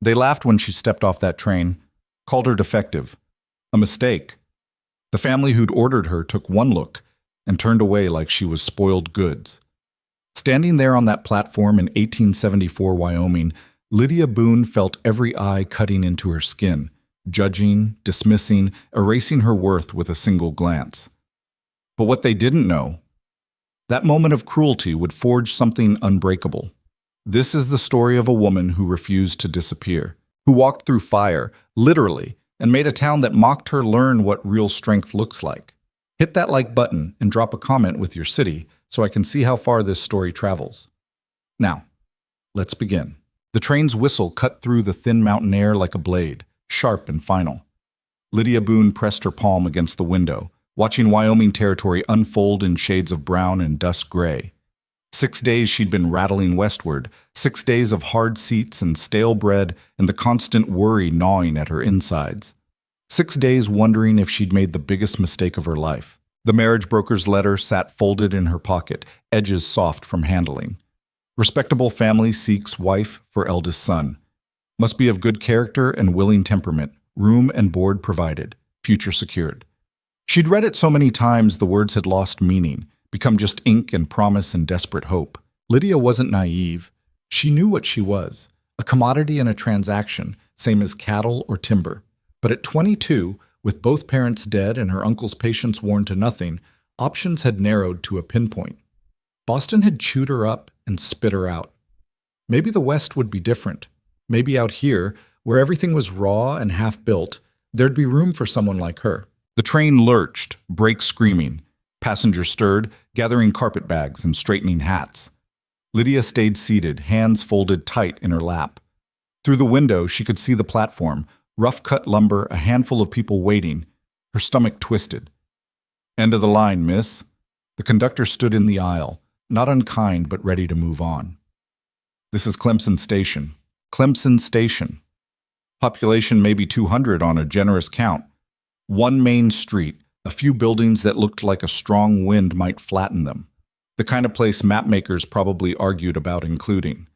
They laughed when she stepped off that train, called her defective. A mistake. The family who'd ordered her took one look and turned away like she was spoiled goods. Standing there on that platform in 1874 Wyoming, Lydia Boone felt every eye cutting into her skin, judging, dismissing, erasing her worth with a single glance. But what they didn't know, that moment of cruelty would forge something unbreakable. This is the story of a woman who refused to disappear, who walked through fire, literally, and made a town that mocked her learn what real strength looks like. Hit that like button and drop a comment with your city so I can see how far this story travels. Now, let's begin. The train's whistle cut through the thin mountain air like a blade, sharp and final. Lydia Boone pressed her palm against the window, watching Wyoming territory unfold in shades of brown and dust gray. 6 days she'd been rattling westward, 6 days of hard seats and stale bread and the constant worry gnawing at her insides. 6 days wondering if she'd made the biggest mistake of her life. The marriage broker's letter sat folded in her pocket, edges soft from handling. Respectable family seeks wife for eldest son. Must be of good character and willing temperament, room and board provided, future secured. She'd read it so many times the words had lost meaning, become just ink and promise and desperate hope. Lydia wasn't naive. She knew what she was, a commodity and a transaction, same as cattle or timber. But at 22, with both parents dead and her uncle's patience worn to nothing, options had narrowed to a pinpoint. Boston had chewed her up and spit her out. Maybe the West would be different. Maybe out here, where everything was raw and half-built, there'd be room for someone like her. The train lurched, brakes screaming. Passengers stirred, gathering carpet bags and straightening hats. Lydia stayed seated, hands folded tight in her lap. Through the window, she could see the platform, rough-cut lumber, a handful of people waiting. Her stomach twisted. "End of the line, miss." The conductor stood in the aisle, not unkind but ready to move on. "This is Clemson Station." Clemson Station. Population maybe 200 on a generous count. One main street, a few buildings that looked like a strong wind might flatten them. The kind of place mapmakers probably argued about including.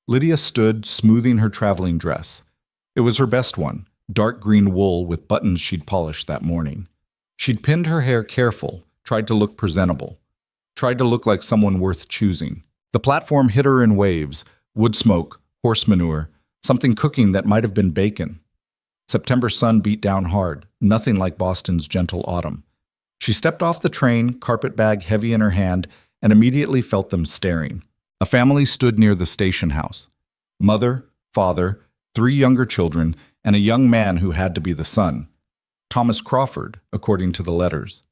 Lydia stood, smoothing her traveling dress. It was her best one, dark green wool with buttons she'd polished that morning. She'd pinned her hair careful, tried to look presentable, tried to look like someone worth choosing. The platform hit her in waves, wood smoke, horse manure, something cooking that might have been bacon. September sun beat down hard, nothing like Boston's gentle autumn. She stepped off the train, carpet bag heavy in her hand, and immediately felt them staring. A family stood near the station house. Mother, father, 3 younger children, and a young man who had to be the son. Thomas Crawford, according to the letters.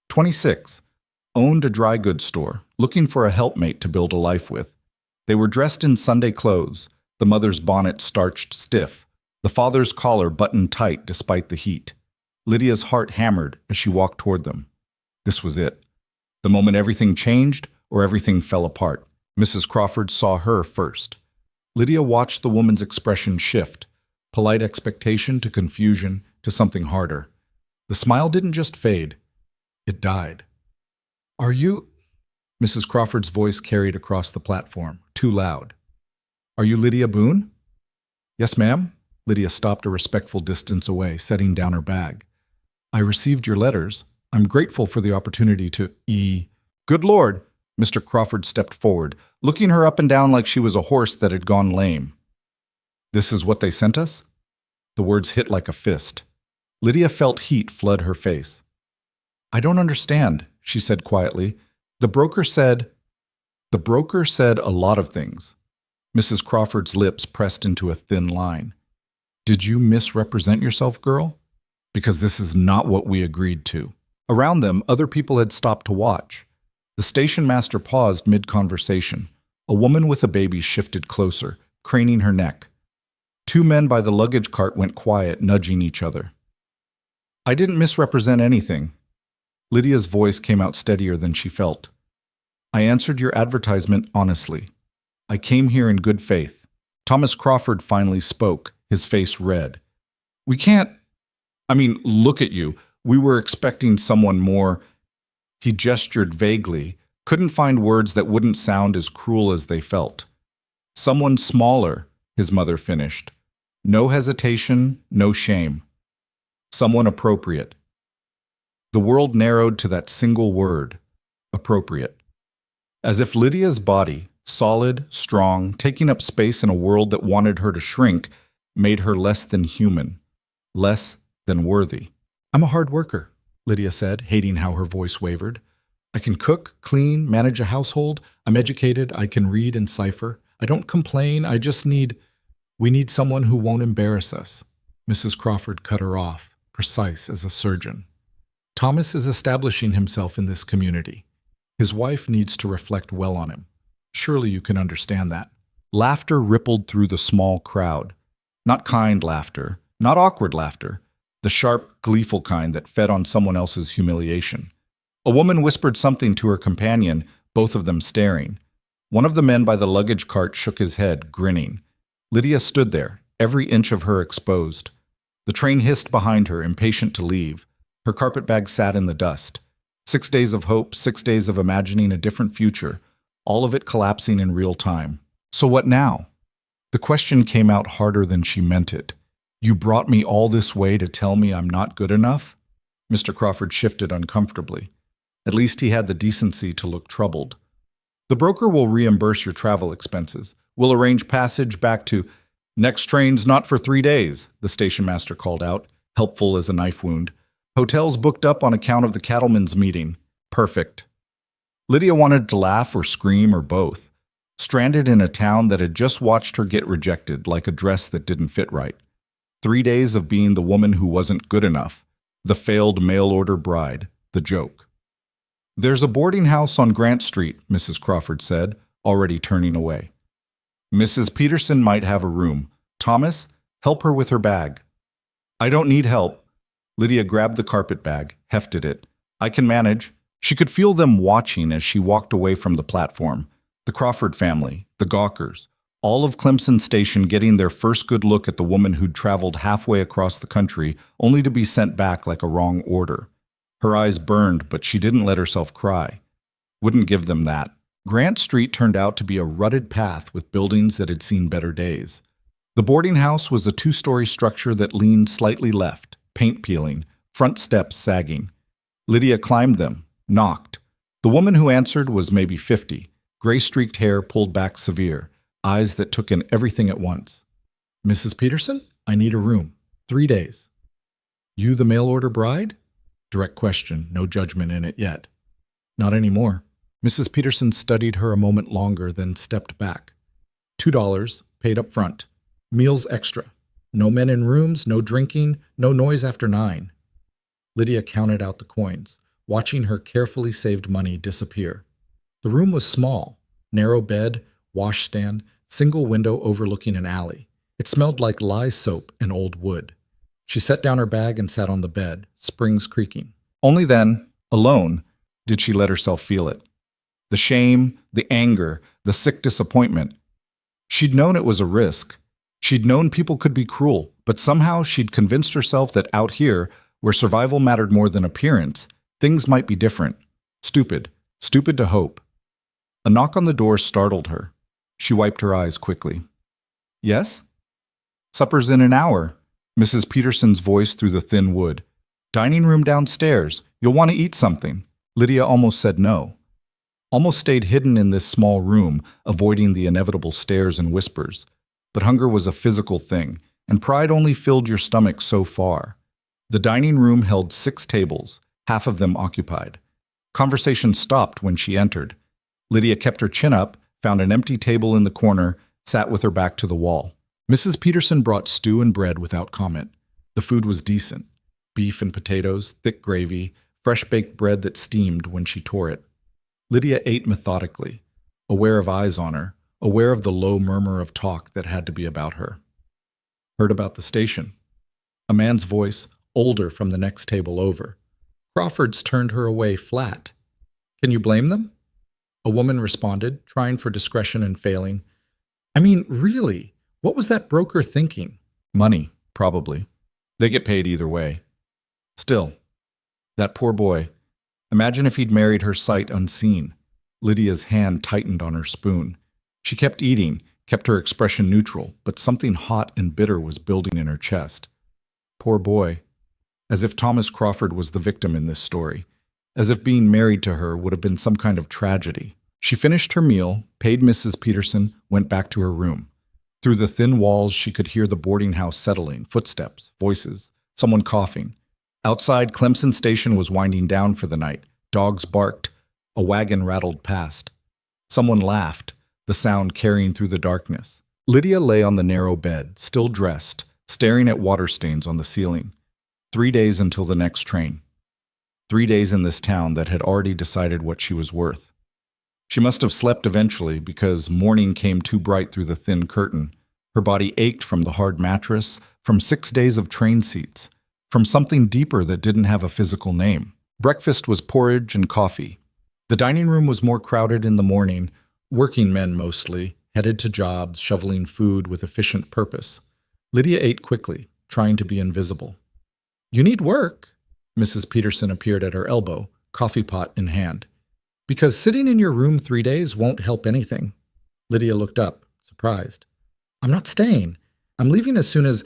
26, owned a dry goods store, looking for a helpmate to build a life with. They were dressed in Sunday clothes, the mother's bonnet starched stiff, the father's collar buttoned tight despite the heat. Lydia's heart hammered as she walked toward them. This was it. The moment everything changed or everything fell apart. Mrs. Crawford saw her first. Lydia watched the woman's expression shift, polite expectation to confusion to something harder. The smile didn't just fade. It died. "Are you—" Mrs. Crawford's voice carried across the platform, too loud. "Are you Lydia Boone?" "Yes, ma'am." Lydia stopped a respectful distance away, setting down her bag. "I received your letters. I'm grateful for the opportunity to Good Lord!" Mr. Crawford stepped forward, looking her up and down like she was a horse that had gone lame. "This is what they sent us?" The words hit like a fist. Lydia felt heat flood her face. "I don't understand," she said quietly. The broker said a lot of things." Mrs. Crawford's lips pressed into a thin line. "Did you misrepresent yourself, girl? Because this is not what we agreed to." Around them, other people had stopped to watch. The station master paused mid-conversation. A woman with a baby shifted closer, craning her neck. 2 men by the luggage cart went quiet, nudging each other. "I didn't misrepresent anything." Lydia's voice came out steadier than she felt. "I answered your advertisement honestly. I came here in good faith." Thomas Crawford finally spoke, his face red. Look at you. We were expecting someone more." He gestured vaguely, couldn't find words that wouldn't sound as cruel as they felt. "Someone smaller," his mother finished. No hesitation, no shame. Someone appropriate. The world narrowed to that single word, appropriate. As if Lydia's body, solid, strong, taking up space in a world that wanted her to shrink, made her less than human, less than worthy. I'm a hard worker, Lydia said, hating how her voice wavered. I can cook, clean, manage a household. I'm educated. I can read and cipher. I don't complain. We need someone who won't embarrass us. Mrs. Crawford cut her off, precise as a surgeon. Thomas is establishing himself in this community. His wife needs to reflect well on him. Surely you can understand that. Laughter rippled through the small crowd. Not kind laughter, not awkward laughter, the sharp, gleeful kind that fed on someone else's humiliation. A woman whispered something to her companion, both of them staring. One of the men by the luggage cart shook his head, grinning. Lydia stood there, every inch of her exposed. The train hissed behind her, impatient to leave. Her carpetbag sat in the dust. 6 days of hope, 6 days of imagining a different future, all of it collapsing in real time. So what now? The question came out harder than she meant it. You brought me all this way to tell me I'm not good enough? Mr. Crawford shifted uncomfortably. At least he had the decency to look troubled. The broker will reimburse your travel expenses. We'll arrange passage back to— Next train's not for 3 days, the station master called out, helpful as a knife wound. Hotels booked up on account of the cattlemen's meeting. Perfect. Lydia wanted to laugh or scream or both, stranded in a town that had just watched her get rejected like a dress that didn't fit right. 3 days of being the woman who wasn't good enough, the failed mail-order bride, the joke. There's a boarding house on Grant Street, Mrs. Crawford said, already turning away. Mrs. Peterson might have a room. Thomas, help her with her bag. I don't need help. Lydia grabbed the carpet bag, hefted it. I can manage. She could feel them watching as she walked away from the platform. The Crawford family, the Gawkers, all of Clemson Station getting their first good look at the woman who'd traveled halfway across the country only to be sent back like a wrong order. Her eyes burned, but she didn't let herself cry. Wouldn't give them that. Grant Street turned out to be a rutted path with buildings that had seen better days. The boarding house was a 2-story structure that leaned slightly left, paint peeling, front steps sagging. Lydia climbed them, knocked. The woman who answered was maybe 50, gray-streaked hair pulled back severe, eyes that took in everything at once. Mrs. Peterson, I need a room. 3 days. You the mail-order bride? Direct question, no judgment in it yet. Not anymore. Mrs. Peterson studied her a moment longer, then stepped back. $2, paid up front. Meals extra. No men in rooms, no drinking, no noise after 9. Lydia counted out the coins, watching her carefully saved money disappear. The room was small. Narrow bed, washstand, single window overlooking an alley. It smelled like lye soap and old wood. She set down her bag and sat on the bed, springs creaking. Only then, alone, did she let herself feel it. The shame, the anger, the sick disappointment. She'd known it was a risk. She'd known people could be cruel, but somehow she'd convinced herself that out here, where survival mattered more than appearance, things might be different. Stupid to hope. A knock on the door startled her. She wiped her eyes quickly. Yes? Supper's in an hour. Mrs. Peterson's voice through the thin wood. Dining room downstairs. You'll want to eat something. Lydia almost said no. Almost stayed hidden in this small room, avoiding the inevitable stares and whispers. But hunger was a physical thing, and pride only filled your stomach so far. The dining room held 6 tables, half of them occupied. Conversation stopped when she entered. Lydia kept her chin up, found an empty table in the corner, sat with her back to the wall. Mrs. Peterson brought stew and bread without comment. The food was decent. Beef and potatoes, thick gravy, fresh-baked bread that steamed when she tore it. Lydia ate methodically, aware of eyes on her, aware of the low murmur of talk that had to be about her. Heard about the station. A man's voice, older from the next table over. Crawford's turned her away flat. Can you blame them? A woman responded, trying for discretion and failing. I mean, really, what was that broker thinking? Money, probably. They get paid either way. Still, that poor boy. Imagine if he'd married her sight unseen. Lydia's hand tightened on her spoon. She kept eating, kept her expression neutral, but something hot and bitter was building in her chest. Poor boy. As if Thomas Crawford was the victim in this story. As if being married to her would have been some kind of tragedy. She finished her meal, paid Mrs. Peterson, went back to her room. Through the thin walls, she could hear the boarding house settling, footsteps, voices, someone coughing. Outside, Clemson Station was winding down for the night. Dogs barked. A wagon rattled past. Someone laughed, the sound carrying through the darkness. Lydia lay on the narrow bed, still dressed, staring at water stains on the ceiling. 3 days until the next train. 3 days in this town that had already decided what she was worth. She must have slept eventually because morning came too bright through the thin curtain. Her body ached from the hard mattress, from 6 days of train seats, from something deeper that didn't have a physical name. Breakfast was porridge and coffee. The dining room was more crowded in the morning, working men mostly, headed to jobs, shoveling food with efficient purpose. Lydia ate quickly, trying to be invisible. "You need work." Mrs. Peterson appeared at her elbow, coffee pot in hand. "Because sitting in your room 3 days won't help anything." Lydia looked up, surprised. "I'm not staying. I'm leaving as soon as—"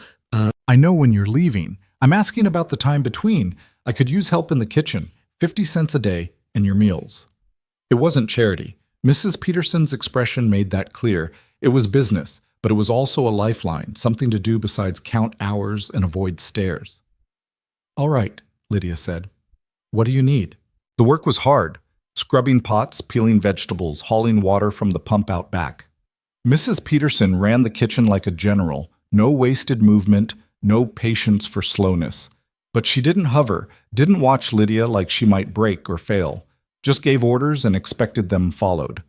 "I know when you're leaving. I'm asking about the time between. I could use help in the kitchen, 50 cents a day, and your meals." It wasn't charity. Mrs. Peterson's expression made that clear. It was business, but it was also a lifeline, something to do besides count hours and avoid stares. "All right," Lydia said. "What do you need?" The work was hard. Scrubbing pots, peeling vegetables, hauling water from the pump out back. Mrs. Peterson ran the kitchen like a general. No wasted movement, no patience for slowness. But she didn't hover, didn't watch Lydia like she might break or fail. Just gave orders and expected them followed.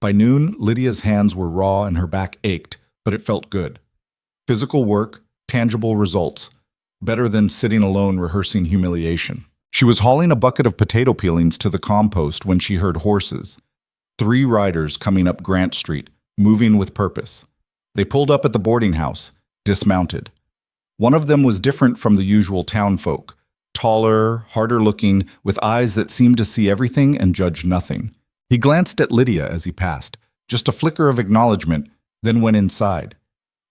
By noon, Lydia's hands were raw and her back ached, but it felt good. Physical work, tangible results. Better than sitting alone rehearsing humiliation. She was hauling a bucket of potato peelings to the compost when she heard horses. 3 riders coming up Grant Street, moving with purpose. They pulled up at the boarding house, dismounted. One of them was different from the usual townfolk. Taller, harder looking, with eyes that seemed to see everything and judge nothing. He glanced at Lydia as he passed, just a flicker of acknowledgement, then went inside.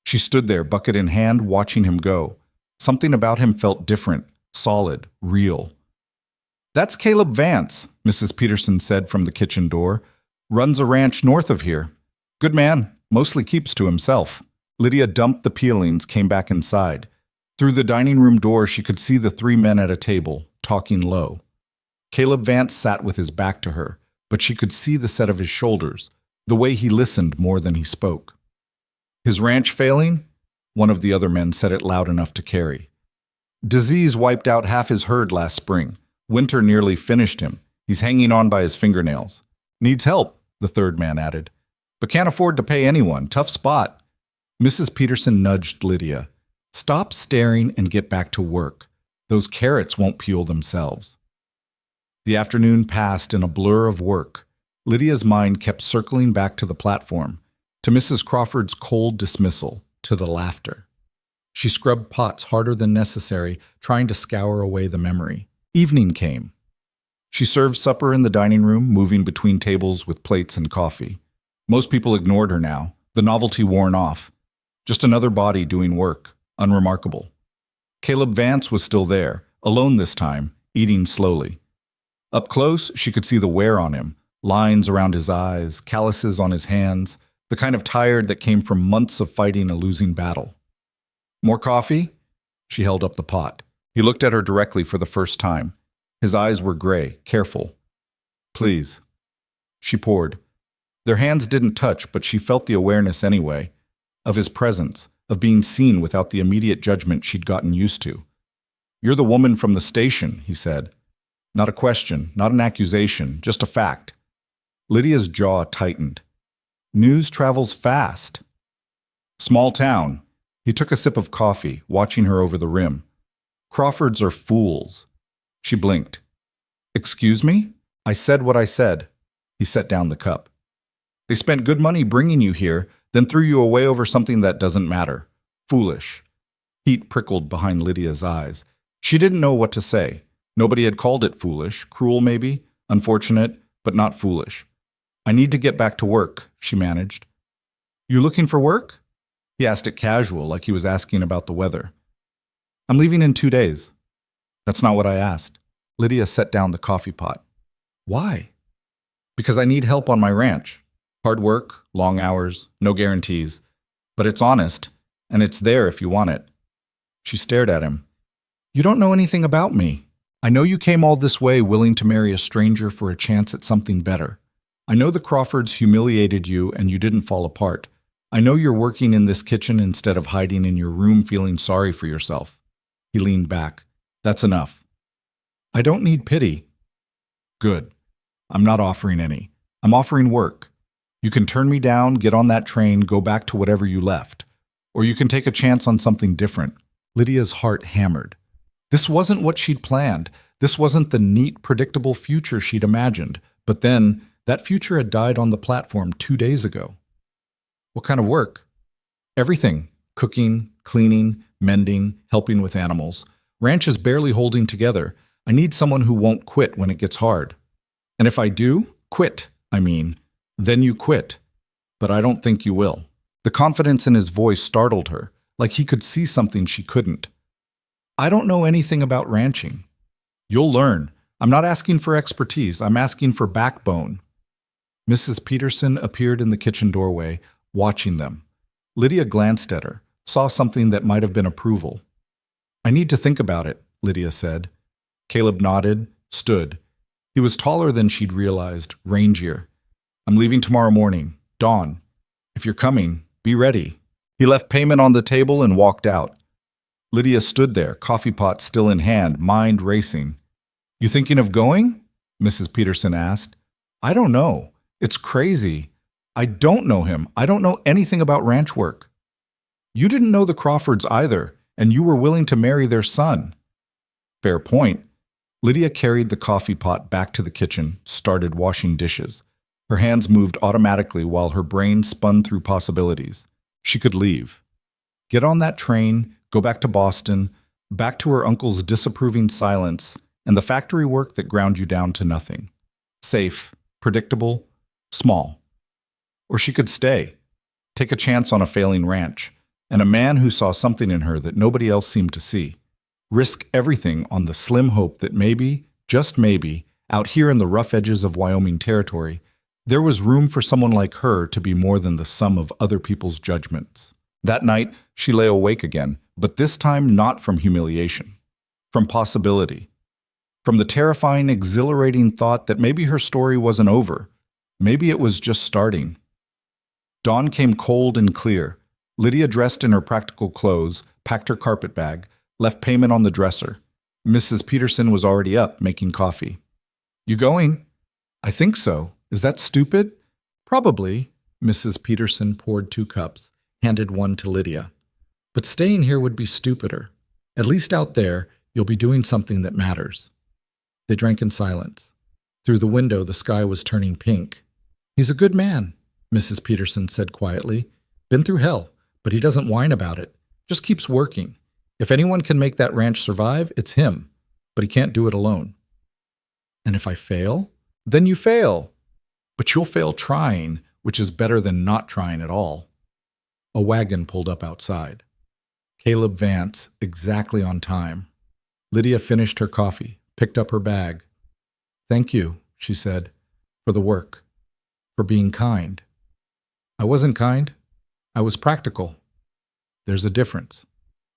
She stood there, bucket in hand, watching him go. Something about him felt different, solid, real. "That's Caleb Vance," Mrs. Peterson said from the kitchen door. "Runs a ranch north of here. Good man, mostly keeps to himself." Lydia dumped the peelings, came back inside. Through the dining room door, she could see the 3 men at a table, talking low. Caleb Vance sat with his back to her, but she could see the set of his shoulders, the way he listened more than he spoke. "His ranch failing?" One of the other men said it loud enough to carry. "Disease wiped out half his herd last spring. Winter nearly finished him. He's hanging on by his fingernails. Needs help," the third man added. "But can't afford to pay anyone. Tough spot." Mrs. Peterson nudged Lydia. "Stop staring and get back to work. Those carrots won't peel themselves." The afternoon passed in a blur of work. Lydia's mind kept circling back to the platform, to Mrs. Crawford's cold dismissal, to the laughter. She scrubbed pots harder than necessary, trying to scour away the memory. Evening came. She served supper in the dining room, moving between tables with plates and coffee. Most people ignored her now, the novelty worn off. Just another body doing work, unremarkable. Caleb Vance was still there, alone this time, eating slowly. Up close, she could see the wear on him, lines around his eyes, calluses on his hands, the kind of tired that came from months of fighting a losing battle. "More coffee?" She held up the pot. He looked at her directly for the first time. His eyes were gray, careful. "Please." She poured. Their hands didn't touch, but she felt the awareness anyway, of his presence, of being seen without the immediate judgment she'd gotten used to. "You're the woman from the station," he said. Not a question, not an accusation, just a fact. Lydia's jaw tightened. News travels fast. "Small town." He took a sip of coffee, watching her over the rim. "Crawfords are fools." She blinked. "Excuse me?" "I said what I said." He set down the cup. "They spent good money bringing you here, then threw you away over something that doesn't matter. Foolish." Heat prickled behind Lydia's eyes. She didn't know what to say. Nobody had called it foolish, cruel maybe, unfortunate, but not foolish. "I need to get back to work," she managed. You looking for work? He asked it casual, like he was asking about the weather. I'm leaving in 2 days. That's not what I asked. Lydia set down the coffee pot. Why? Because I need help on my ranch. Hard work, long hours, no guarantees. But it's honest, and it's there if you want it. She stared at him. You don't know anything about me. I know you came all this way willing to marry a stranger for a chance at something better. I know the Crawfords humiliated you and you didn't fall apart. I know you're working in this kitchen instead of hiding in your room feeling sorry for yourself. He leaned back. That's enough. I don't need pity. Good. I'm not offering any. I'm offering work. You can turn me down, get on that train, go back to whatever you left. Or you can take a chance on something different. Lydia's heart hammered. This wasn't what she'd planned. This wasn't the neat, predictable future she'd imagined. But then, that future had died on the platform 2 days ago. What kind of work? Everything. Cooking, cleaning, mending, helping with animals. Ranch is barely holding together. I need someone who won't quit when it gets hard. And if I do, then you quit. But I don't think you will. The confidence in his voice startled her, like he could see something she couldn't. I don't know anything about ranching. You'll learn. I'm not asking for expertise. I'm asking for backbone. Mrs. Peterson appeared in the kitchen doorway, watching them. Lydia glanced at her, saw something that might have been approval. I need to think about it, Lydia said. Caleb nodded, stood. He was taller than she'd realized, rangier. I'm leaving tomorrow morning, dawn. If you're coming, be ready. He left payment on the table and walked out. Lydia stood there, coffee pot still in hand, mind racing. You thinking of going? Mrs. Peterson asked. I don't know. It's crazy. I don't know him. I don't know anything about ranch work. You didn't know the Crawfords either, and you were willing to marry their son. Fair point. Lydia carried the coffee pot back to the kitchen, started washing dishes. Her hands moved automatically while her brain spun through possibilities. She could leave. Get on that train, go back to Boston, back to her uncle's disapproving silence, and the factory work that ground you down to nothing. Safe, predictable, small. Or she could stay, take a chance on a failing ranch, and a man who saw something in her that nobody else seemed to see. Risk everything on the slim hope that maybe, just maybe, out here in the rough edges of Wyoming territory, there was room for someone like her to be more than the sum of other people's judgments. That night, she lay awake again, but this time not from humiliation, from possibility, from the terrifying, exhilarating thought that maybe her story wasn't over, maybe it was just starting. Dawn came cold and clear. Lydia dressed in her practical clothes, packed her carpet bag, left payment on the dresser. Mrs. Peterson was already up, making coffee. You going? I think so. Is that stupid? Probably. Mrs. Peterson poured 2 cups, handed one to Lydia. But staying here would be stupider. At least out there, you'll be doing something that matters. They drank in silence. Through the window, the sky was turning pink. He's a good man, Mrs. Peterson said quietly. Been through hell, but he doesn't whine about it. Just keeps working. If anyone can make that ranch survive, it's him. But he can't do it alone. And if I fail? Then you fail. But you'll fail trying, which is better than not trying at all. A wagon pulled up outside. Caleb Vance, exactly on time. Lydia finished her coffee, picked up her bag. Thank you, she said, for the work, for being kind. I wasn't kind. I was practical. There's a difference.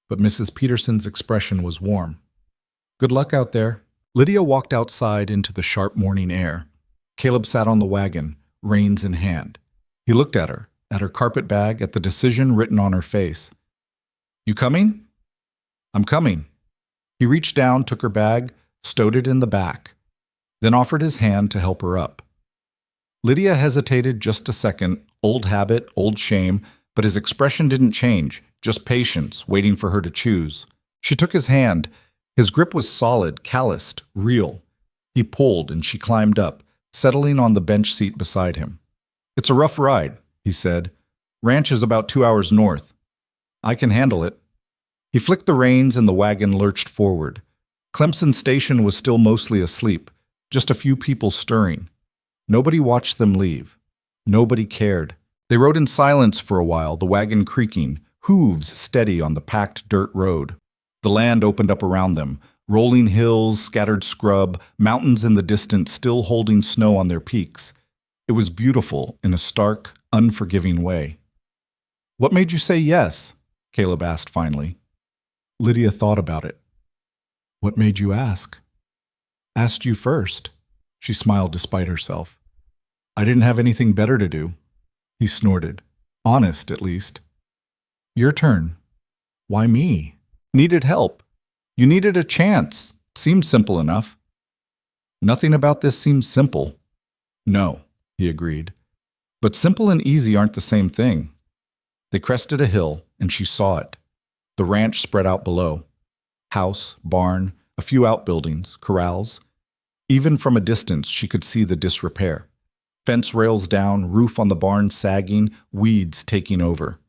But Mrs. Peterson's expression was warm. Good luck out there. Lydia walked outside into the sharp morning air. Caleb sat on the wagon, reins in hand. He looked at her carpet bag, at the decision written on her face. You coming? I'm coming. He reached down, took her bag, stowed it in the back, then offered his hand to help her up. Lydia hesitated just a second, old habit, old shame, but his expression didn't change, just patience, waiting for her to choose. She took his hand. His grip was solid, calloused, real. He pulled and she climbed up, settling on the bench seat beside him. It's a rough ride, he said. Ranch is about 2 hours north. I can handle it. He flicked the reins and the wagon lurched forward. Clemson Station was still mostly asleep, just a few people stirring. Nobody watched them leave. Nobody cared. They rode in silence for a while, the wagon creaking, hooves steady on the packed dirt road. The land opened up around them, rolling hills, scattered scrub, mountains in the distance still holding snow on their peaks. It was beautiful in a stark, unforgiving way. "What made you say yes?" Caleb asked finally. Lydia thought about it. "What made you ask?" "Asked you first." She smiled despite herself. "I didn't have anything better to do." He snorted. "Honest, at least." "Your turn." "Why me?" "Needed help. You needed a chance. Seems simple enough." "Nothing about this seems simple." "No," he agreed. "But simple and easy aren't the same thing." They crested a hill, and she saw it. The ranch spread out below. House, barn, a few outbuildings, corrals. Even from a distance, she could see the disrepair. Fence rails down, roof on the barn sagging, weeds taking over.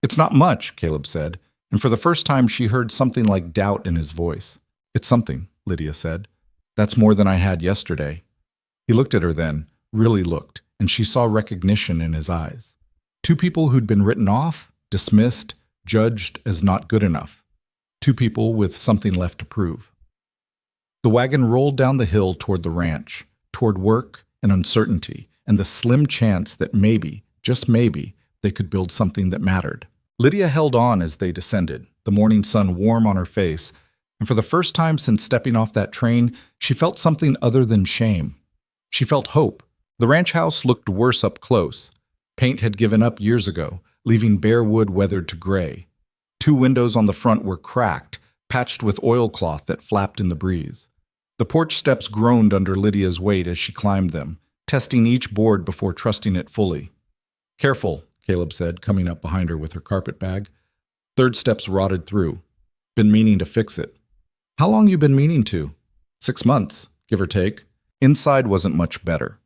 "It's not much," Caleb said, and for the first time she heard something like doubt in his voice. "It's something," Lydia said. "That's more than I had yesterday." He looked at her then, really looked, and she saw recognition in his eyes. Two people who'd been written off, dismissed, judged as not good enough. Two people with something left to prove. The wagon rolled down the hill toward the ranch, toward work and uncertainty, and the slim chance that maybe, just maybe, they could build something that mattered. Lydia held on as they descended, the morning sun warm on her face, and for the first time since stepping off that train, she felt something other than shame. She felt hope. The ranch house looked worse up close. Paint had given up years ago, leaving bare wood weathered to gray. Two windows on the front were cracked, patched with oilcloth that flapped in the breeze. The porch steps groaned under Lydia's weight as she climbed them, testing each board before trusting it fully. "Careful," Caleb said, coming up behind her with her carpet bag. Third steps rotted through. "Been meaning to fix it." "How long you been meaning to?" 6 months, give or take." Inside wasn't much better.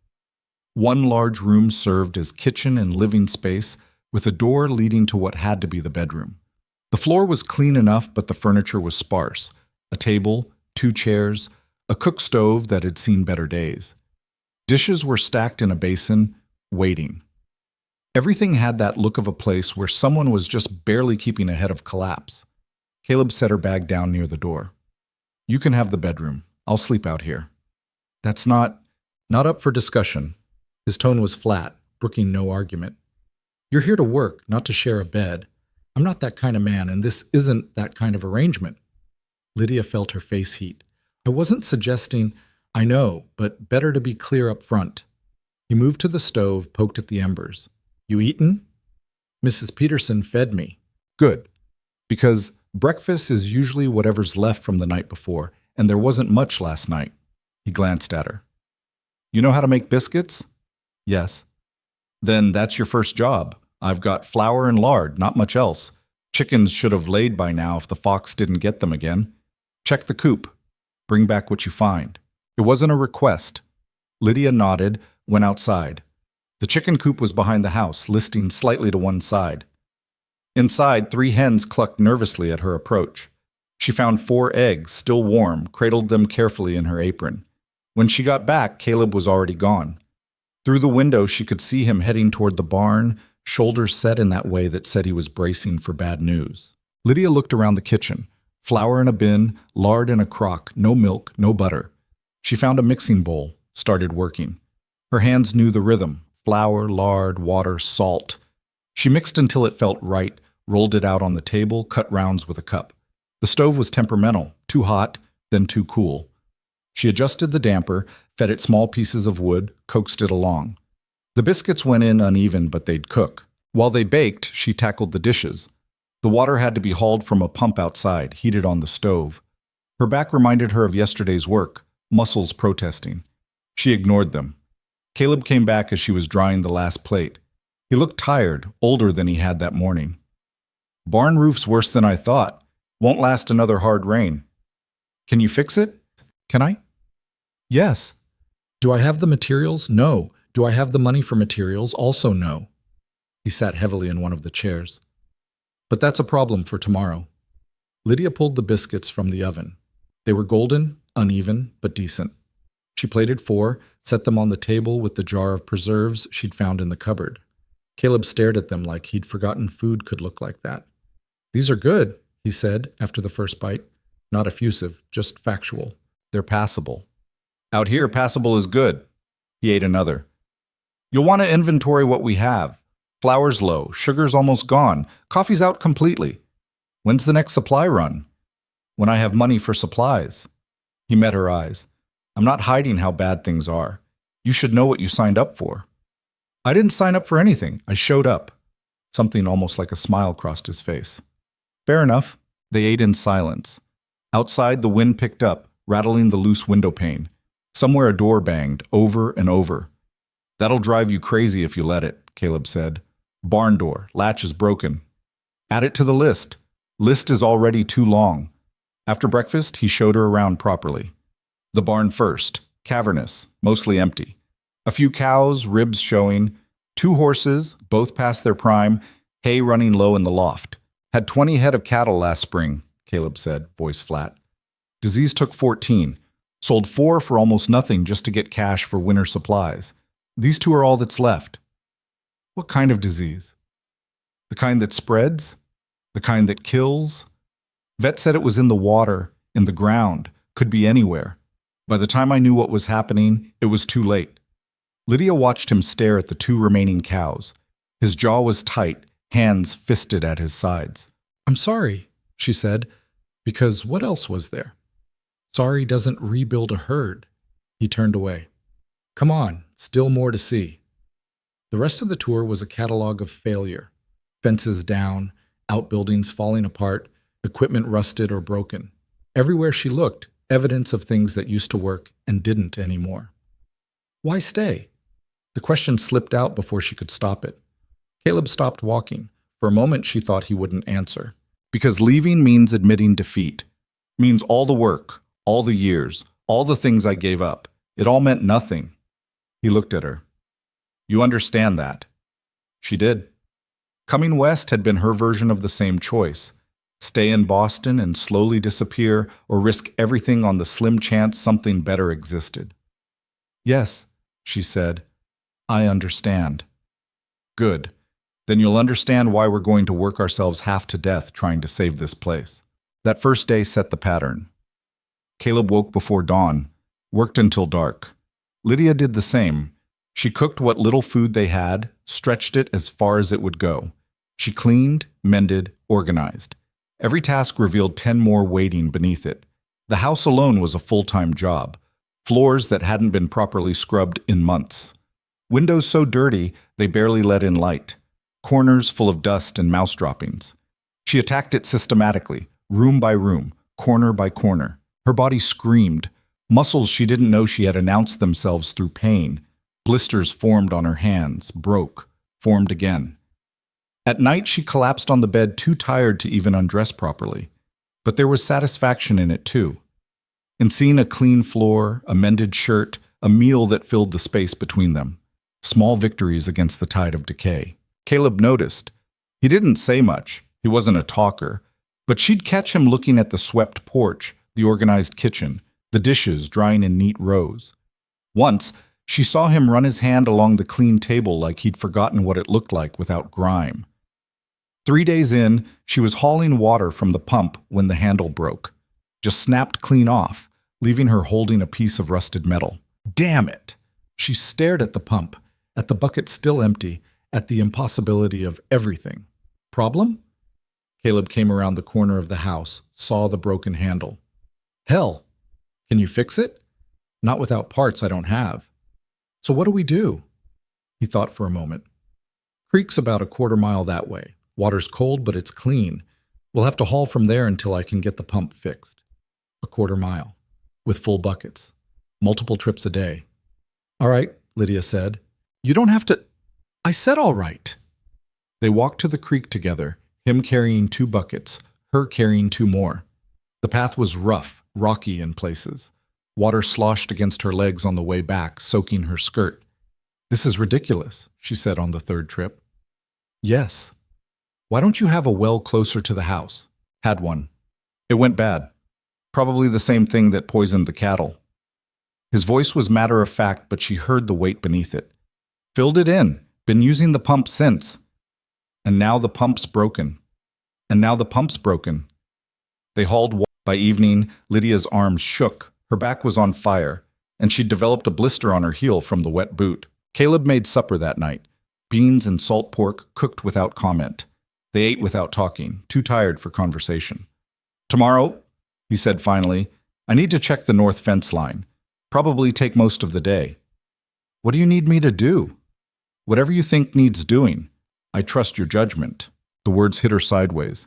One large room served as kitchen and living space, with a door leading to what had to be the bedroom. The floor was clean enough, but the furniture was sparse. A table, 2 chairs, a cook stove that had seen better days. Dishes were stacked in a basin, waiting. Everything had that look of a place where someone was just barely keeping ahead of collapse. Caleb set her bag down near the door. "You can have the bedroom. I'll sleep out here." "That's not up for discussion." His tone was flat, brooking no argument. "You're here to work, not to share a bed. I'm not that kind of man, and this isn't that kind of arrangement." Lydia felt her face heat. "I wasn't suggesting—" "I know, but better to be clear up front." He moved to the stove, poked at the embers. "You eaten?" "Mrs. Peterson fed me." "Good. Because breakfast is usually whatever's left from the night before, and there wasn't much last night." He glanced at her. "You know how to make biscuits?" "Yes." "Then that's your first job. I've got flour and lard, not much else. Chickens should have laid by now if the fox didn't get them again. Check the coop. Bring back what you find." It wasn't a request. Lydia nodded, went outside. The chicken coop was behind the house, listing slightly to one side. Inside, 3 hens clucked nervously at her approach. She found 4 eggs, still warm, cradled them carefully in her apron. When she got back, Caleb was already gone. Through the window, she could see him heading toward the barn, shoulders set in that way that said he was bracing for bad news. Lydia looked around the kitchen. Flour in a bin, lard in a crock, no milk, no butter. She found a mixing bowl, started working. Her hands knew the rhythm: flour, lard, water, salt. She mixed until it felt right, rolled it out on the table, cut rounds with a cup. The stove was temperamental, too hot, then too cool. She adjusted the damper, fed it small pieces of wood, coaxed it along. The biscuits went in uneven, but they'd cook. While they baked, she tackled the dishes. The water had to be hauled from a pump outside, heated on the stove. Her back reminded her of yesterday's work, muscles protesting. She ignored them. Caleb came back as she was drying the last plate. He looked tired, older than he had that morning. "Barn roof's worse than I thought. Won't last another hard rain. Can you fix it?" "Can I?" "Yes." "Do I have the materials?" "No." "Do I have the money for materials?" "Also no." He sat heavily in one of the chairs. "But that's a problem for tomorrow." Lydia pulled the biscuits from the oven. They were golden, uneven, but decent. She plated 4, set them on the table with the jar of preserves she'd found in the cupboard. Caleb stared at them like he'd forgotten food could look like that. "These are good," he said after the first bite. Not effusive, just factual. "They're passable." "Out here, passable is good." He ate another. "You'll want to inventory what we have. Flour's low, sugar's almost gone, coffee's out completely. When's the next supply run?" "When I have money for supplies." He met her eyes. "I'm not hiding how bad things are. You should know what you signed up for." "I didn't sign up for anything. I showed up." Something almost like a smile crossed his face. "Fair enough." They ate in silence. Outside, the wind picked up, rattling the loose window pane. Somewhere a door banged, over and over. "That'll drive you crazy if you let it," Caleb said. "Barn door, latch is broken." "Add it to the list. List is already too long." After breakfast, he showed her around properly. The barn first, cavernous, mostly empty. A few cows, ribs showing. 2 horses, both past their prime, hay running low in the loft. "Had 20 head of cattle last spring," Caleb said, voice flat. "Disease took 14. Sold 4 for almost nothing just to get cash for winter supplies. These 2 are all that's left." "What kind of disease?" "The kind that spreads? The kind that kills?" Vet said it was in the water, in the ground, could be anywhere. By the time I knew what was happening, it was too late. Lydia watched him stare at the 2 remaining cows. His jaw was tight, hands fisted at his sides. "I'm sorry," she said, because what else was there? Sorry doesn't rebuild a herd. He turned away. "Come on, still more to see." The rest of the tour was a catalog of failure. Fences down, outbuildings falling apart, equipment rusted or broken. Everywhere she looked, evidence of things that used to work and didn't anymore. Why stay? The question slipped out before she could stop it. Caleb stopped walking. For a moment she thought he wouldn't answer. Because leaving means admitting defeat. Means all the work, all the years, all the things I gave up. It all meant nothing. He looked at her. "You understand that." She did. Coming west had been her version of the same choice. Stay in Boston and slowly disappear, or risk everything on the slim chance something better existed. "Yes," she said. "I understand." "Good. Then you'll understand why we're going to work ourselves half to death trying to save this place." That first day set the pattern. Caleb woke before dawn, worked until dark. Lydia did the same. She cooked what little food they had, stretched it as far as it would go. She cleaned, mended, organized. Every task revealed 10 more waiting beneath it. The house alone was a full-time job. Floors that hadn't been properly scrubbed in months. Windows so dirty they barely let in light. Corners full of dust and mouse droppings. She attacked it systematically, room by room, corner by corner. Her body screamed. Muscles she didn't know she had announced themselves through pain. Blisters formed on her hands, broke, formed again. At night, she collapsed on the bed too tired to even undress properly. But there was satisfaction in it, too. In seeing a clean floor, a mended shirt, a meal that filled the space between them. Small victories against the tide of decay. Caleb noticed. He didn't say much. He wasn't a talker. But she'd catch him looking at the swept porch, the organized kitchen, the dishes drying in neat rows. Once, she saw him run his hand along the clean table like he'd forgotten what it looked like without grime. 3 days in, she was hauling water from the pump when the handle broke. Just snapped clean off, leaving her holding a piece of rusted metal. Damn it! She stared at the pump, at the bucket still empty, at the impossibility of everything. Problem? Caleb came around the corner of the house, saw the broken handle. Hell! Can you fix it? Not without parts I don't have. So what do we do? He thought for a moment. Creek's about a quarter-mile that way. Water's cold, but it's clean. We'll have to haul from there until I can get the pump fixed. A quarter-mile. With full buckets. Multiple trips a day. All right, Lydia said. You don't have to... I said all right. They walked to the creek together, him carrying 2 buckets, her carrying 2 more. The path was rough, rocky in places. Water sloshed against her legs on the way back, soaking her skirt. This is ridiculous, she said on the 3rd trip. Yes. Why don't you have a well closer to the house? Had one. It went bad. Probably the same thing that poisoned the cattle. His voice was matter of fact, but she heard the weight beneath it. Filled it in, Been using the pump since. And now the pump's broken. And now the pump's broken. They hauled water. By evening, Lydia's arms shook. Her back was on fire, and she'd developed a blister on her heel from the wet boot. Caleb made supper that night. Beans and salt pork cooked without comment. They ate without talking, too tired for conversation. Tomorrow, he said finally, I need to check the north fence line. Probably take most of the day. What do you need me to do? Whatever you think needs doing. I trust your judgment. The words hit her sideways.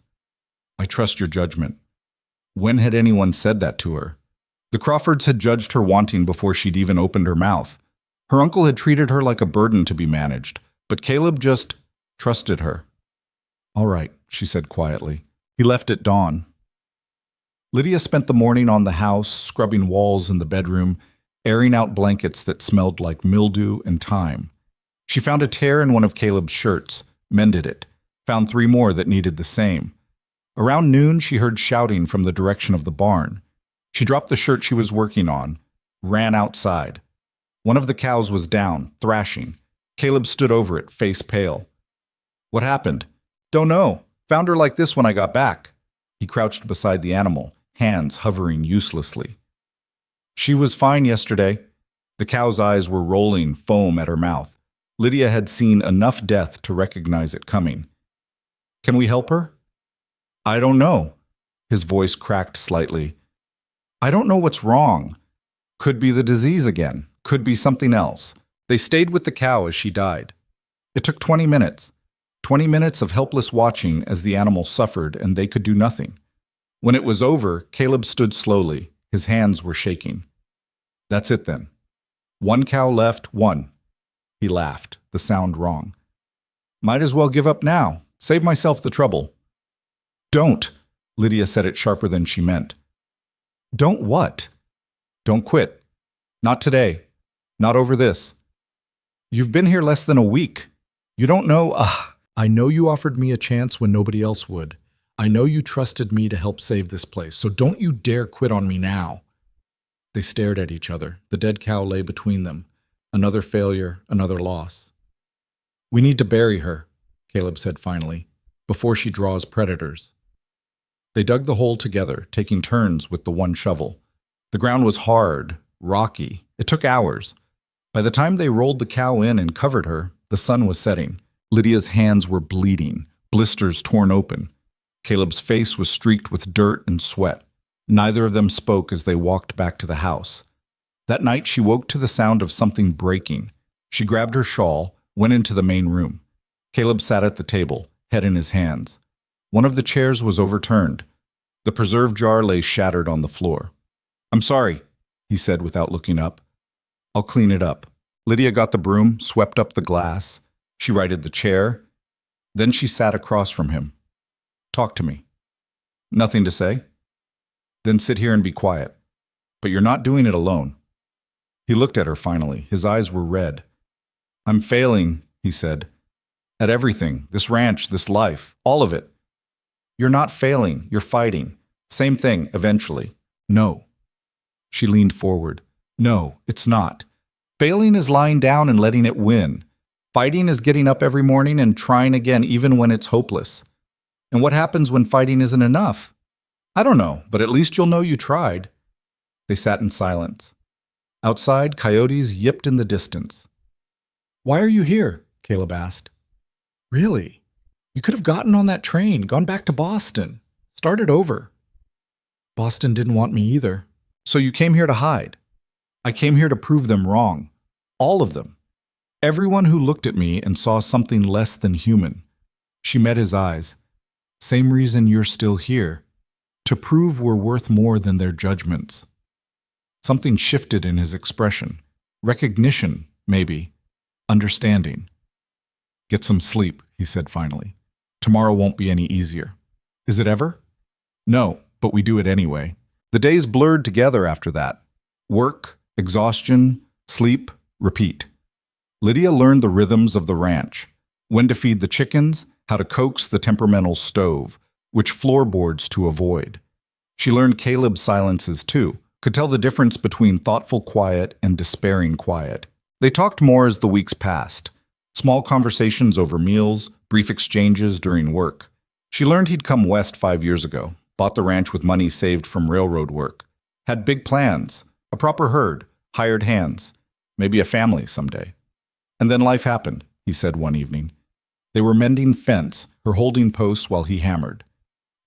I trust your judgment. When had anyone said that to her? The Crawfords had judged her wanting before she'd even opened her mouth. Her uncle had treated her like a burden to be managed, but Caleb just trusted her. All right, she said quietly. He left at dawn. Lydia spent the morning on the house, scrubbing walls in the bedroom, airing out blankets that smelled like mildew and thyme. She found a tear in one of Caleb's shirts, mended it, found 3 more that needed the same. Around noon, she heard shouting from the direction of the barn. She dropped the shirt she was working on, ran outside. One of the cows was down, thrashing. Caleb stood over it, face pale. What happened? Don't know. Found her like this when I got back. He crouched beside the animal, hands hovering uselessly. She was fine yesterday. The cow's eyes were rolling foam at her mouth. Lydia had seen enough death to recognize it coming. Can we help her? I don't know. His voice cracked slightly. I don't know what's wrong. Could be the disease again. Could be something else. They stayed with the cow as she died. It took 20 minutes. 20 minutes of helpless watching as the animal suffered and they could do nothing. When it was over, Caleb stood slowly. His hands were shaking. That's it then. 1 cow left, 1. He laughed, the sound wrong. Might as well give up now. Save myself the trouble. Don't, Lydia said it sharper than she meant. Don't what? Don't quit. Not today. Not over this. You've been here less than a week. You don't know, I know you offered me a chance when nobody else would. I know you trusted me to help save this place, so don't you dare quit on me now. They stared at each other. The dead cow lay between them. Another failure, another loss. We need to bury her, Caleb said finally, before she draws predators. They dug the hole together, taking turns with the one shovel. The ground was hard, rocky. It took hours. By the time they rolled the cow in and covered her, the sun was setting. Lydia's hands were bleeding, blisters torn open. Caleb's face was streaked with dirt and sweat. Neither of them spoke as they walked back to the house. That night she woke to the sound of something breaking. She grabbed her shawl, went into the main room. Caleb sat at the table, head in his hands. One of the chairs was overturned. The preserve jar lay shattered on the floor. I'm sorry, he said without looking up. I'll clean it up. Lydia got the broom, swept up the glass. She righted the chair. Then she sat across from him. Talk to me. Nothing to say? Then sit here and be quiet. But you're not doing it alone. He looked at her finally. His eyes were red. I'm failing, he said. At everything, this ranch, this life, all of it. You're not failing, you're fighting. Same thing, eventually. No. She leaned forward. No, it's not. Failing is lying down and letting it win. Fighting is getting up every morning and trying again even when it's hopeless. And what happens when fighting isn't enough? I don't know, but at least you'll know you tried. They sat in silence. Outside, coyotes yipped in the distance. Why are you here? Caleb asked. Really? You could have gotten on that train, gone back to Boston, started over. Boston didn't want me either. So you came here to hide. I came here to prove them wrong. All of them. Everyone who looked at me and saw something less than human. She met his eyes. Same reason you're still here. To prove we're worth more than their judgments. Something shifted in his expression. Recognition, maybe. Understanding. Get some sleep, he said finally. Tomorrow won't be any easier. Is it ever? No, but we do it anyway. The days blurred together after that. Work, exhaustion, sleep, repeat. Lydia learned the rhythms of the ranch. When to feed the chickens, how to coax the temperamental stove, which floorboards to avoid. She learned Caleb's silences too, could tell the difference between thoughtful quiet and despairing quiet. They talked more as the weeks passed. Small conversations over meals, brief exchanges during work. She learned he'd come west 5 years ago, bought the ranch with money saved from railroad work, had big plans, a proper herd, hired hands, maybe a family someday. And then life happened, he said one evening. They were mending fence, her holding posts while he hammered.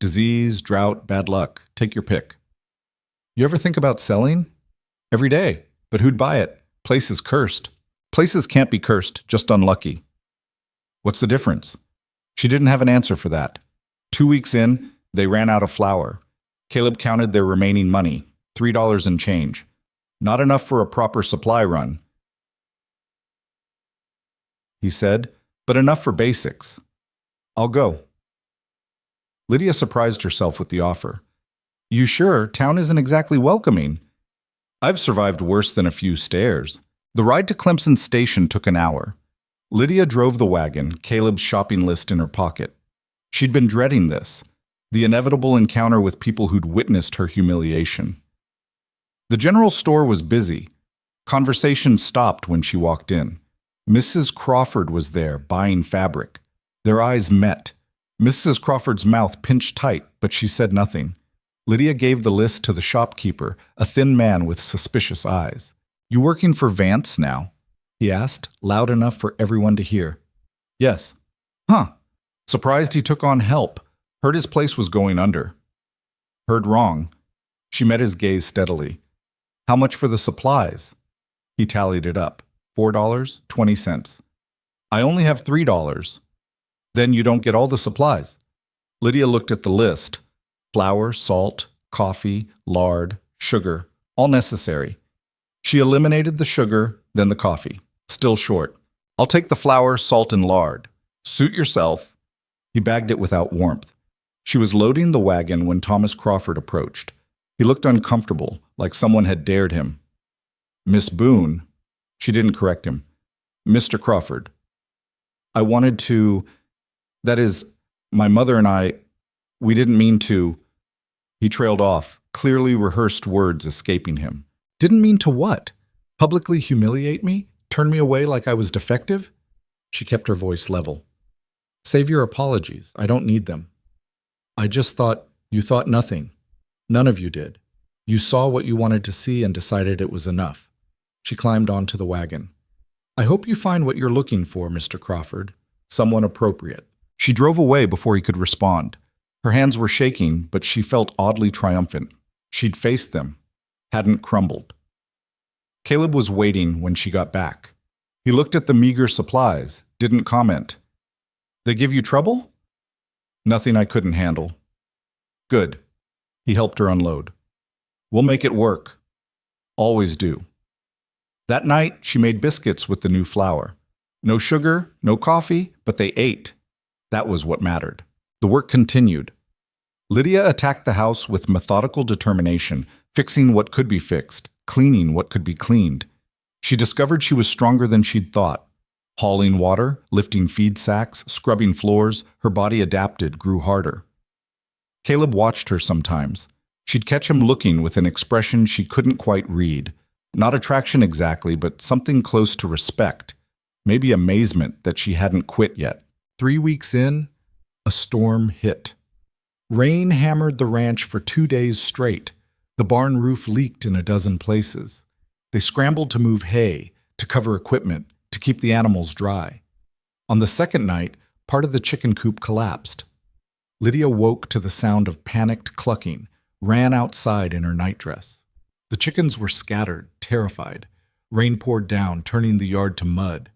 Disease, drought, bad luck, take your pick. You ever think about selling? Every day. But who'd buy it? Place is cursed. Places can't be cursed, just unlucky. What's the difference? She didn't have an answer for that. 2 weeks in, they ran out of flour. Caleb counted their remaining money, $3 and change. Not enough for a proper supply run, he said, but enough for basics. I'll go. Lydia surprised herself with the offer. You sure? Town isn't exactly welcoming. I've survived worse than a few stairs. The ride to Clemson Station took an hour. Lydia drove the wagon, Caleb's shopping list in her pocket. She'd been dreading this, the inevitable encounter with people who'd witnessed her humiliation. The general store was busy. Conversation stopped when she walked in. Mrs. Crawford was there, buying fabric. Their eyes met. Mrs. Crawford's mouth pinched tight, but she said nothing. Lydia gave the list to the shopkeeper, a thin man with suspicious eyes. You working for Vance now? He asked, loud enough for everyone to hear. Yes. Huh. Surprised he took on help. Heard his place was going under. Heard wrong. She met his gaze steadily. How much for the supplies? He tallied it up. $4.20. I only have $3. Then you don't get all the supplies. Lydia looked at the list. Flour, salt, coffee, lard, sugar, all necessary. She eliminated the sugar, then the coffee. Still short. I'll take the flour, salt, and lard. Suit yourself. He bagged it without warmth. She was loading the wagon when Thomas Crawford approached. He looked uncomfortable, like someone had dared him. Miss Boone. She didn't correct him. Mr. Crawford. I wanted to... That is, my mother and I... We didn't mean to... He trailed off, clearly rehearsed words escaping him. Didn't mean to what? Publicly humiliate me? Turn me away like I was defective? She kept her voice level. Save your apologies. I don't need them. I just thought you thought nothing. None of you did. You saw what you wanted to see and decided it was enough. She climbed onto the wagon. I hope you find what you're looking for, Mr. Crawford. Someone appropriate. She drove away before he could respond. Her hands were shaking, but she felt oddly triumphant. She'd faced them. Hadn't crumbled. Caleb was waiting when she got back. He looked at the meager supplies, didn't comment. They give you trouble? Nothing I couldn't handle. Good. He helped her unload. We'll make it work. Always do. That night, she made biscuits with the new flour. No sugar, no coffee, but they ate. That was what mattered. The work continued. Lydia attacked the house with methodical determination, fixing what could be fixed, cleaning what could be cleaned. She discovered she was stronger than she'd thought. Hauling water, lifting feed sacks, scrubbing floors, her body adapted, grew harder. Caleb watched her sometimes. She'd catch him looking with an expression she couldn't quite read. Not attraction exactly, but something close to respect. Maybe amazement that she hadn't quit yet. 3 weeks in, a storm hit. Rain hammered the ranch for 2 days straight. The barn roof leaked in a dozen places. They scrambled to move hay, to cover equipment, to keep the animals dry. On the second night, part of the chicken coop collapsed. Lydia woke to the sound of panicked clucking, ran outside in her nightdress. The chickens were scattered, terrified. Rain poured down, turning the yard to mud.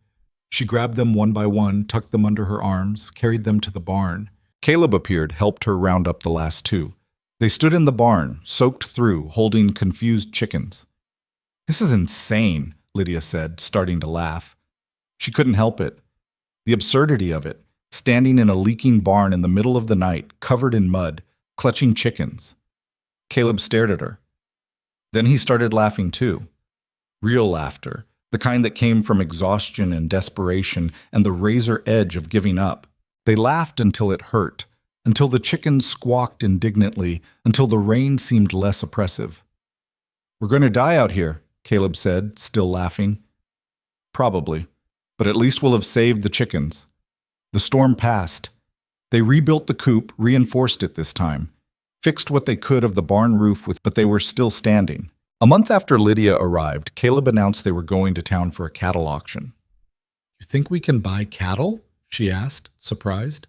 She grabbed them one by one, tucked them under her arms, carried them to the barn. Caleb appeared, helped her round up the last 2. They stood in the barn, soaked through, holding confused chickens. This is insane, Lydia said, starting to laugh. She couldn't help it. The absurdity of it, standing in a leaking barn in the middle of the night, covered in mud, clutching chickens. Caleb stared at her. Then he started laughing too. Real laughter, the kind that came from exhaustion and desperation and the razor edge of giving up. They laughed until it hurt, until the chickens squawked indignantly, until the rain seemed less oppressive. We're going to die out here, Caleb said, still laughing. Probably. but at least we'll have saved the chickens. The storm passed. They rebuilt the coop, reinforced it this time, fixed what they could of the barn roof but they were still standing. A month after Lydia arrived, Caleb announced they were going to town for a cattle auction. "You think we can buy cattle?" she asked, surprised.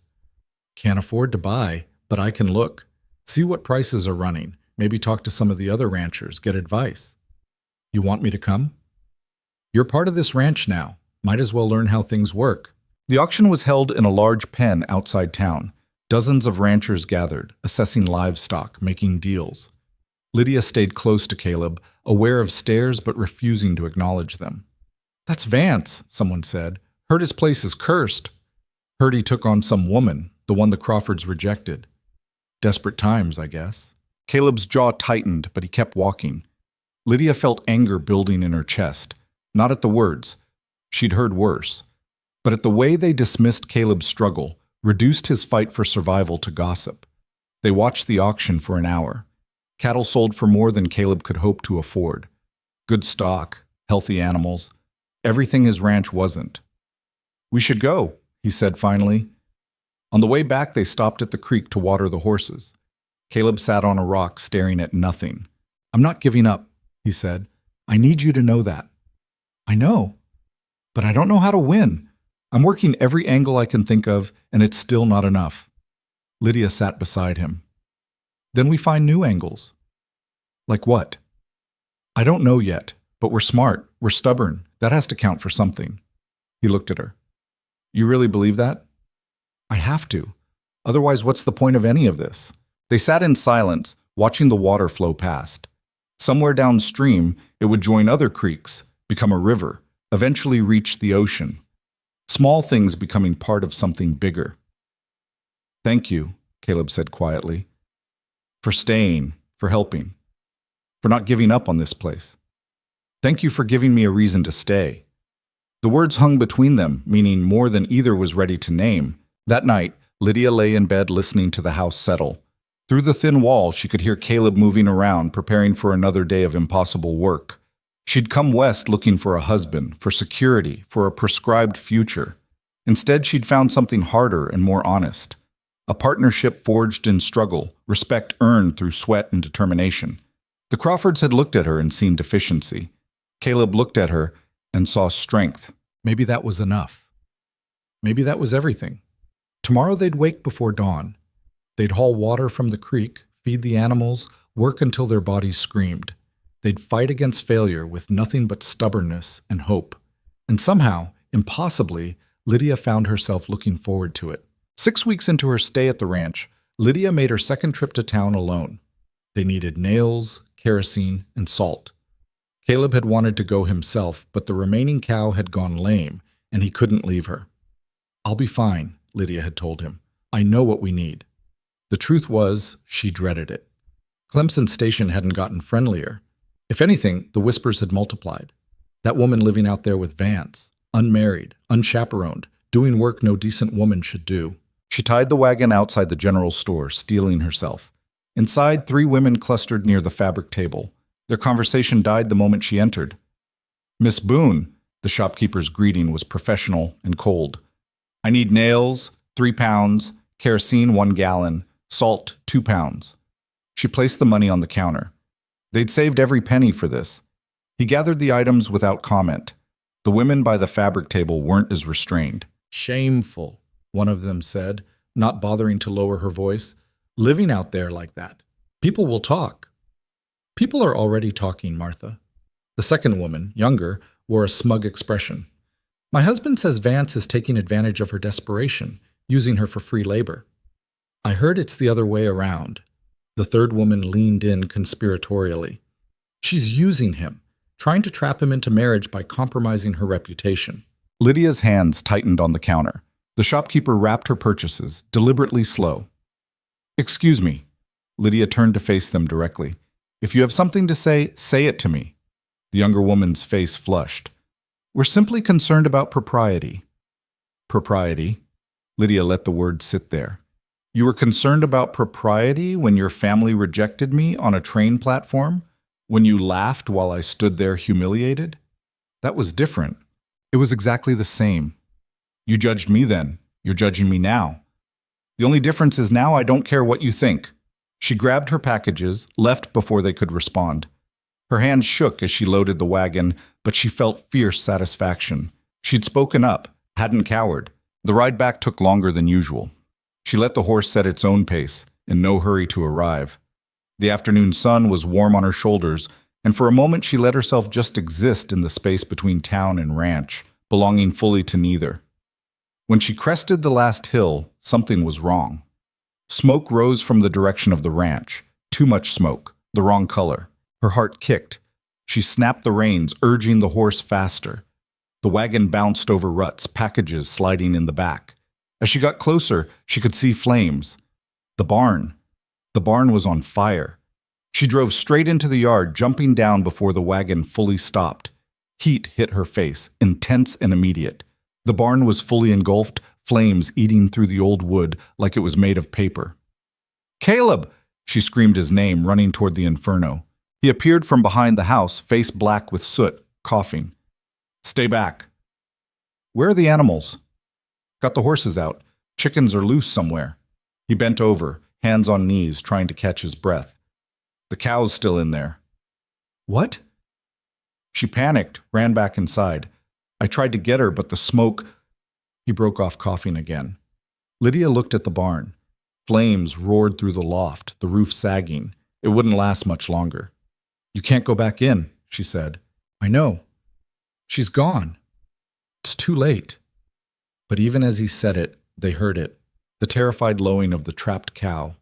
"Can't afford to buy, but I can look. See what prices are running. Maybe talk to some of the other ranchers, get advice." "You want me to come?" "You're part of this ranch now. Might as well learn how things work." The auction was held in a large pen outside town. Dozens of ranchers gathered, assessing livestock, making deals. Lydia stayed close to Caleb, aware of stares but refusing to acknowledge them. "That's Vance," someone said. "Heard his place is cursed." "Heard he took on some woman, the one the Crawfords rejected." "Desperate times, I guess." Caleb's jaw tightened, but he kept walking. Lydia felt anger building in her chest, not at the words. She'd heard worse. But at the way they dismissed Caleb's struggle, reduced his fight for survival to gossip. They watched the auction for an hour. Cattle sold for more than Caleb could hope to afford. Good stock, healthy animals, everything his ranch wasn't. "We should go," he said finally. On the way back, they stopped at the creek to water the horses. Caleb sat on a rock staring at nothing. "I'm not giving up," he said. "I need you to know that." "I know, but I don't know how to win. I'm working every angle I can think of, and it's still not enough." Lydia sat beside him. "Then we find new angles." "Like what?" "I don't know yet, but we're smart, we're stubborn. That has to count for something." He looked at her. "You really believe that?" "I have to. Otherwise, what's the point of any of this?" They sat in silence, watching the water flow past. Somewhere downstream, it would join other creeks, become a river, eventually reach the ocean. Small things becoming part of something bigger. "Thank you," Caleb said quietly, "for staying, for helping, for not giving up on this place. Thank you for giving me a reason to stay." The words hung between them, meaning more than either was ready to name. That night, Lydia lay in bed listening to the house settle. Through the thin wall, she could hear Caleb moving around, preparing for another day of impossible work. She'd come west looking for a husband, for security, for a prescribed future. Instead, she'd found something harder and more honest. A partnership forged in struggle, respect earned through sweat and determination. The Crawfords had looked at her and seen deficiency. Caleb looked at her and saw strength. Maybe that was enough. Maybe that was everything. Tomorrow they'd wake before dawn. They'd haul water from the creek, feed the animals, work until their bodies screamed. They'd fight against failure with nothing but stubbornness and hope. And somehow, impossibly, Lydia found herself looking forward to it. 6 weeks into her stay at the ranch, Lydia made her second trip to town alone. They needed nails, kerosene, and salt. Caleb had wanted to go himself, but the remaining cow had gone lame, and he couldn't leave her. "I'll be fine," Lydia had told him. "I know what we need." The truth was, she dreaded it. Clemson Station hadn't gotten friendlier. If anything, the whispers had multiplied. That woman living out there with Vance, unmarried, unchaperoned, doing work no decent woman should do. She tied the wagon outside the general store, steeling herself. Inside, 3 women clustered near the fabric table. Their conversation died the moment she entered. "Miss Boone," the shopkeeper's greeting was professional and cold. "I need nails, 3 pounds, kerosene 1 gallon, salt 2 pounds. She placed the money on the counter. They'd saved every penny for this. He gathered the items without comment. The women by the fabric table weren't as restrained. "Shameful," one of them said, not bothering to lower her voice. "Living out there like that. People will talk." "People are already talking, Martha." The second woman, younger, wore a smug expression. "My husband says Vance is taking advantage of her desperation, using her for free labor." "I heard it's the other way around." The third woman leaned in conspiratorially. "She's using him, trying to trap him into marriage by compromising her reputation." Lydia's hands tightened on the counter. The shopkeeper wrapped her purchases, deliberately slow. "Excuse me." Lydia turned to face them directly. "If you have something to say it to me." The younger woman's face flushed. "We're simply concerned about propriety." "Propriety?" Lydia let the word sit there. "You were concerned about propriety when your family rejected me on a train platform? When you laughed while I stood there humiliated? That was different. It was exactly the same. You judged me then. You're judging me now. The only difference is now I don't care what you think. She grabbed her packages, left before they could respond. Her hands shook as she loaded the wagon, but she felt fierce satisfaction. She'd spoken up, hadn't cowered. The ride back took longer than usual. She let the horse set its own pace, in no hurry to arrive. The afternoon sun was warm on her shoulders, and for a moment she let herself just exist in the space between town and ranch, belonging fully to neither. When she crested the last hill, something was wrong. Smoke rose from the direction of the ranch. Too much smoke, the wrong color. Her heart kicked. She snapped the reins, urging the horse faster. The wagon bounced over ruts, packages sliding in the back. As she got closer, she could see flames. The barn. The barn was on fire. She drove straight into the yard, jumping down before the wagon fully stopped. Heat hit her face, intense and immediate. The barn was fully engulfed, flames eating through the old wood like it was made of paper. "Caleb!" She screamed his name, running toward the inferno. He appeared from behind the house, face black with soot, coughing. "Stay back." "Where are the animals?" "Got the horses out. Chickens are loose somewhere." He bent over, hands on knees, trying to catch his breath. "The cow's still in there." "What?" She panicked, ran back inside. "I tried to get her, but the smoke—" He broke off, coughing again. Lydia looked at the barn. Flames roared through the loft, the roof sagging. It wouldn't last much longer. "You can't go back in," she said. "I know. She's gone. It's too late." But even as he said it, they heard it, the terrified lowing of the trapped cow.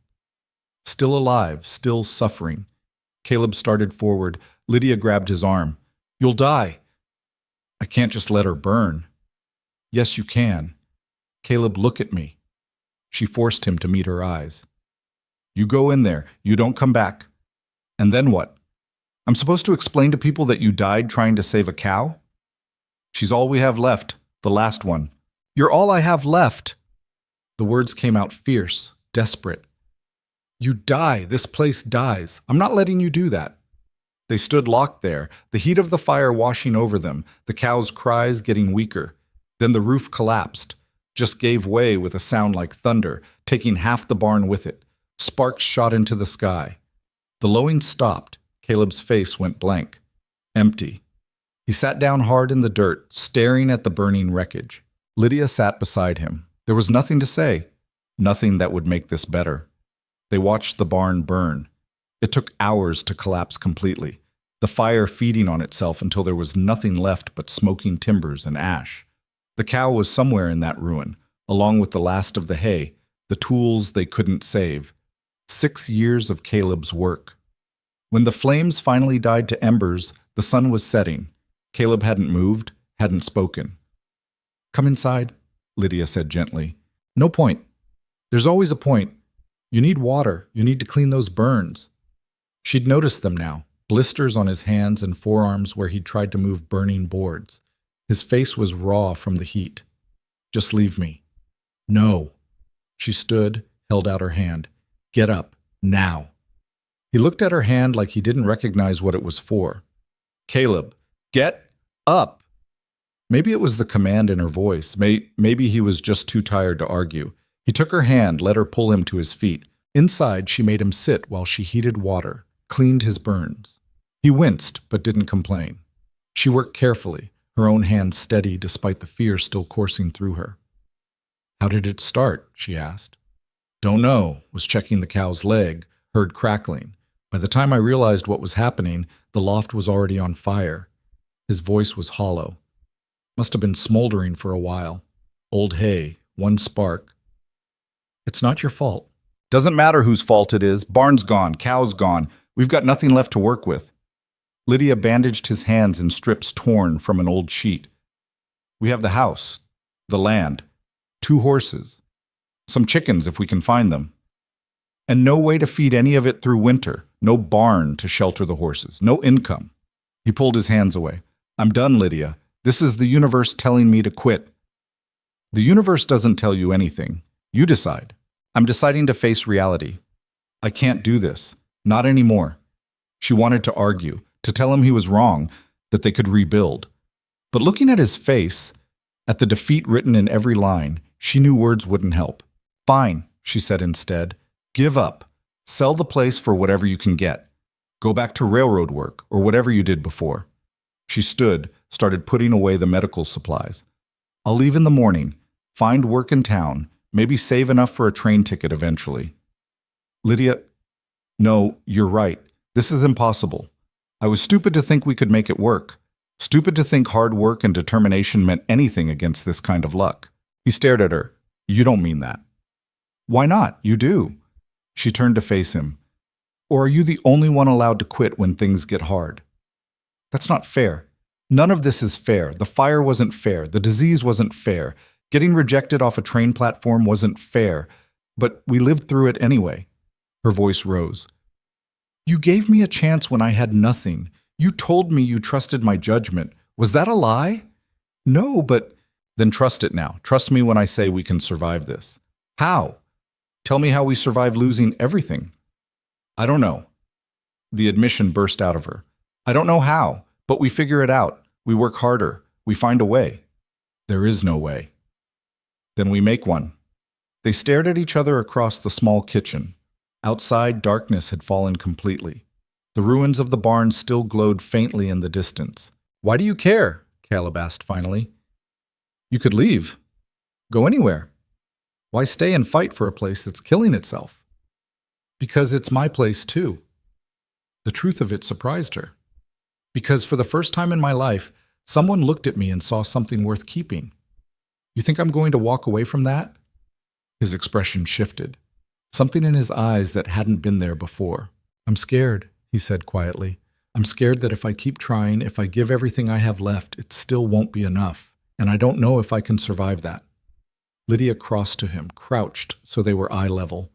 Still alive, still suffering. Caleb started forward. Lydia grabbed his arm. "You'll die." "I can't just let her burn." "Yes, you can." "Caleb, look at me." She forced him to meet her eyes. "You go in there. You don't come back." "And then what? I'm supposed to explain to people that you died trying to save a cow?" "She's all we have left, the last one." "You're all I have left." The words came out fierce, desperate. "You die. This place dies. I'm not letting you do that." They stood locked there, the heat of the fire washing over them, the cow's cries getting weaker. Then the roof collapsed, just gave way with a sound like thunder, taking half the barn with it. Sparks shot into the sky. The lowing stopped. Caleb's face went blank. Empty. He sat down hard in the dirt, staring at the burning wreckage. Lydia sat beside him. There was nothing to say, nothing that would make this better. They watched the barn burn. It took hours to collapse completely, the fire feeding on itself until there was nothing left but smoking timbers and ash. The cow was somewhere in that ruin, along with the last of the hay, the tools they couldn't save. 6 years of Caleb's work. When the flames finally died to embers, the sun was setting. Caleb hadn't moved, hadn't spoken. "Come inside," Lydia said gently. "No point. There's always a point. You need water. You need to clean those burns." She'd noticed them now, blisters on his hands and forearms where he'd tried to move burning boards. His face was raw from the heat. "Just leave me." "No." She stood, held out her hand. "Get up, now." He looked at her hand like he didn't recognize what it was for. "Caleb, get up." Maybe it was the command in her voice. Maybe he was just too tired to argue. He took her hand, let her pull him to his feet. Inside, she made him sit while she heated water, cleaned his burns. He winced, but didn't complain. She worked carefully, her own hand steady despite the fear still coursing through her. "How did it start?" she asked. "Don't know," was checking the cow's leg, heard crackling. By the time I realized what was happening, the loft was already on fire. His voice was hollow. Must have been smoldering for a while. Old hay, one spark. "It's not your fault." "Doesn't matter whose fault it is. Barn's gone, cow's gone. We've got nothing left to work with." Lydia bandaged his hands in strips torn from an old sheet. "We have the house, the land, 2 horses, some chickens if we can find them. And no way to feed any of it through winter, no barn to shelter the horses, no income." He pulled his hands away. "I'm done, Lydia. This is the universe telling me to quit." "The universe doesn't tell you anything. You decide. I'm deciding to face reality. I can't do this. Not anymore." She wanted to argue, to tell him he was wrong, that they could rebuild. But looking at his face, at the defeat written in every line, she knew words wouldn't help. Fine, she said instead. Give up. Sell the place for whatever you can get. Go back to railroad work or whatever you did before. She stood, started putting away the medical supplies. I'll leave in the morning, find work in town, maybe save enough for a train ticket eventually. Lydia, no, you're right. This is impossible. I was stupid to think we could make it work. Stupid to think hard work and determination meant anything against this kind of luck. He stared at her. You don't mean that. Why not? You do. She turned to face him. Or are you the only one allowed to quit when things get hard? That's not fair. None of this is fair. The fire wasn't fair. The disease wasn't fair. Getting rejected off a train platform wasn't fair. But we lived through it anyway. Her voice rose. You gave me a chance when I had nothing. You told me you trusted my judgment. Was that a lie? No, but... Then trust it now. Trust me when I say we can survive this. How? Tell me how we survive losing everything. I don't know. The admission burst out of her. I don't know how, but we figure it out. We work harder. We find a way. There is no way. Then we make one. They stared at each other across the small kitchen. Outside, darkness had fallen completely. The ruins of the barn still glowed faintly in the distance. Why do you care? Caleb asked finally. You could leave. Go anywhere. Why stay and fight for a place that's killing itself? Because it's my place too. The truth of it surprised her. Because for the first time in my life, someone looked at me and saw something worth keeping. You think I'm going to walk away from that? His expression shifted. Something in his eyes that hadn't been there before. I'm scared, he said quietly. I'm scared that if I keep trying, if I give everything I have left, it still won't be enough. And I don't know if I can survive that. Lydia crossed to him, crouched so they were eye level.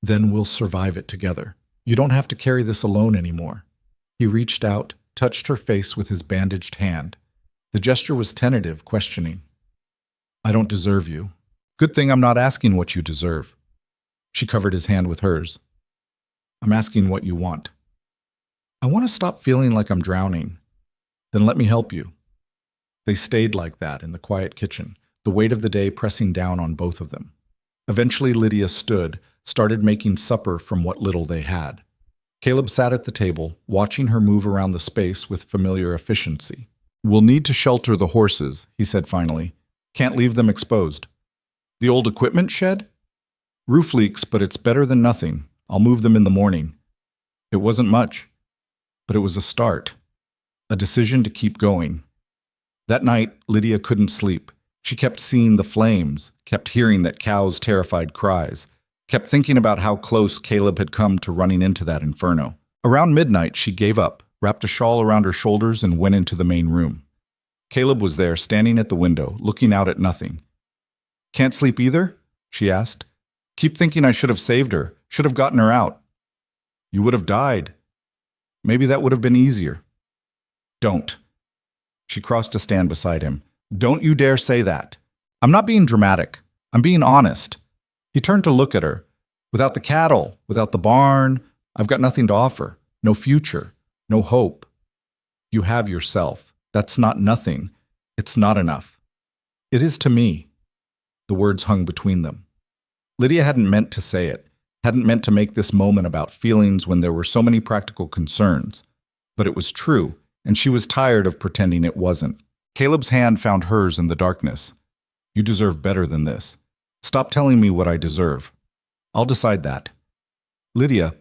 Then we'll survive it together. You don't have to carry this alone anymore. He reached out, touched her face with his bandaged hand. The gesture was tentative, questioning. I don't deserve you. Good thing I'm not asking what you deserve. She covered his hand with hers. I'm asking what you want. I want to stop feeling like I'm drowning. Then let me help you. They stayed like that in the quiet kitchen, the weight of the day pressing down on both of them. Eventually Lydia stood, started making supper from what little they had. Caleb sat at the table, watching her move around the space with familiar efficiency. We'll need to shelter the horses, he said finally. Can't leave them exposed. The old equipment shed? Roof leaks, but it's better than nothing. I'll move them in the morning. It wasn't much, but it was a start. A decision to keep going. That night, Lydia couldn't sleep. She kept seeing the flames, kept hearing that cow's terrified cries, kept thinking about how close Caleb had come to running into that inferno. Around midnight, she gave up, wrapped a shawl around her shoulders, and went into the main room. Caleb was there, standing at the window, looking out at nothing. Can't sleep either? She asked. Keep thinking I should have saved her, should have gotten her out. You would have died. Maybe that would have been easier. Don't. She crossed to stand beside him. Don't you dare say that. I'm not being dramatic. I'm being honest. He turned to look at her. Without the cattle, without the barn, I've got nothing to offer. No future, no hope. You have yourself. That's not nothing. It's not enough. It is to me. The words hung between them. Lydia hadn't meant to say it, hadn't meant to make this moment about feelings when there were so many practical concerns. But it was true, and she was tired of pretending it wasn't. Caleb's hand found hers in the darkness. You deserve better than this. Stop telling me what I deserve. I'll decide that. Lydia,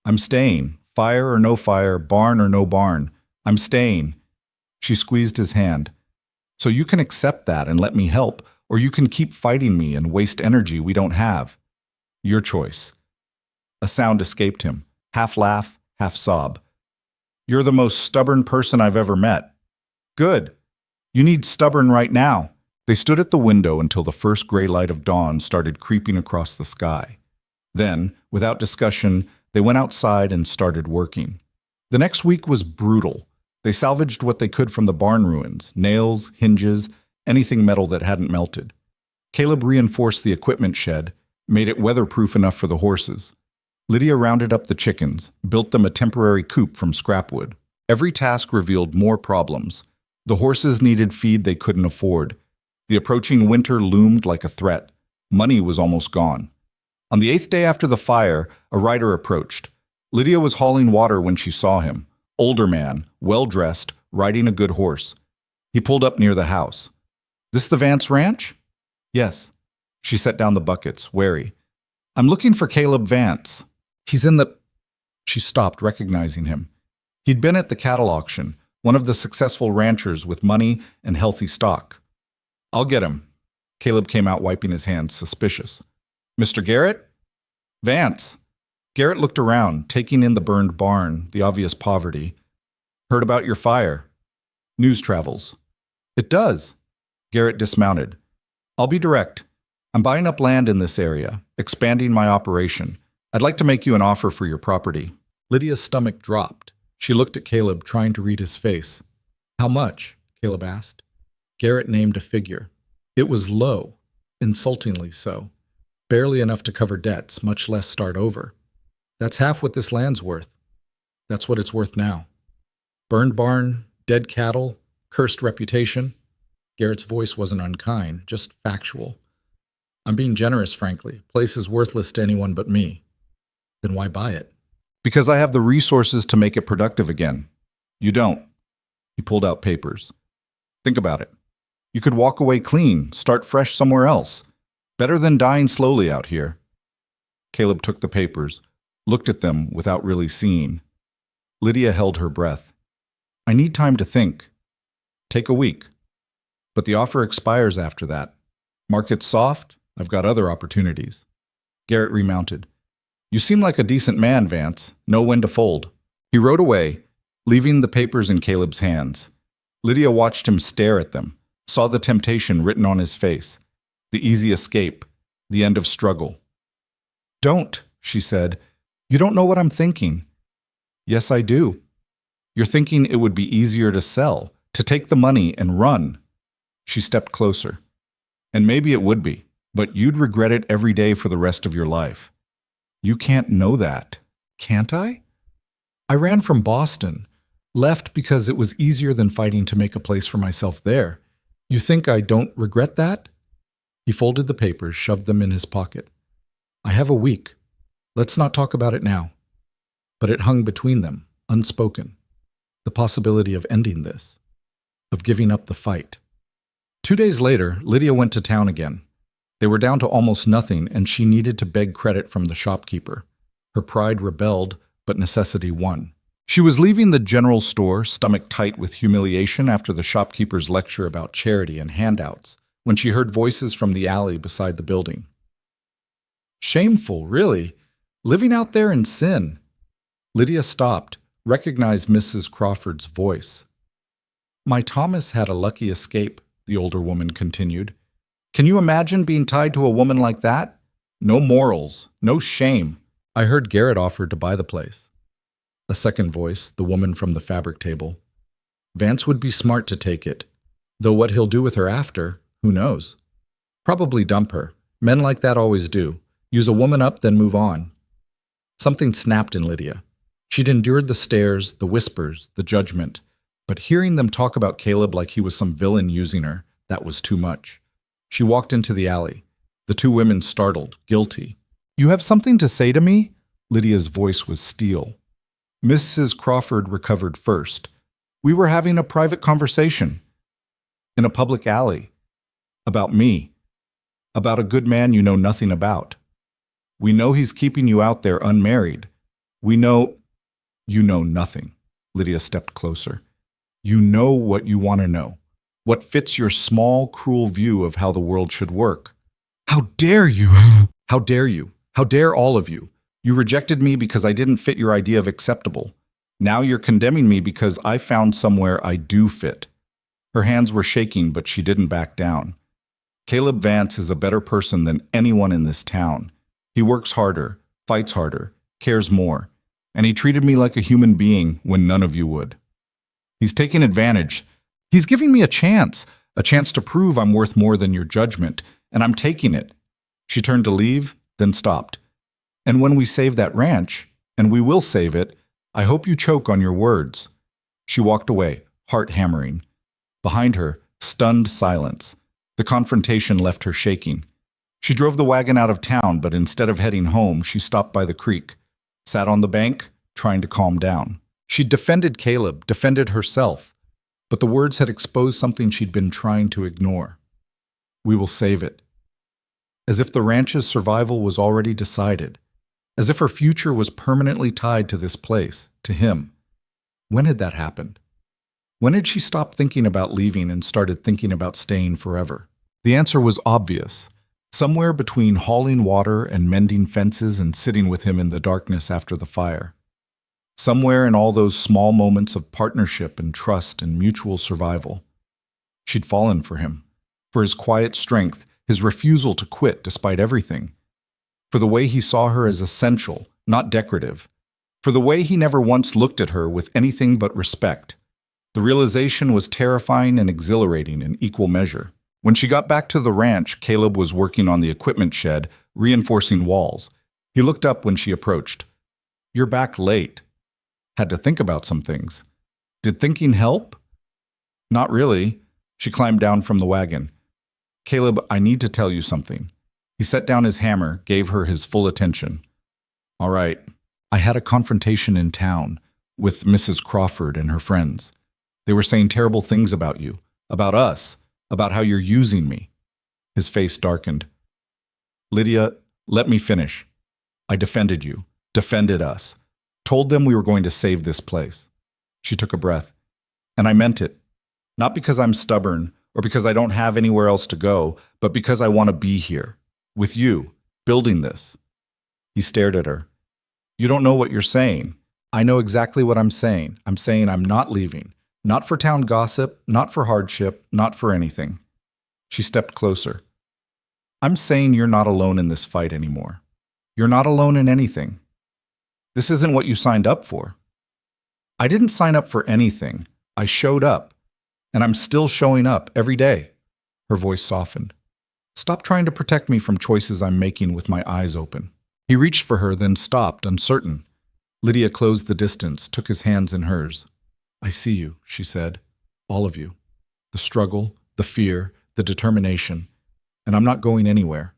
I'm staying. Fire or no fire, barn or no barn. I'm staying. She squeezed his hand. So you can accept that and let me help, or you can keep fighting me and waste energy we don't have. Your choice. A sound escaped him, half laugh, half sob. You're the most stubborn person I've ever met. Good. You need stubborn right now. They stood at the window until the first gray light of dawn started creeping across the sky. Then, without discussion, they went outside and started working. The next week was brutal. They salvaged what they could from the barn ruins, nails, hinges, anything metal that hadn't melted. Caleb reinforced the equipment shed, made it weatherproof enough for the horses. Lydia rounded up the chickens, built them a temporary coop from scrap wood. Every task revealed more problems. The horses needed feed they couldn't afford. The approaching winter loomed like a threat. Money was almost gone. On the 8th day after the fire, a rider approached. Lydia was hauling water when she saw him. Older man, well-dressed, riding a good horse. He pulled up near the house. "This the Vance Ranch?" "Yes." She set down the buckets, wary. "I'm looking for Caleb Vance." "He's in the—" She stopped, recognizing him. He'd been at the cattle auction, one of the successful ranchers with money and healthy stock. "I'll get him." Caleb came out wiping his hands, suspicious. "Mr. Garrett?" "Vance." Garrett looked around, taking in the burned barn, the obvious poverty. "Heard about your fire." "News travels." "It does." Garrett dismounted. "I'll be direct. I'm buying up land in this area, expanding my operation. I'd like to make you an offer for your property." Lydia's stomach dropped. She looked at Caleb, trying to read his face. "How much?" Caleb asked. Garrett named a figure. It was low, insultingly so. Barely enough to cover debts, much less start over. "That's half what this land's worth." "That's what it's worth now." "Burned barn, dead cattle, cursed reputation." Garrett's voice wasn't unkind, just factual. "I'm being generous, frankly. Place is worthless to anyone but me." "Then why buy it?" "Because I have the resources to make it productive again." "You don't." He pulled out papers. "Think about it. You could walk away clean, start fresh somewhere else. Better than dying slowly out here." Caleb took the papers, looked at them without really seeing. Lydia held her breath. "I need time to think." "Take a week." "But the offer expires after that. Market's soft, I've got other opportunities." Garrett remounted. "You seem like a decent man, Vance. Know when to fold." He rode away, leaving the papers in Caleb's hands. Lydia watched him stare at them, saw the temptation written on his face, the easy escape, the end of struggle. "Don't," she said. "You don't know what I'm thinking." "Yes, I do. You're thinking it would be easier to sell, to take the money and run." She stepped closer. "And maybe it would be, but you'd regret it every day for the rest of your life." "You can't know that." "Can't I?" "I ran from Boston. Left because it was easier than fighting to make a place for myself there. You think I don't regret that?" He folded the papers, shoved them in his pocket. "I have a week. Let's not talk about it now." But it hung between them, unspoken. The possibility of ending this, of giving up the fight. 2 days later, Lydia went to town again. They were down to almost nothing, and she needed to beg credit from the shopkeeper. Her pride rebelled, but necessity won. She was leaving the general store, stomach tight with humiliation after the shopkeeper's lecture about charity and handouts, when she heard voices from the alley beside the building. "Shameful, really. Living out there in sin." Lydia stopped, recognized Mrs. Crawford's voice. "My Thomas had a lucky escape," the older woman continued. "Can you imagine being tied to a woman like that? No morals, no shame. I heard Garrett offered to buy the place." A second voice, the woman from the fabric table. "Vance would be smart to take it. Though what he'll do with her after, who knows? Probably dump her. Men like that always do. Use a woman up, then move on." Something snapped in Lydia. She'd endured the stares, the whispers, the judgment. But hearing them talk about Caleb like he was some villain using her, that was too much. She walked into the alley. The two women startled, guilty. "You have something to say to me?" Lydia's voice was steel. Mrs. Crawford recovered first. "We were having a private conversation. In a public alley. About me. About a good man you know nothing about. We know he's keeping you out there unmarried. We know—" "You know nothing." Lydia stepped closer. "You know what you want to know. What fits your small, cruel view of how the world should work. How dare you? How dare you? How dare all of you? You rejected me because I didn't fit your idea of acceptable. Now you're condemning me because I found somewhere I do fit." Her hands were shaking, but she didn't back down. "Caleb Vance is a better person than anyone in this town. He works harder, fights harder, cares more, and he treated me like a human being when none of you would. He's taking advantage. He's giving me a chance to prove I'm worth more than your judgment, and I'm taking it." She turned to leave, then stopped. "And when we save that ranch, and we will save it, I hope you choke on your words." She walked away, heart hammering. Behind her, stunned silence. The confrontation left her shaking. She drove the wagon out of town, but instead of heading home, she stopped by the creek, sat on the bank, trying to calm down. She'd defended Caleb, defended herself, but the words had exposed something she'd been trying to ignore. We will save it. As if the ranch's survival was already decided. As if her future was permanently tied to this place, to him. When had that happened? When had she stopped thinking about leaving and started thinking about staying forever? The answer was obvious. Somewhere between hauling water and mending fences and sitting with him in the darkness after the fire. Somewhere in all those small moments of partnership and trust and mutual survival. She'd fallen for him, for his quiet strength, his refusal to quit despite everything, for the way he saw her as essential, not decorative, for the way he never once looked at her with anything but respect. The realization was terrifying and exhilarating in equal measure. When she got back to the ranch, Caleb was working on the equipment shed, reinforcing walls. He looked up when she approached. "You're back late." Had to think about some things. Did thinking help? Not really. She climbed down from the wagon. "Caleb, I need to tell you something." He set down his hammer, gave her his full attention. "All right. I had a confrontation in town with Mrs. Crawford and her friends. They were saying terrible things about you, about us, about how you're using me." His face darkened. "Lydia, let me finish. I defended you, defended us, told them we were going to save this place." She took a breath. "And I meant it. Not because I'm stubborn or because I don't have anywhere else to go, but because I want to be here, with you, building this." He stared at her. "You don't know what you're saying. I know exactly what I'm saying. I'm saying I'm not leaving. Not for town gossip, not for hardship, not for anything." She stepped closer. "I'm saying you're not alone in this fight anymore. You're not alone in anything. This isn't what you signed up for." "I didn't sign up for anything. I showed up. And I'm still showing up every day." Her voice softened. "Stop trying to protect me from choices I'm making with my eyes open." He reached for her, then stopped, uncertain. Lydia closed the distance, took his hands in hers. "I see you," she said. "All of you. The struggle, the fear, the determination. And I'm not going anywhere."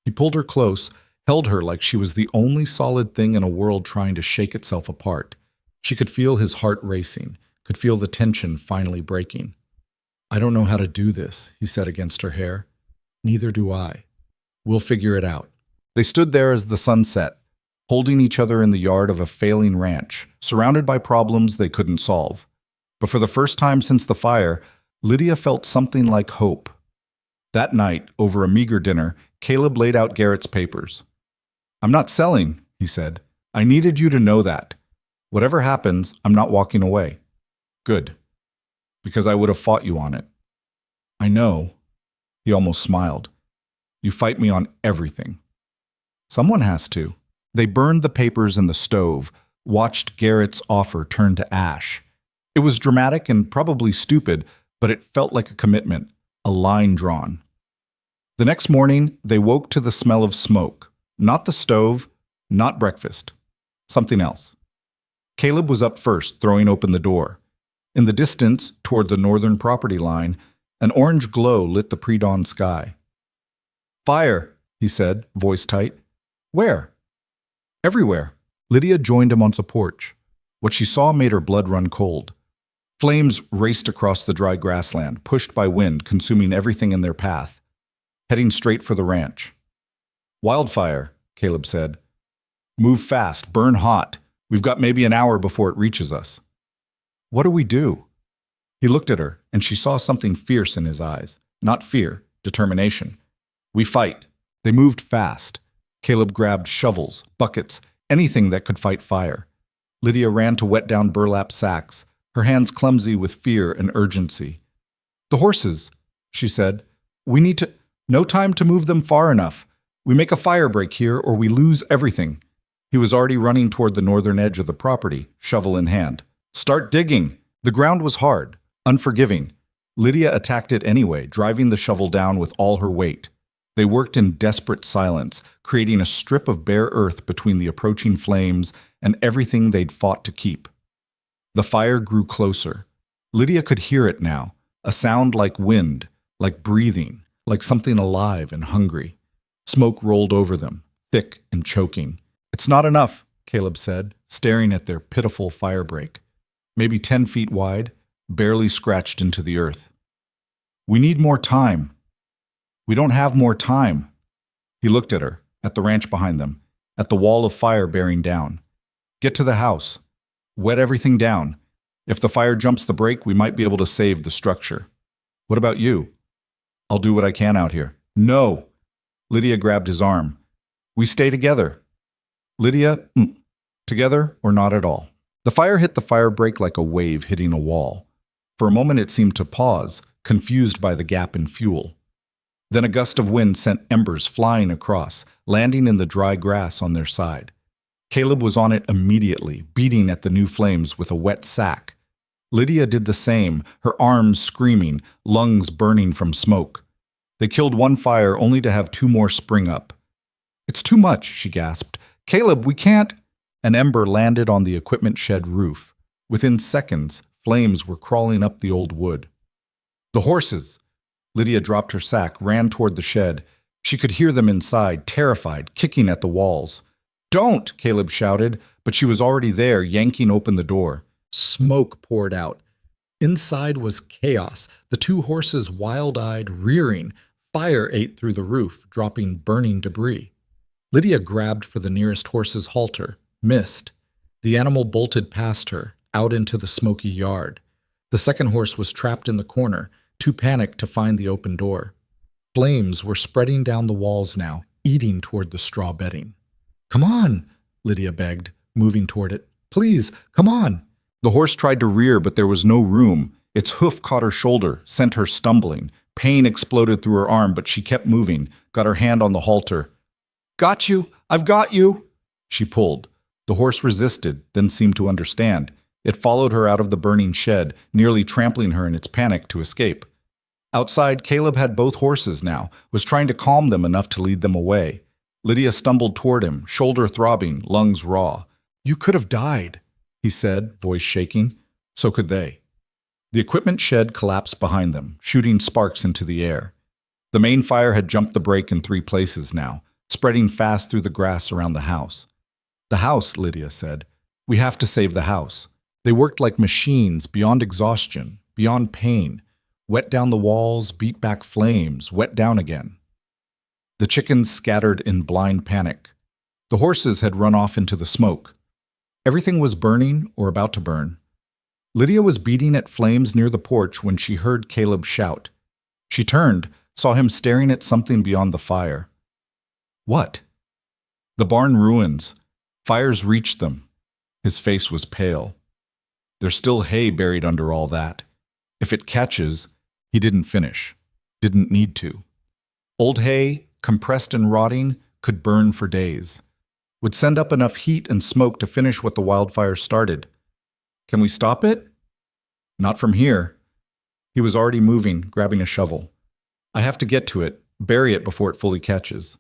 He pulled her close, held her like she was the only solid thing in a world trying to shake itself apart. She could feel his heart racing, could feel the tension finally breaking. "I don't know how to do this," he said against her hair. "Neither do I. We'll figure it out." They stood there as the sun set, holding each other in the yard of a failing ranch, surrounded by problems they couldn't solve. But for the first time since the fire, Lydia felt something like hope. That night, over a meager dinner, Caleb laid out Garrett's papers. "I'm not selling," he said. "I needed you to know that. Whatever happens, I'm not walking away." "Good. Because I would have fought you on it." "I know." He almost smiled. "You fight me on everything." "Someone has to." They burned the papers in the stove, watched Garrett's offer turn to ash. It was dramatic and probably stupid, but it felt like a commitment, a line drawn. The next morning, they woke to the smell of smoke. Not the stove, not breakfast. Something else. Caleb was up first, throwing open the door. In the distance, toward the northern property line, an orange glow lit the pre-dawn sky. "Fire," he said, voice tight. "Where?" "Everywhere." Lydia joined him on the porch. What she saw made her blood run cold. Flames raced across the dry grassland, pushed by wind, consuming everything in their path, heading straight for the ranch. "Wildfire," Caleb said. "Move fast, burn hot. We've got maybe an hour before it reaches us." "What do we do?" He looked at her, and she saw something fierce in his eyes. Not fear, determination. "We fight." They moved fast. Caleb grabbed shovels, buckets, anything that could fight fire. Lydia ran to wet down burlap sacks, her hands clumsy with fear and urgency. "The horses," she said. "We need to— No time to move them far enough. We make a fire break here or we lose everything." He was already running toward the northern edge of the property, shovel in hand. "Start digging." The ground was hard, unforgiving. Lydia attacked it anyway, driving the shovel down with all her weight. They worked in desperate silence, creating a strip of bare earth between the approaching flames and everything they'd fought to keep. The fire grew closer. Lydia could hear it now, A sound like wind, like breathing, like something alive and hungry. Smoke rolled over them, thick and choking. "It's not enough," Caleb said, staring at their pitiful fire break. Maybe 10 feet wide, barely scratched into the earth. "We need more time." "We don't have more time." He looked at her, at the ranch behind them, at the wall of fire bearing down. "Get to the house. Wet everything down. If the fire jumps the break, we might be able to save the structure." "What about you?" "I'll do what I can out here." "No!" Lydia grabbed his arm. "We stay together." "Lydia, together or not at all." The fire hit the fire break like a wave hitting a wall. For a moment it seemed to pause, confused by the gap in fuel. Then a gust of wind sent embers flying across, landing in the dry grass on their side. Caleb was on it immediately, beating at the new flames with a wet sack. Lydia did the same, her arms screaming, lungs burning from smoke. They killed one fire only to have 2 more spring up. "It's too much," she gasped. "Caleb, we can't—" An ember landed on the equipment shed roof. Within seconds, flames were crawling up the old wood. "The horses!" Lydia dropped her sack, ran toward the shed. She could hear them inside, terrified, kicking at the walls. "Don't!" Caleb shouted, but she was already there, yanking open the door. Smoke poured out. Inside was chaos, the 2 horses wild-eyed, rearing. Fire ate through the roof, dropping burning debris. Lydia grabbed for the nearest horse's halter, missed. The animal bolted past her, out into the smoky yard. The second horse was trapped in the corner, too panicked to find the open door. Flames were spreading down the walls now, eating toward the straw bedding. "Come on," Lydia begged, moving toward it. "Please, come on." The horse tried to rear, but there was no room. Its hoof caught her shoulder, sent her stumbling. Pain exploded through her arm, but she kept moving, got her hand on the halter. "Got you! I've got you!" She pulled. The horse resisted, then seemed to understand. It followed her out of the burning shed, nearly trampling her in its panic to escape. Outside, Caleb had both horses now, was trying to calm them enough to lead them away. Lydia stumbled toward him, shoulder throbbing, lungs raw. "You could have died," he said, voice shaking. So could they. The equipment shed collapsed behind them, shooting sparks into the air. The main fire had jumped the break in 3 places now, spreading fast through the grass around the house. "The house," Lydia said. "We have to save the house." They worked like machines, beyond exhaustion, beyond pain. Wet down the walls, beat back flames, wet down again. The chickens scattered in blind panic. The horses had run off into the smoke. Everything was burning or about to burn. Lydia was beating at flames near the porch when she heard Caleb shout. She turned, saw him staring at something beyond the fire. What? The barn ruins. Fires reached them. His face was pale. There's still hay buried under all that. If it catches, he didn't finish. Didn't need to. Old hay, compressed and rotting, could burn for days. Would send up enough heat and smoke to finish what the wildfire started. Can we stop it? Not from here. He was already moving, grabbing a shovel. I have to get to it, bury it before it fully catches.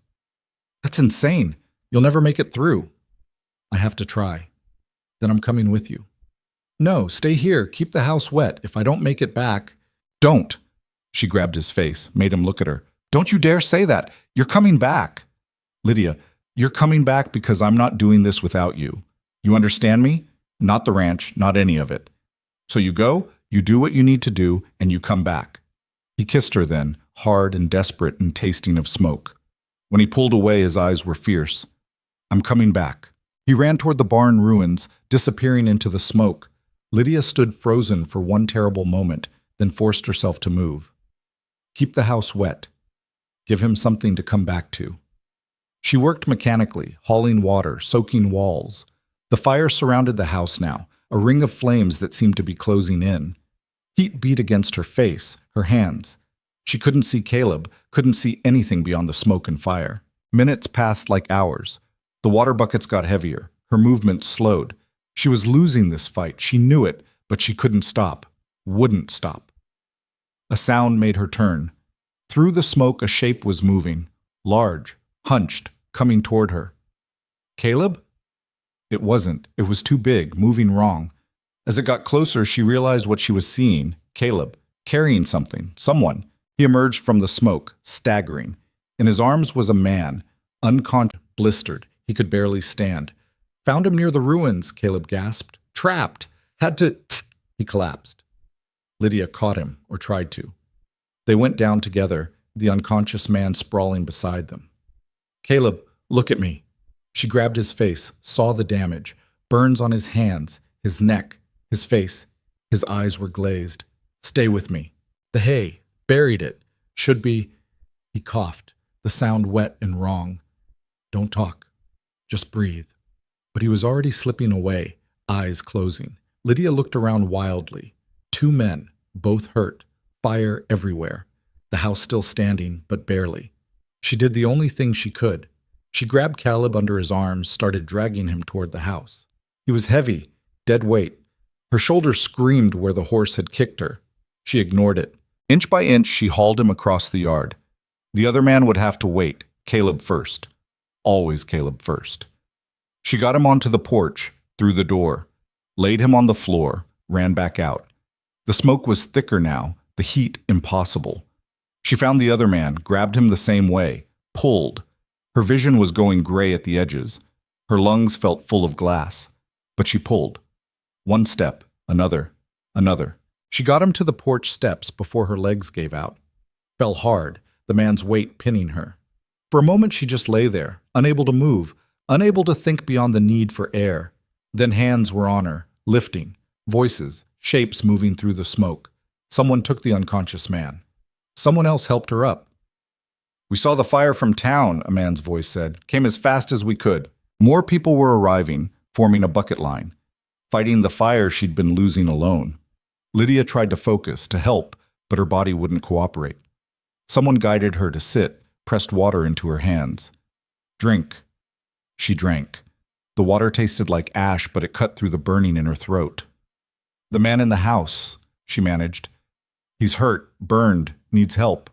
That's insane. You'll never make it through. I have to try. Then I'm coming with you. No, stay here. Keep the house wet. If I don't make it back... Don't. She grabbed his face, made him look at her. Don't you dare say that. You're coming back. Lydia, you're coming back because I'm not doing this without you. You understand me? Not the ranch, not any of it. So you go, you do what you need to do, and you come back. He kissed her then, hard and desperate and tasting of smoke. When he pulled away, his eyes were fierce. I'm coming back. He ran toward the barn ruins, disappearing into the smoke. Lydia stood frozen for one terrible moment, then forced herself to move. Keep the house wet. Give him something to come back to. She worked mechanically, hauling water, soaking walls. The fire surrounded the house now, a ring of flames that seemed to be closing in. Heat beat against her face, her hands. She couldn't see Caleb, couldn't see anything beyond the smoke and fire. Minutes passed like hours. The water buckets got heavier. Her movements slowed. She was losing this fight. She knew it, but she couldn't stop. Wouldn't stop. A sound made her turn. Through the smoke, a shape was moving. Large, hunched, coming toward her. Caleb? It wasn't. It was too big, moving wrong. As it got closer, she realized what she was seeing. Caleb. carrying something, someone. He emerged from the smoke, staggering. In his arms was a man, unconscious, blistered. He could barely stand. Found him near the ruins, Caleb gasped. Trapped. Had to... He collapsed. Lydia caught him, or tried to. They went down together, the unconscious man sprawling beside them. Caleb, look at me. She grabbed his face, saw the damage, burns on his hands, his neck, his face. His eyes were glazed. Stay with me. The hay. Buried it. Should be... He coughed, the sound wet and wrong. Don't talk. Just breathe. But he was already slipping away, eyes closing. Lydia looked around wildly. 2 men, both hurt, fire everywhere. The house still standing, but barely. She did the only thing she could. She grabbed Caleb under his arms, started dragging him toward the house. He was heavy, dead weight. Her shoulder screamed where the horse had kicked her. She ignored it. Inch by inch, she hauled him across the yard. The other man would have to wait. Caleb first. Always Caleb first. She got him onto the porch, through the door, laid him on the floor, ran back out. The smoke was thicker now, the heat impossible. She found the other man, grabbed him the same way, pulled. Her vision was going gray at the edges. Her lungs felt full of glass. But she pulled. 1 step, another, another. She got him to the porch steps before her legs gave out. Fell hard, the man's weight pinning her. For a moment she just lay there, unable to move, unable to think beyond the need for air. Then hands were on her, lifting, voices, shapes moving through the smoke. Someone took the unconscious man. Someone else helped her up. We saw the fire from town, a man's voice said. Came as fast as we could. More people were arriving, forming a bucket line. Fighting the fire she'd been losing alone. Lydia tried to focus, to help, but her body wouldn't cooperate. Someone guided her to sit, pressed water into her hands. Drink. She drank. The water tasted like ash, but it cut through the burning in her throat. The man in the house, she managed. He's hurt, burned, needs help.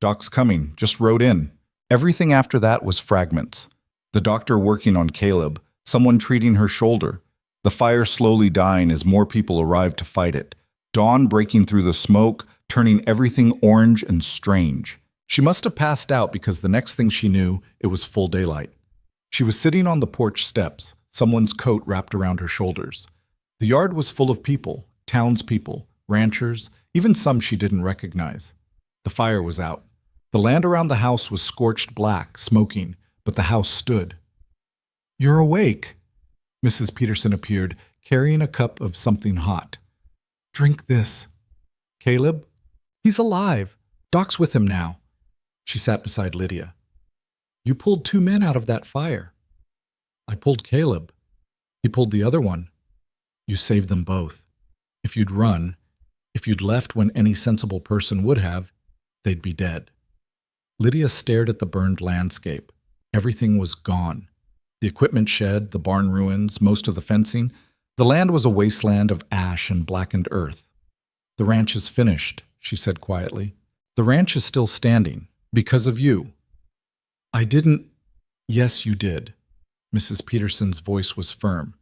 Doc's coming, just rode in. Everything after that was fragments. The doctor working on Caleb, someone treating her shoulder. The fire slowly dying as more people arrived to fight it. Dawn breaking through the smoke, turning everything orange and strange. She must have passed out because the next thing she knew, it was full daylight. She was sitting on the porch steps, someone's coat wrapped around her shoulders. The yard was full of people, townspeople, ranchers, even some she didn't recognize. The fire was out. The land around the house was scorched black, smoking, but the house stood. You're awake. Mrs. Peterson appeared, carrying a cup of something hot. Drink this. Caleb? He's alive. Doc's with him now. She sat beside Lydia. You pulled 2 men out of that fire. I pulled Caleb. He pulled the other one. You saved them both. If you'd run, if you'd left when any sensible person would have, they'd be dead. Lydia stared at the burned landscape. Everything was gone. The equipment shed, the barn ruins, most of the fencing. The land was a wasteland of ash and blackened earth. The ranch is finished, she said quietly. The ranch is still standing, because of you. I didn't... Yes, you did. Mrs. Peterson's voice was firm.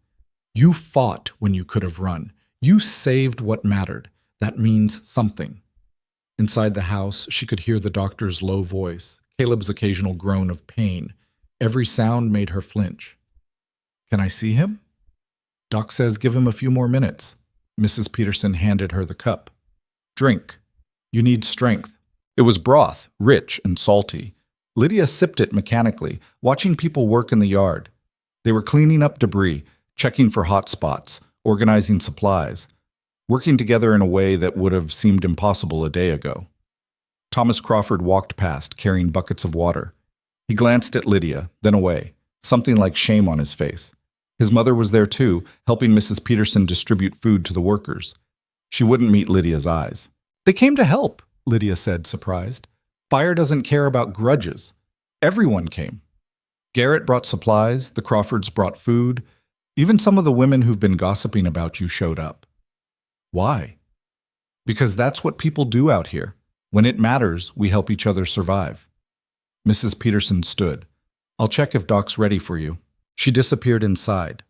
You fought when you could have run. You saved what mattered. That means something. Inside the house, she could hear the doctor's low voice, Caleb's occasional groan of pain. Every sound made her flinch. Can I see him? Doc says give him a few more minutes. Mrs. Peterson handed her the cup. Drink. You need strength. It was broth, rich and salty. Lydia sipped it mechanically, watching people work in the yard. They were cleaning up debris, checking for hot spots, organizing supplies, working together in a way that would have seemed impossible a day ago. Thomas Crawford walked past, carrying buckets of water. He glanced at Lydia, then away, something like shame on his face. His mother was there too, helping Mrs. Peterson distribute food to the workers. She wouldn't meet Lydia's eyes. They came to help, Lydia said, surprised. Fire doesn't care about grudges. Everyone came. Garrett brought supplies, the Crawfords brought food. Even some of the women who've been gossiping about you showed up. Why? Because that's what people do out here. When it matters, we help each other survive. Mrs. Peterson stood. I'll check if Doc's ready for you. She disappeared inside.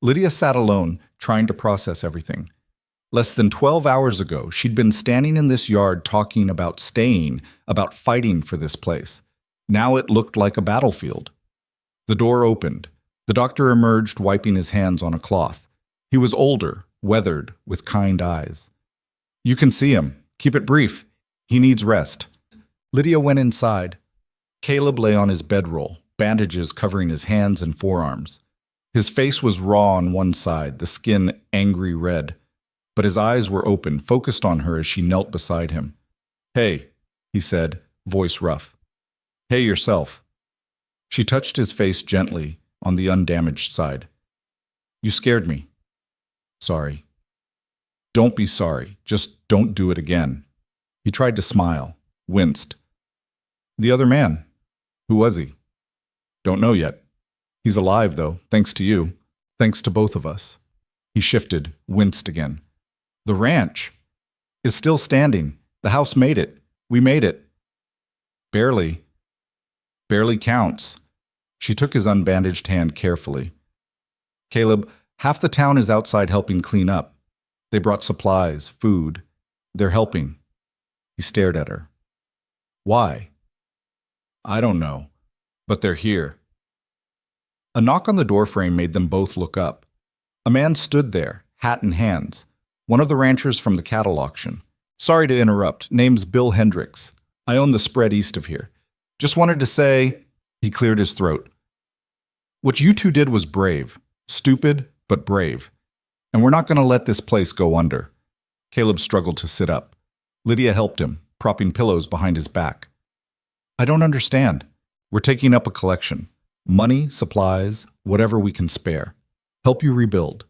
Lydia sat alone, trying to process everything. Less than 12 hours ago, she'd been standing in this yard talking about staying, about fighting for this place. Now it looked like a battlefield. The door opened. The doctor emerged, wiping his hands on a cloth. He was older, weathered, with kind eyes. "You can see him. Keep it brief. He needs rest." Lydia went inside. Caleb lay on his bedroll, bandages covering his hands and forearms. His face was raw on one side, the skin angry red, but his eyes were open, focused on her as she knelt beside him. "Hey," he said, voice rough. "Hey yourself." She touched his face gently on the undamaged side. "You scared me." "Sorry." "Don't be sorry. Just don't do it again." He tried to smile, winced. "The other man, who was he?" "Don't know yet. He's alive, though, thanks to you. Thanks to both of us." He shifted, winced again. "The ranch is still standing. The house made it. We made it." "Barely. Barely counts." She took his unbandaged hand carefully. "Caleb, half the town is outside helping clean up. They brought supplies, food. They're helping." He stared at her. "Why?" "I don't know, but they're here." A knock on the doorframe made them both look up. A man stood there, hat in hands, one of the ranchers from the cattle auction. "Sorry to interrupt. Name's Bill Hendricks. I own the spread east of here. Just wanted to say—" He cleared his throat. "What you two did was brave. Stupid, but brave. And we're not going to let this place go under." Caleb struggled to sit up. Lydia helped him, propping pillows behind his back. "I don't understand. We're taking up a collection. Money, supplies, whatever we can spare. Help you rebuild."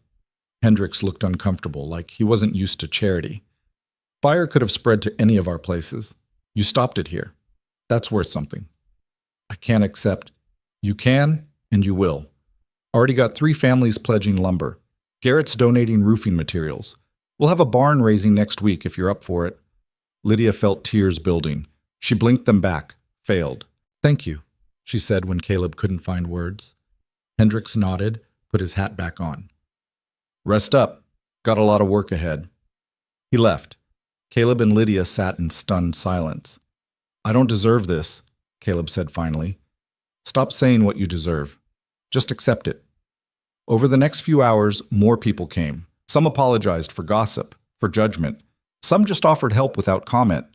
Hendricks looked uncomfortable, like he wasn't used to charity. "Fire could have spread to any of our places. You stopped it here. That's worth something." "I can't accept." "You can, and you will. Already got 3 families pledging lumber. Garrett's donating roofing materials. We'll have a barn raising next week if you're up for it." Lydia felt tears building. She blinked them back, failed. "Thank you," she said when Caleb couldn't find words. Hendricks nodded, put his hat back on. "Rest up. Got a lot of work ahead." He left. Caleb and Lydia sat in stunned silence. "I don't deserve this," Caleb said finally. "Stop saying what you deserve. Just accept it." Over the next few hours, more people came. Some apologized for gossip, for judgment. Some just offered help without comment.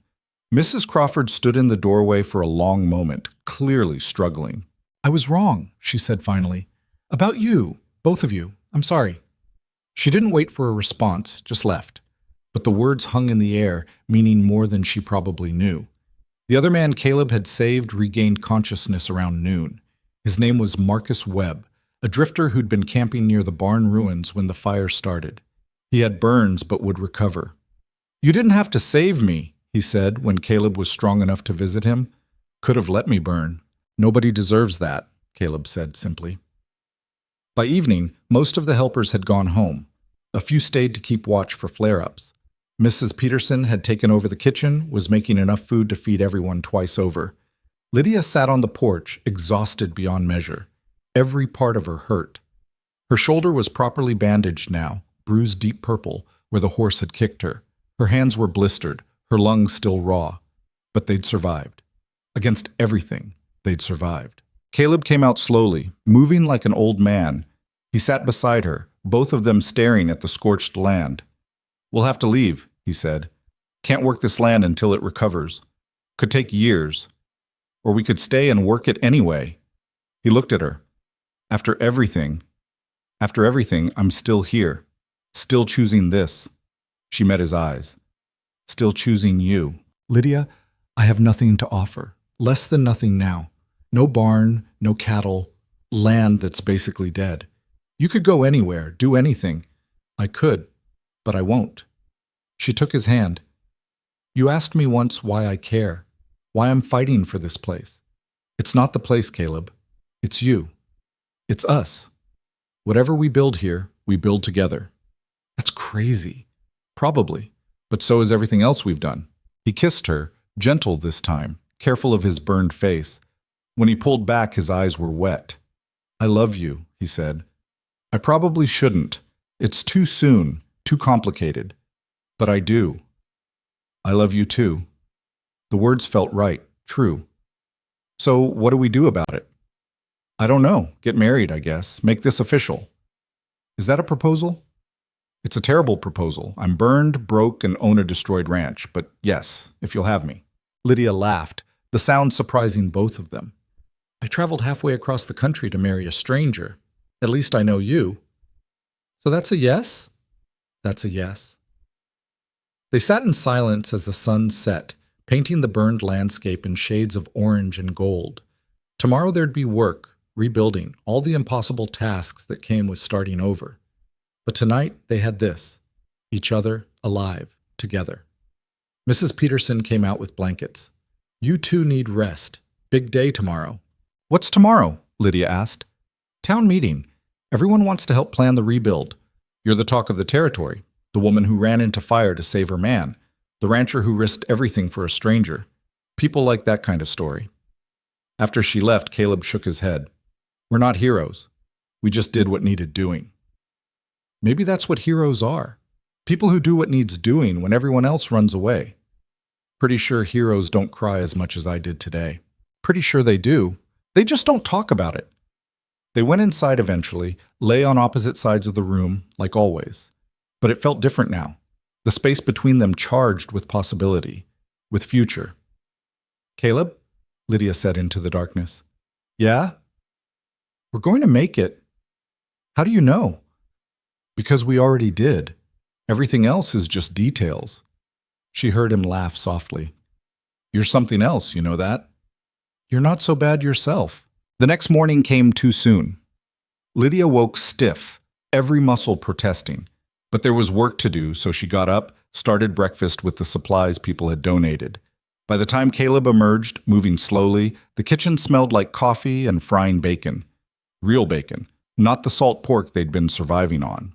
Mrs. Crawford stood in the doorway for a long moment, clearly struggling. "I was wrong," she said finally. "About you, both of you. I'm sorry." She didn't wait for a response, just left. But the words hung in the air, meaning more than she probably knew. The other man Caleb had saved regained consciousness around noon. His name was Marcus Webb, a drifter who'd been camping near the barn ruins when the fire started. He had burns but would recover. "You didn't have to save me," he said when Caleb was strong enough to visit him. "Could have let me burn." "Nobody deserves that," Caleb said simply. By evening, most of the helpers had gone home. A few stayed to keep watch for flare-ups. Mrs. Peterson had taken over the kitchen, was making enough food to feed everyone twice over. Lydia sat on the porch, exhausted beyond measure. Every part of her hurt. Her shoulder was properly bandaged now, bruised deep purple, where the horse had kicked her. Her hands were blistered, her lungs still raw. But they'd survived. Against everything, they'd survived. Caleb came out slowly, moving like an old man. He sat beside her, both of them staring at the scorched land. "We'll have to leave," he said. "Can't work this land until it recovers. Could take years. Or we could stay and work it anyway." He looked at her. After everything, I'm still here. Still choosing this." She met his eyes. "Still choosing you." "Lydia, I have nothing to offer. Less than nothing now. No barn, no cattle, land that's basically dead. You could go anywhere, do anything. I could, but I won't." She took his hand. "You asked me once why I care, why I'm fighting for this place. It's not the place, Caleb. It's you. It's us. Whatever we build here, we build together." "That's crazy." "Probably, but so is everything else we've done." He kissed her, gentle this time, careful of his burned face. When he pulled back, his eyes were wet. "I love you," he said. "I probably shouldn't. It's too soon, too complicated. But I do. I love you too. The words felt right, true. So what do we do about it? I don't know. Get married, I guess. Make this official. Is that a proposal? It's a terrible proposal. I'm burned, broke, and own a destroyed ranch. But yes, if you'll have me. Lydia laughed, the sound surprising both of them. I traveled halfway across the country to marry a stranger. At least I know you. So that's a yes? That's a yes. They sat in silence as the sun set, painting the burned landscape in shades of orange and gold. Tomorrow there'd be work, rebuilding, all the impossible tasks that came with starting over. But tonight they had this, each other, alive, together. Mrs. Peterson came out with blankets. You two need rest. Big day tomorrow. What's tomorrow? Lydia asked. Town meeting. Everyone wants to help plan the rebuild. You're the talk of the territory, the woman who ran into fire to save her man, the rancher who risked everything for a stranger. People like that kind of story. After she left, Caleb shook his head. We're not heroes. We just did what needed doing. Maybe that's what heroes are. People who do what needs doing when everyone else runs away. Pretty sure heroes don't cry as much as I did today. Pretty sure they do. They just don't talk about it. They went inside eventually, lay on opposite sides of the room, like always. But it felt different now. The space between them charged with possibility, with future. Caleb? Lydia said into the darkness. Yeah? We're going to make it. How do you know? Because we already did. Everything else is just details. She heard him laugh softly. You're something else, you know that? You're not so bad yourself. The next morning came too soon. Lydia woke stiff, every muscle protesting. But there was work to do, so she got up, started breakfast with the supplies people had donated. By the time Caleb emerged, moving slowly, the kitchen smelled like coffee and frying bacon. Real bacon, not the salt pork they'd been surviving on.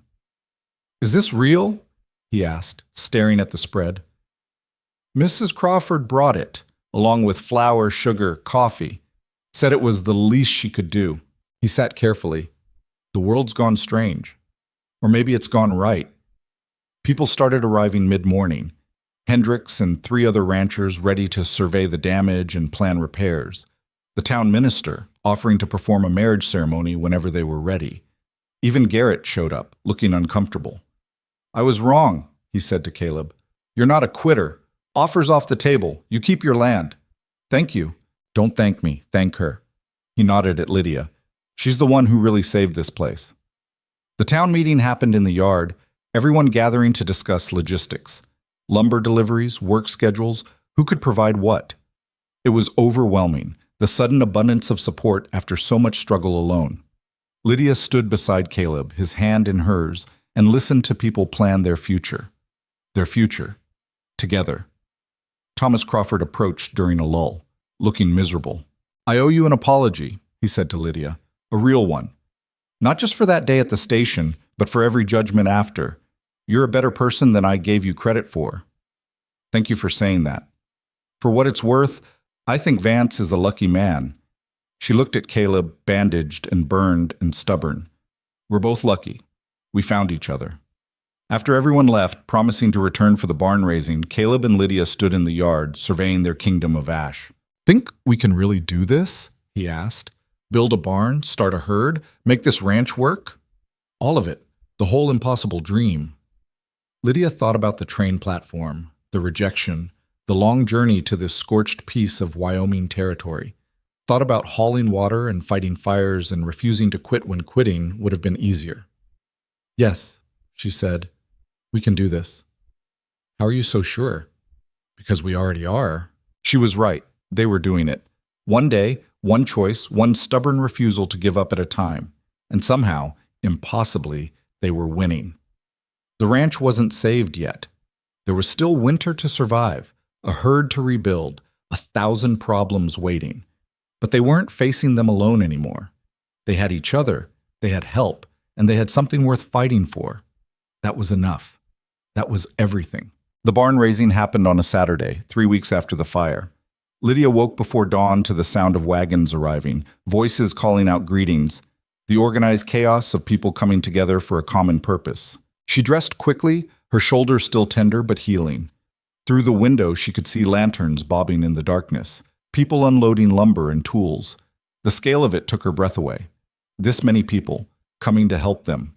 Is this real? He asked, staring at the spread. Mrs. Crawford brought it, along with flour, sugar, coffee. Said it was the least she could do. He sat carefully. The world's gone strange. Or maybe it's gone right. People started arriving mid-morning. Hendricks and 3 other ranchers ready to survey the damage and plan repairs. The town minister offering to perform a marriage ceremony whenever they were ready. Even Garrett showed up, looking uncomfortable. I was wrong, he said to Caleb. You're not a quitter. Offers off the table. You keep your land. Thank you. Don't thank me. Thank her. He nodded at Lydia. She's the one who really saved this place. The town meeting happened in the yard, everyone gathering to discuss logistics. Lumber deliveries, work schedules, who could provide what. It was overwhelming, the sudden abundance of support after so much struggle alone. Lydia stood beside Caleb, his hand in hers, and listened to people plan their future. Their future. Together. Thomas Crawford approached during a lull, looking miserable. I owe you an apology, he said to Lydia. A real one. Not just for that day at the station, but for every judgment after. You're a better person than I gave you credit for. Thank you for saying that. For what it's worth, I think Vance is a lucky man. She looked at Caleb, bandaged and burned and stubborn. We're both lucky. We found each other. After everyone left, promising to return for the barn raising, Caleb and Lydia stood in the yard, surveying their kingdom of ash. Think we can really do this? He asked. Build a barn, start a herd, make this ranch work? All of it, the whole impossible dream. Lydia thought about the train platform, the rejection, the long journey to this scorched piece of Wyoming territory. Thought about hauling water and fighting fires and refusing to quit when quitting would have been easier. Yes, she said, we can do this. How are you so sure? Because we already are. She was right. They were doing it. One day, one choice, one stubborn refusal to give up at a time. And somehow, impossibly, they were winning. The ranch wasn't saved yet. There was still winter to survive, a herd to rebuild, 1,000 problems waiting. But they weren't facing them alone anymore. They had each other, they had help, and they had something worth fighting for. That was enough. That was everything. The barn raising happened on a Saturday, 3 weeks after the fire. Lydia woke before dawn to the sound of wagons arriving, voices calling out greetings, the organized chaos of people coming together for a common purpose. She dressed quickly, her shoulders still tender but healing. Through the window, she could see lanterns bobbing in the darkness, people unloading lumber and tools. The scale of it took her breath away. This many people, coming to help them,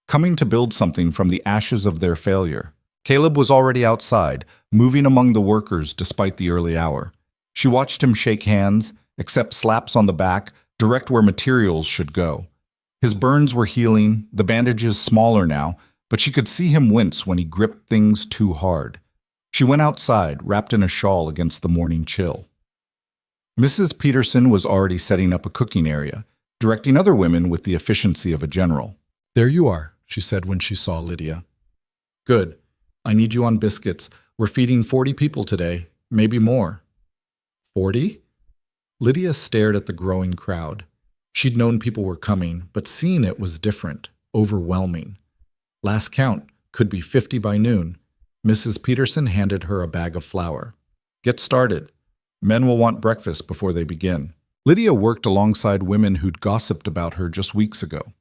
coming to build something from the ashes of their failure. Caleb was already outside, moving among the workers despite the early hour. She watched him shake hands, accept slaps on the back, direct where materials should go. His burns were healing, the bandages smaller now, but she could see him wince when he gripped things too hard. She went outside, wrapped in a shawl against the morning chill. Mrs. Peterson was already setting up a cooking area, directing other women with the efficiency of a general. "There you are," she said when she saw Lydia. "Good. I need you on biscuits. We're feeding 40 people today, maybe more." 40? Lydia stared at the growing crowd. She'd known people were coming, but seeing it was different, overwhelming. Last count, could be 50 by noon. Mrs. Peterson handed her a bag of flour. "Get started. Men will want breakfast before they begin." Lydia worked alongside women who'd gossiped about her just weeks ago.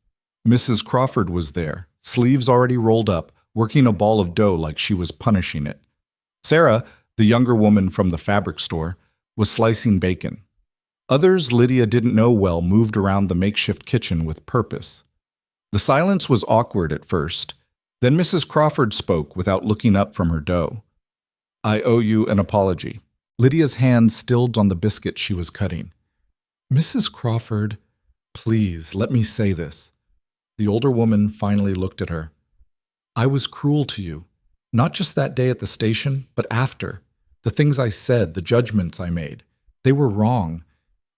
Mrs. Crawford was there, sleeves already rolled up, working a ball of dough like she was punishing it. Sarah, the younger woman from the fabric store, was slicing bacon. Others Lydia didn't know well moved around the makeshift kitchen with purpose. The silence was awkward at first. Then Mrs. Crawford spoke without looking up from her dough. "I owe you an apology." Lydia's hand stilled on the biscuit she was cutting. "Mrs. Crawford, please, let me say this." The older woman finally looked at her. "I was cruel to you, not just that day at the station, but after. The things I said, the judgments I made, they were wrong.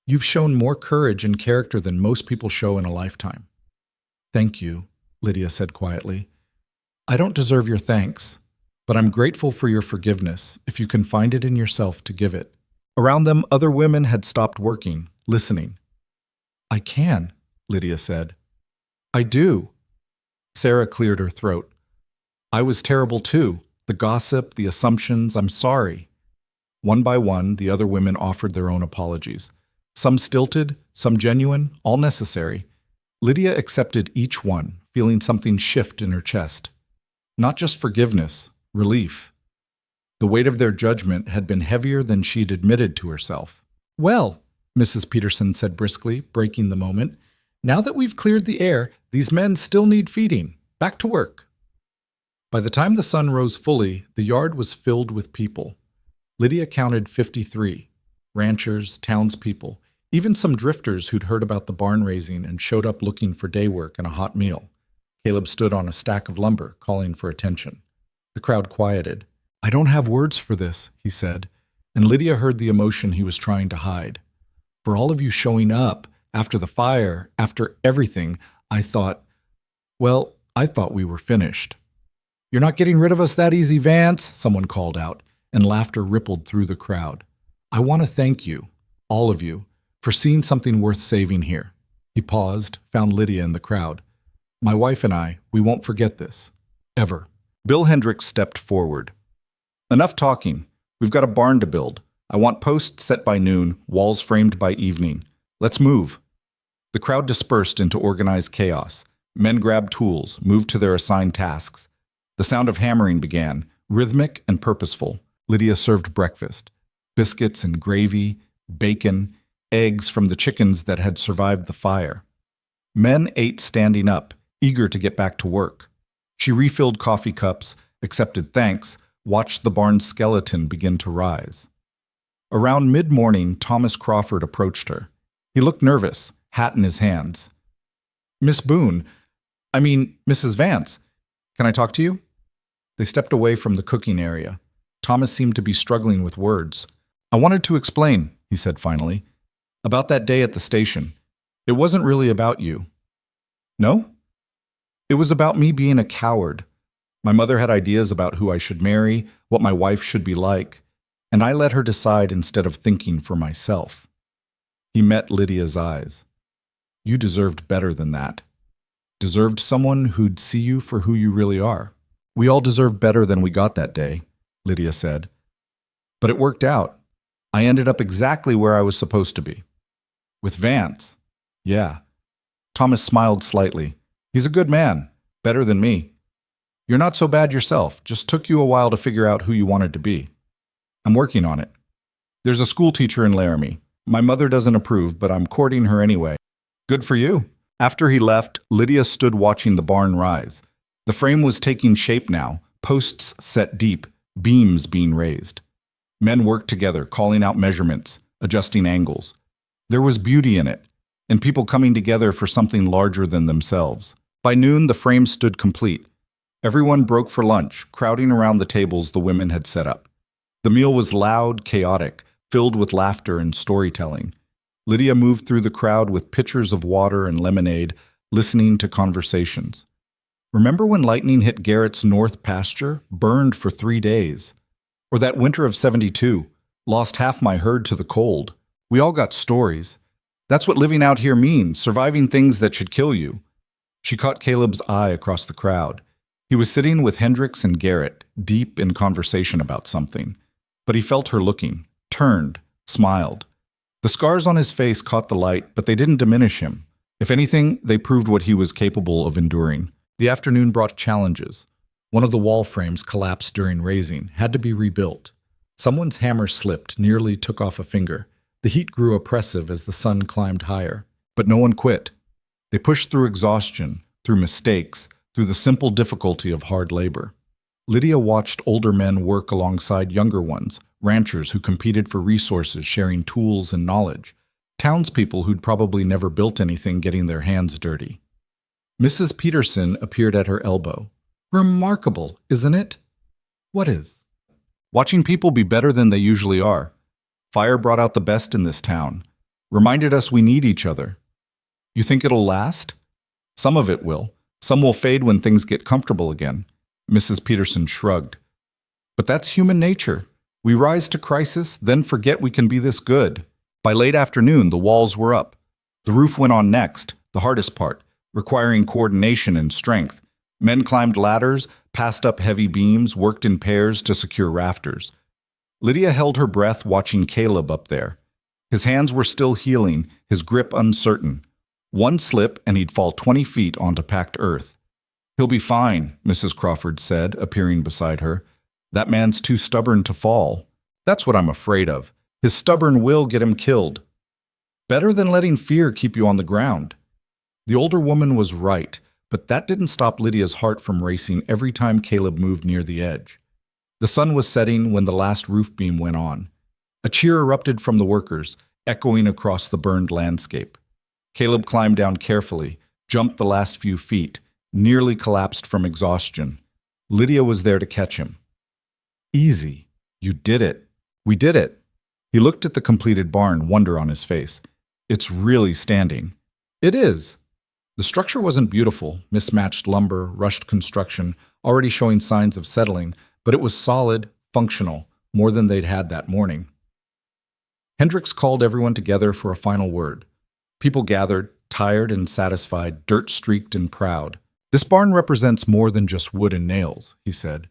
You've shown more courage and character than most people show in a lifetime." "Thank you," Lydia said quietly. "I don't deserve your thanks, but I'm grateful for your forgiveness if you can find it in yourself to give it." Around them, other women had stopped working, listening. "I can," Lydia said. "I do." Sarah cleared her throat. "I was terrible too. The gossip, the assumptions, I'm sorry." One by one, the other women offered their own apologies. Some stilted, some genuine, all necessary. Lydia accepted each one, feeling something shift in her chest. Not just forgiveness, relief. The weight of their judgment had been heavier than she'd admitted to herself. "Well," Mrs. Peterson said briskly, breaking the moment, "now that we've cleared the air, these men still need feeding. Back to work." By the time the sun rose fully, the yard was filled with people. Lydia counted 53. Ranchers, townspeople, even some drifters who'd heard about the barn raising and showed up looking for day work and a hot meal. Caleb stood on a stack of lumber, calling for attention. The crowd quieted. "I don't have words for this," he said, and Lydia heard the emotion he was trying to hide. "For all of you showing up, after the fire, after everything, I thought we were finished." "You're not getting rid of us that easy, Vance," someone called out, and laughter rippled through the crowd. "I want to thank you, all of you, for seeing something worth saving here." He paused, found Lydia in the crowd. "My wife and I, we won't forget this. Ever." Bill Hendricks stepped forward. "Enough talking. We've got a barn to build. I want posts set by noon, walls framed by evening. Let's move." The crowd dispersed into organized chaos. Men grabbed tools, moved to their assigned tasks. The sound of hammering began, rhythmic and purposeful. Lydia served breakfast. Biscuits and gravy, bacon, eggs from the chickens that had survived the fire. Men ate standing up, eager to get back to work. She refilled coffee cups, accepted thanks, watched the barn's skeleton begin to rise. Around mid-morning, Thomas Crawford approached her. He looked nervous, hat in his hands. Mrs. Vance, can I talk to you?" They stepped away from the cooking area. Thomas seemed to be struggling with words. "I wanted to explain," he said finally, "about that day at the station. It wasn't really about you." "No?" "It was about me being a coward. My mother had ideas about who I should marry, what my wife should be like, and I let her decide instead of thinking for myself." He met Lydia's eyes. "You deserved better than that. Deserved someone who'd see you for who you really are." "We all deserved better than we got that day," Lydia said. "But it worked out. I ended up exactly where I was supposed to be. With Vance. Yeah." Thomas smiled slightly. "He's a good man. Better than me." You're not so bad yourself. Just took you a while to figure out who you wanted to be. I'm working on it. There's a school teacher in Laramie. My mother doesn't approve, but I'm courting her anyway. Good for you. After he left, Lydia stood watching the barn rise. The frame was taking shape now, posts set deep, beams being raised. Men worked together, calling out measurements, adjusting angles. There was beauty in it, and people coming together for something larger than themselves. By noon, the frame stood complete. Everyone broke for lunch, crowding around the tables the women had set up. The meal was loud, chaotic, filled with laughter and storytelling. Lydia moved through the crowd with pitchers of water and lemonade, listening to conversations. Remember when lightning hit Garrett's north pasture, burned for 3 days? Or that winter of '72, lost half my herd to the cold. We all got stories. That's what living out here means, surviving things that should kill you. She caught Caleb's eye across the crowd. He was sitting with Hendricks and Garrett, deep in conversation about something. But he felt her looking, turned, smiled. The scars on his face caught the light, but they didn't diminish him. If anything, they proved what he was capable of enduring. The afternoon brought challenges. One of the wall frames collapsed during raising, had to be rebuilt. Someone's hammer slipped, nearly took off a finger. The heat grew oppressive as the sun climbed higher. But no one quit. They pushed through exhaustion, through mistakes, through the simple difficulty of hard labor. Lydia watched older men work alongside younger ones, ranchers who competed for resources, sharing tools and knowledge, townspeople who'd probably never built anything getting their hands dirty. Mrs. Peterson appeared at her elbow. Remarkable, isn't it? What is? Watching people be better than they usually are. Fire brought out the best in this town, reminded us we need each other. You think it'll last? Some of it will. Some will fade when things get comfortable again. Mrs. Peterson shrugged. But that's human nature. We rise to crisis, then forget we can be this good. By late afternoon, the walls were up. The roof went on next, the hardest part, requiring coordination and strength. Men climbed ladders, passed up heavy beams, worked in pairs to secure rafters. Lydia held her breath watching Caleb up there. His hands were still healing, his grip uncertain. One slip and he'd fall 20 feet onto packed earth. He'll be fine, Mrs. Crawford said, appearing beside her. That man's too stubborn to fall. That's what I'm afraid of. His stubborn will get him killed. Better than letting fear keep you on the ground. The older woman was right, but that didn't stop Lydia's heart from racing every time Caleb moved near the edge. The sun was setting when the last roof beam went on. A cheer erupted from the workers, echoing across the burned landscape. Caleb climbed down carefully, jumped the last few feet, nearly collapsed from exhaustion. Lydia was there to catch him. Easy. You did it. We did it. He looked at the completed barn, wonder on his face. It's really standing. It is. The structure wasn't beautiful, mismatched lumber, rushed construction, already showing signs of settling, but it was solid, functional, more than they'd had that morning. Hendricks called everyone together for a final word. People gathered, tired and satisfied, dirt-streaked and proud. This barn represents more than just wood and nails, he said.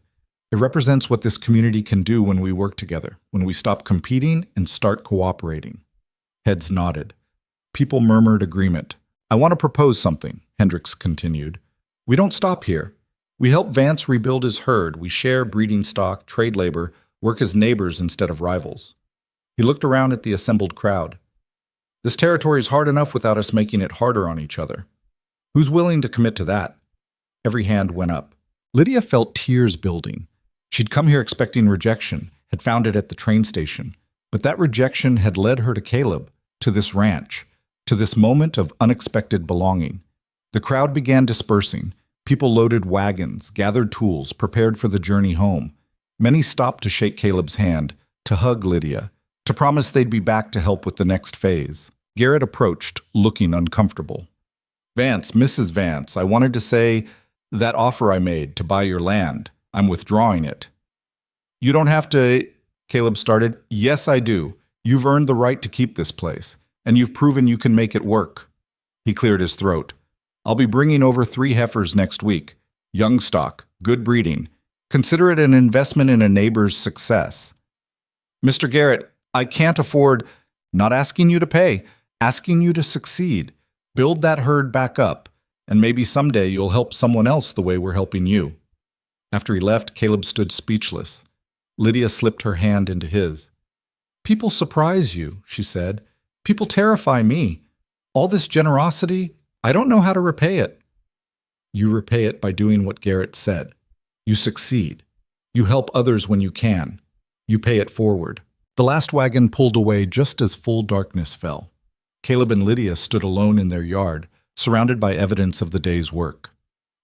It represents what this community can do when we work together, when we stop competing and start cooperating. Heads nodded. People murmured agreement. I want to propose something, Hendricks continued. We don't stop here. We help Vance rebuild his herd. We share breeding stock, trade labor, work as neighbors instead of rivals. He looked around at the assembled crowd. This territory is hard enough without us making it harder on each other. Who's willing to commit to that? Every hand went up. Lydia felt tears building. She'd come here expecting rejection, had found it at the train station. But that rejection had led her to Caleb, to this ranch, to this moment of unexpected belonging. The crowd began dispersing. People loaded wagons, gathered tools, prepared for the journey home. Many stopped to shake Caleb's hand, to hug Lydia, to promise they'd be back to help with the next phase. Garrett approached, looking uncomfortable. Vance, Mrs. Vance, I wanted to say that offer I made to buy your land. I'm withdrawing it. You don't have to, Caleb started. Yes, I do. You've earned the right to keep this place, and you've proven you can make it work. He cleared his throat. I'll be bringing over 3 heifers next week. Young stock, good breeding. Consider it an investment in a neighbor's success. Mr. Garrett, I can't afford, not asking you to pay, asking you to succeed. Build that herd back up, and maybe someday you'll help someone else the way we're helping you. After he left, Caleb stood speechless. Lydia slipped her hand into his. "People surprise you," she said. "People terrify me. All this generosity, I don't know how to repay it." "You repay it by doing what Garrett said. You succeed. You help others when you can. You pay it forward." The last wagon pulled away just as full darkness fell. Caleb and Lydia stood alone in their yard, surrounded by evidence of the day's work.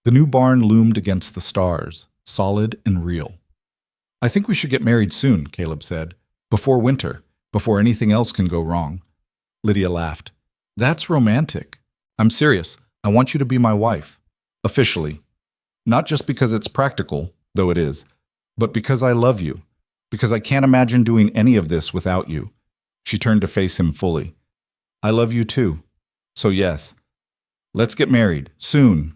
The new barn loomed against the stars, solid and real. "I think we should get married soon," Caleb said. "Before winter, before anything else can go wrong." Lydia laughed. "That's romantic." "I'm serious. I want you to be my wife. Officially. Not just because it's practical, though it is, but because I love you. Because I can't imagine doing any of this without you." She turned to face him fully. "I love you too. So yes, let's get married, soon."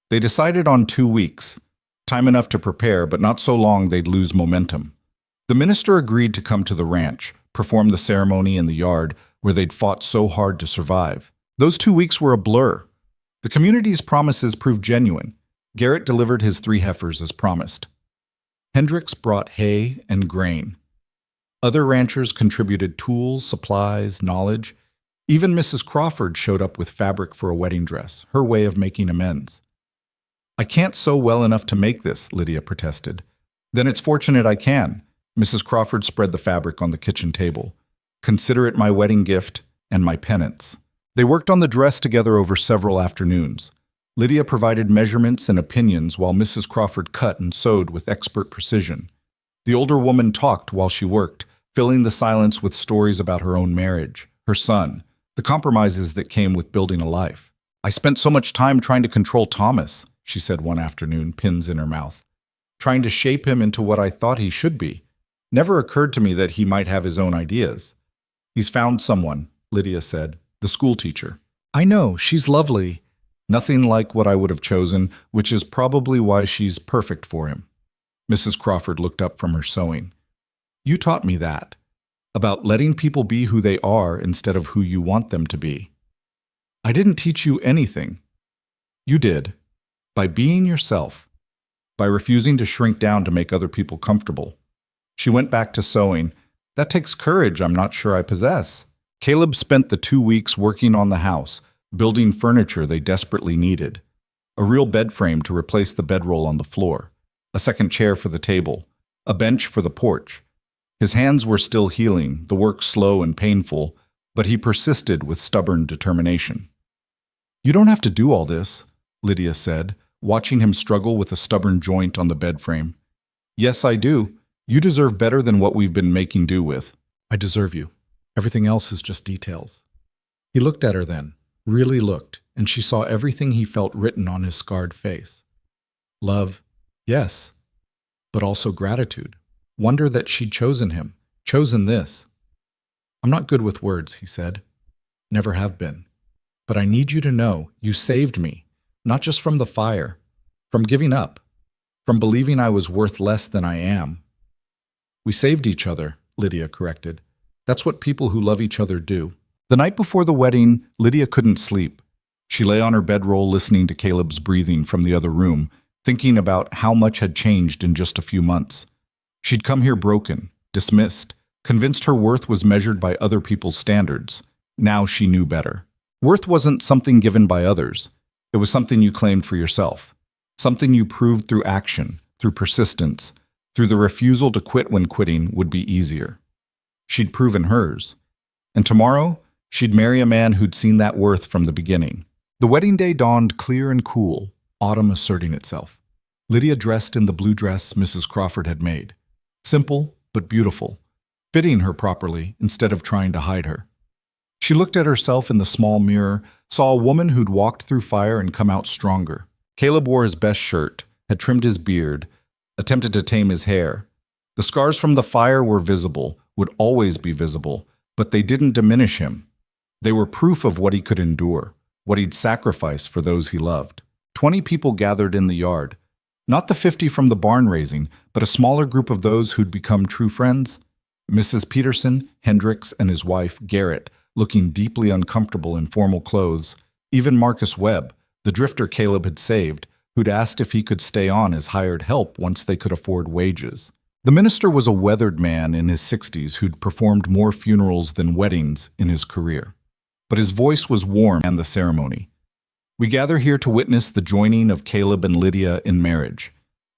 They decided on 2 weeks, time enough to prepare, but not so long they'd lose momentum. The minister agreed to come to the ranch, perform the ceremony in the yard where they'd fought so hard to survive. Those 2 weeks were a blur. The community's promises proved genuine. Garrett delivered his 3 heifers as promised. Hendricks brought hay and grain. Other ranchers contributed tools, supplies, knowledge. Even Mrs. Crawford showed up with fabric for a wedding dress, her way of making amends. "I can't sew well enough to make this," Lydia protested. "Then it's fortunate I can." Mrs. Crawford spread the fabric on the kitchen table. "Consider it my wedding gift and my penance." They worked on the dress together over several afternoons. Lydia provided measurements and opinions while Mrs. Crawford cut and sewed with expert precision. The older woman talked while she worked, filling the silence with stories about her own marriage, her son, the compromises that came with building a life. "I spent so much time trying to control Thomas," she said one afternoon, pins in her mouth. "Trying to shape him into what I thought he should be. Never occurred to me that he might have his own ideas." "He's found someone," Lydia said, "the school teacher." "I know, she's lovely." "Nothing like what I would have chosen, which is probably why she's perfect for him." Mrs. Crawford looked up from her sewing. "You taught me that, about letting people be who they are instead of who you want them to be." "I didn't teach you anything." "You did. By being yourself. By refusing to shrink down to make other people comfortable." She went back to sewing. "That takes courage I'm not sure I possess." Caleb spent the 2 weeks working on the house, building furniture they desperately needed. A real bed frame to replace the bedroll on the floor, a second chair for the table, a bench for the porch. His hands were still healing, the work slow and painful, but he persisted with stubborn determination. "You don't have to do all this," Lydia said, watching him struggle with a stubborn joint on the bed frame. "Yes, I do. You deserve better than what we've been making do with." "I deserve you. Everything else is just details." He looked at her then, really looked, and she saw everything he felt written on his scarred face. Love, yes, but also gratitude. Wonder that she'd chosen him, chosen this. "I'm not good with words," he said. "Never have been. But I need you to know you saved me, not just from the fire, from giving up, from believing I was worth less than I am." "We saved each other," Lydia corrected. "That's what people who love each other do." The night before the wedding, Lydia couldn't sleep. She lay on her bedroll listening to Caleb's breathing from the other room, thinking about how much had changed in just a few months. She'd come here broken, dismissed, convinced her worth was measured by other people's standards. Now she knew better. Worth wasn't something given by others. It was something you claimed for yourself. Something you proved through action, through persistence, through the refusal to quit when quitting would be easier. She'd proven hers. And tomorrow, she'd marry a man who'd seen that worth from the beginning. The wedding day dawned clear and cool, autumn asserting itself. Lydia dressed in the blue dress Mrs. Crawford had made. Simple, but beautiful, fitting her properly instead of trying to hide her. She looked at herself in the small mirror, saw a woman who'd walked through fire and come out stronger. Caleb wore his best shirt, had trimmed his beard, attempted to tame his hair. The scars from the fire were visible, would always be visible, but they didn't diminish him. They were proof of what he could endure, what he'd sacrifice for those he loved. 20 people gathered in the yard. Not the 50 from the barn raising, but a smaller group of those who'd become true friends. Mrs. Peterson, Hendricks, and his wife, Garrett, looking deeply uncomfortable in formal clothes. Even Marcus Webb, the drifter Caleb had saved, who'd asked if he could stay on as hired help once they could afford wages. The minister was a weathered man in his 60s who'd performed more funerals than weddings in his career. But his voice was warm and the ceremony. We gather here to witness the joining of Caleb and Lydia in marriage.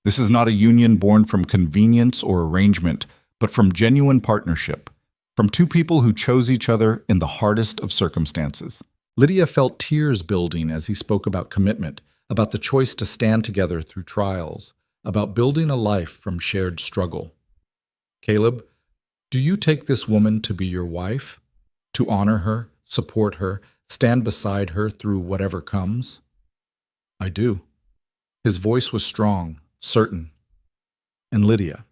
This is not a union born from convenience or arrangement, but from genuine partnership, from two people who chose each other in the hardest of circumstances. Lydia felt tears building as he spoke about commitment, about the choice to stand together through trials, about building a life from shared struggle. Caleb, do you take this woman to be your wife? To honor her, support her, stand beside her through whatever comes? I do. His voice was strong, certain. And Lydia,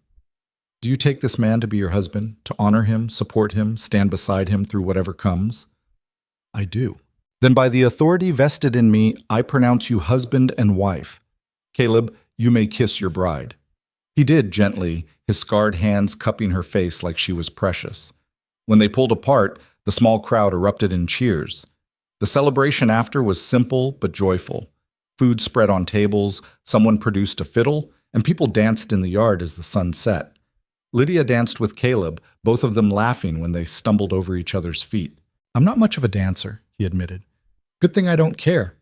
do you take this man to be your husband, to honor him, support him, stand beside him through whatever comes? I do. Then by the authority vested in me, I pronounce you husband and wife. Caleb, you may kiss your bride. He did gently, his scarred hands cupping her face like she was precious. When they pulled apart, the small crowd erupted in cheers. The celebration after was simple but joyful. Food spread on tables, someone produced a fiddle, and people danced in the yard as the sun set. Lydia danced with Caleb, both of them laughing when they stumbled over each other's feet. I'm not much of a dancer, he admitted. Good thing I don't care.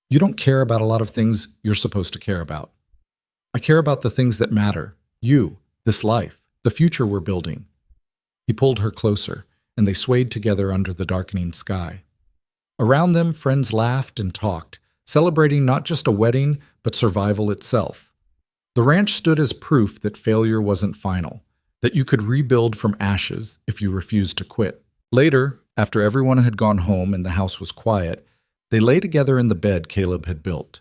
You don't care about a lot of things you're supposed to care about. I care about the things that matter. You, this life, the future we're building. He pulled her closer, and they swayed together under the darkening sky. Around them, friends laughed and talked, celebrating not just a wedding, but survival itself. The ranch stood as proof that failure wasn't final, that you could rebuild from ashes if you refused to quit. Later, after everyone had gone home and the house was quiet, they lay together in the bed Caleb had built.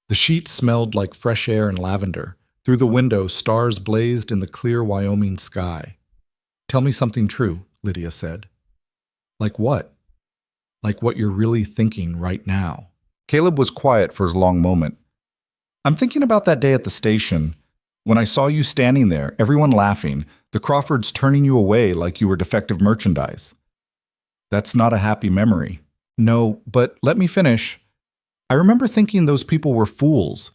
The sheets smelled like fresh air and lavender. Through the window, stars blazed in the clear Wyoming sky. Tell me something true, Lydia said. Like what? Like what you're really thinking right now. Caleb was quiet for a long moment. I'm thinking about that day at the station, when I saw you standing there, everyone laughing, the Crawfords turning you away like you were defective merchandise. That's not a happy memory. No, but let me finish. I remember thinking those people were fools,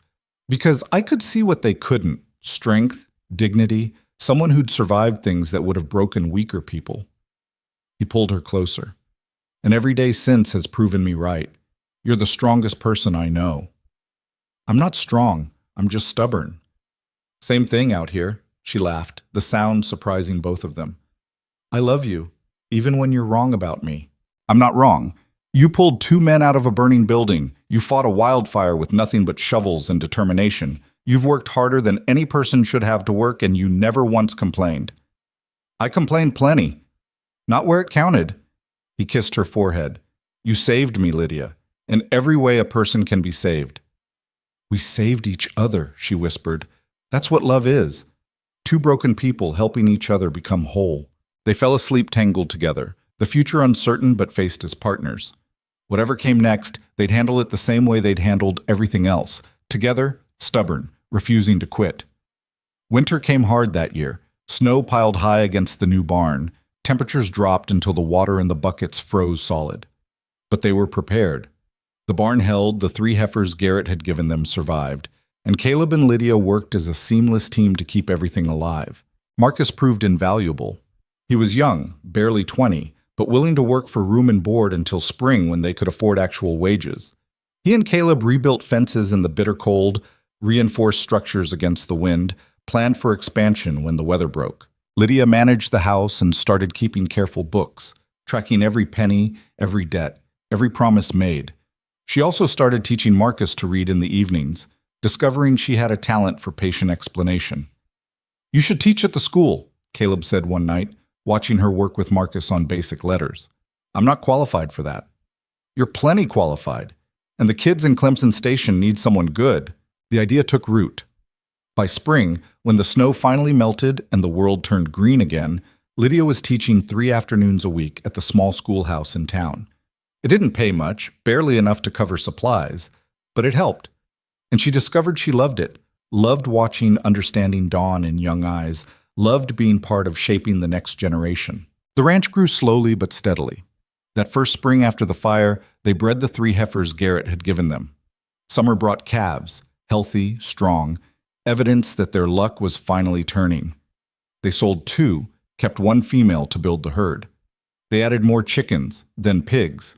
because I could see what they couldn't: strength, dignity, someone who'd survived things that would have broken weaker people. He pulled her closer. And every day since has proven me right. You're the strongest person I know. I'm not strong, I'm just stubborn. Same thing out here, she laughed, the sound surprising both of them. I love you, even when you're wrong about me. I'm not wrong. You pulled two men out of a burning building. You fought a wildfire with nothing but shovels and determination. You've worked harder than any person should have to work, and you never once complained. I complained plenty. Not where it counted. He kissed her forehead. You saved me, Lydia, in every way a person can be saved. We saved each other, she whispered. That's what love is. Two broken people helping each other become whole. They fell asleep tangled together, the future uncertain but faced as partners. Whatever came next, they'd handle it the same way they'd handled everything else, together, stubborn, refusing to quit. Winter came hard that year. Snow piled high against the new barn. Temperatures dropped until the water in the buckets froze solid. But they were prepared. The barn held, the three heifers Garrett had given them survived, and Caleb and Lydia worked as a seamless team to keep everything alive. Marcus proved invaluable. He was young, barely 20, but willing to work for room and board until spring when they could afford actual wages. He and Caleb rebuilt fences in the bitter cold, reinforced structures against the wind, planned for expansion when the weather broke. Lydia managed the house and started keeping careful books, tracking every penny, every debt, every promise made. She also started teaching Marcus to read in the evenings, discovering she had a talent for patient explanation. You should teach at the school, Caleb said one night, watching her work with Marcus on basic letters. I'm not qualified for that. You're plenty qualified, and the kids in Clemson Station need someone good. The idea took root. By spring, when the snow finally melted and the world turned green again, Lydia was teaching 3 afternoons a week at the small schoolhouse in town. It didn't pay much, barely enough to cover supplies, but it helped. And she discovered she loved it, loved watching understanding dawn in young eyes, loved being part of shaping the next generation. The ranch grew slowly but steadily. That first spring after the fire, they bred the 3 heifers Garrett had given them. Summer brought calves, healthy, strong, evidence that their luck was finally turning. They sold 2, kept 1 female to build the herd. They added more chickens, then pigs,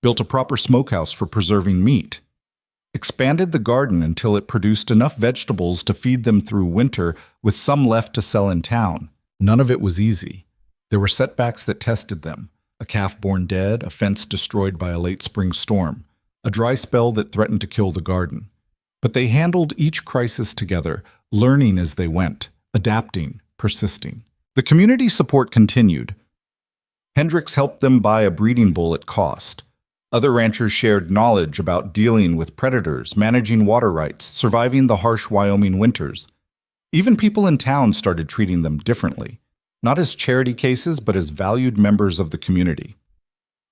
built a proper smokehouse for preserving meat, expanded the garden until it produced enough vegetables to feed them through winter with some left to sell in town. None of it was easy. There were setbacks that tested them: a calf born dead, a fence destroyed by a late spring storm, a dry spell that threatened to kill the garden. But they handled each crisis together, learning as they went, adapting, persisting. The community support continued. Hendricks helped them buy a breeding bull at cost. Other ranchers shared knowledge about dealing with predators, managing water rights, surviving the harsh Wyoming winters. Even people in town started treating them differently, not as charity cases, but as valued members of the community.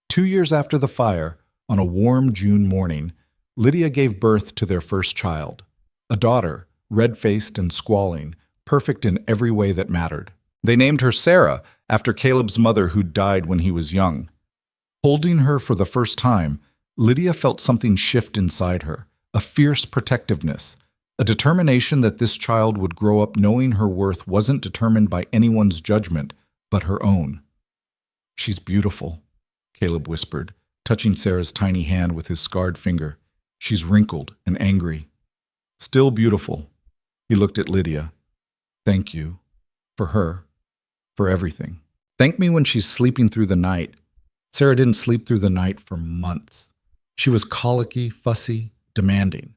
2 years after the fire, on a warm June morning, Lydia gave birth to their first child, a daughter, red-faced and squalling, perfect in every way that mattered. They named her Sarah, after Caleb's mother who died when he was young. Holding her for the first time, Lydia felt something shift inside her, a fierce protectiveness, a determination that this child would grow up knowing her worth wasn't determined by anyone's judgment, but her own. "She's beautiful," Caleb whispered, touching Sarah's tiny hand with his scarred finger. "She's wrinkled and angry. Still beautiful." He looked at Lydia. "Thank you. For her. For everything. Thank me when she's sleeping through the night." Sarah didn't sleep through the night for months. She was colicky, fussy, demanding.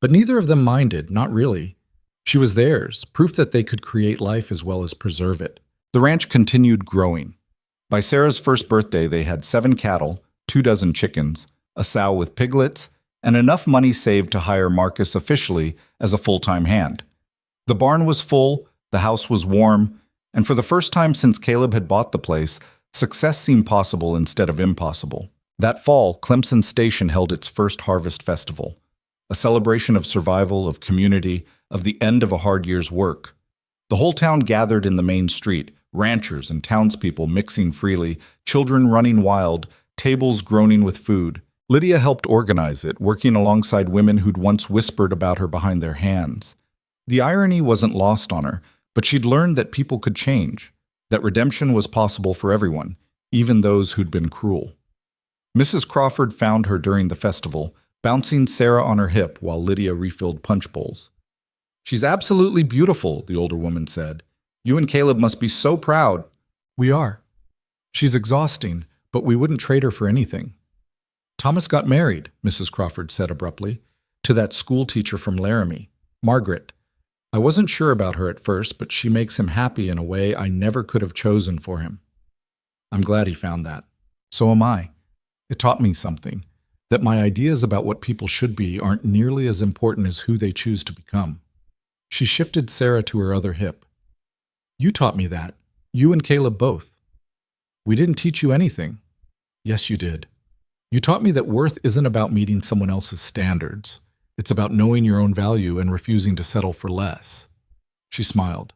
But neither of them minded, not really. She was theirs, proof that they could create life as well as preserve it. The ranch continued growing. By Sarah's first birthday, they had 7 cattle, 2 dozen chickens, a sow with piglets, and enough money saved to hire Marcus officially as a full-time hand. The barn was full, the house was warm, and for the first time since Caleb had bought the place, success seemed possible instead of impossible. That fall, Clemson Station held its first harvest festival, a celebration of survival, of community, of the end of a hard year's work. The whole town gathered in the main street, ranchers and townspeople mixing freely, children running wild, tables groaning with food. Lydia helped organize it, working alongside women who'd once whispered about her behind their hands. The irony wasn't lost on her, but she'd learned that people could change, that redemption was possible for everyone, even those who'd been cruel. Mrs. Crawford found her during the festival, bouncing Sarah on her hip while Lydia refilled punch bowls. "She's absolutely beautiful," the older woman said. "You and Caleb must be so proud." "We are. She's exhausting, but we wouldn't trade her for anything." "Thomas got married," Mrs. Crawford said abruptly, "to that school teacher from Laramie, Margaret. I wasn't sure about her at first, but she makes him happy in a way I never could have chosen for him. I'm glad he found that. So am I. It taught me something, that my ideas about what people should be aren't nearly as important as who they choose to become." She shifted Sarah to her other hip. "You taught me that. You and Caleb both." "We didn't teach you anything." "Yes, you did. You taught me that worth isn't about meeting someone else's standards. It's about knowing your own value and refusing to settle for less." She smiled.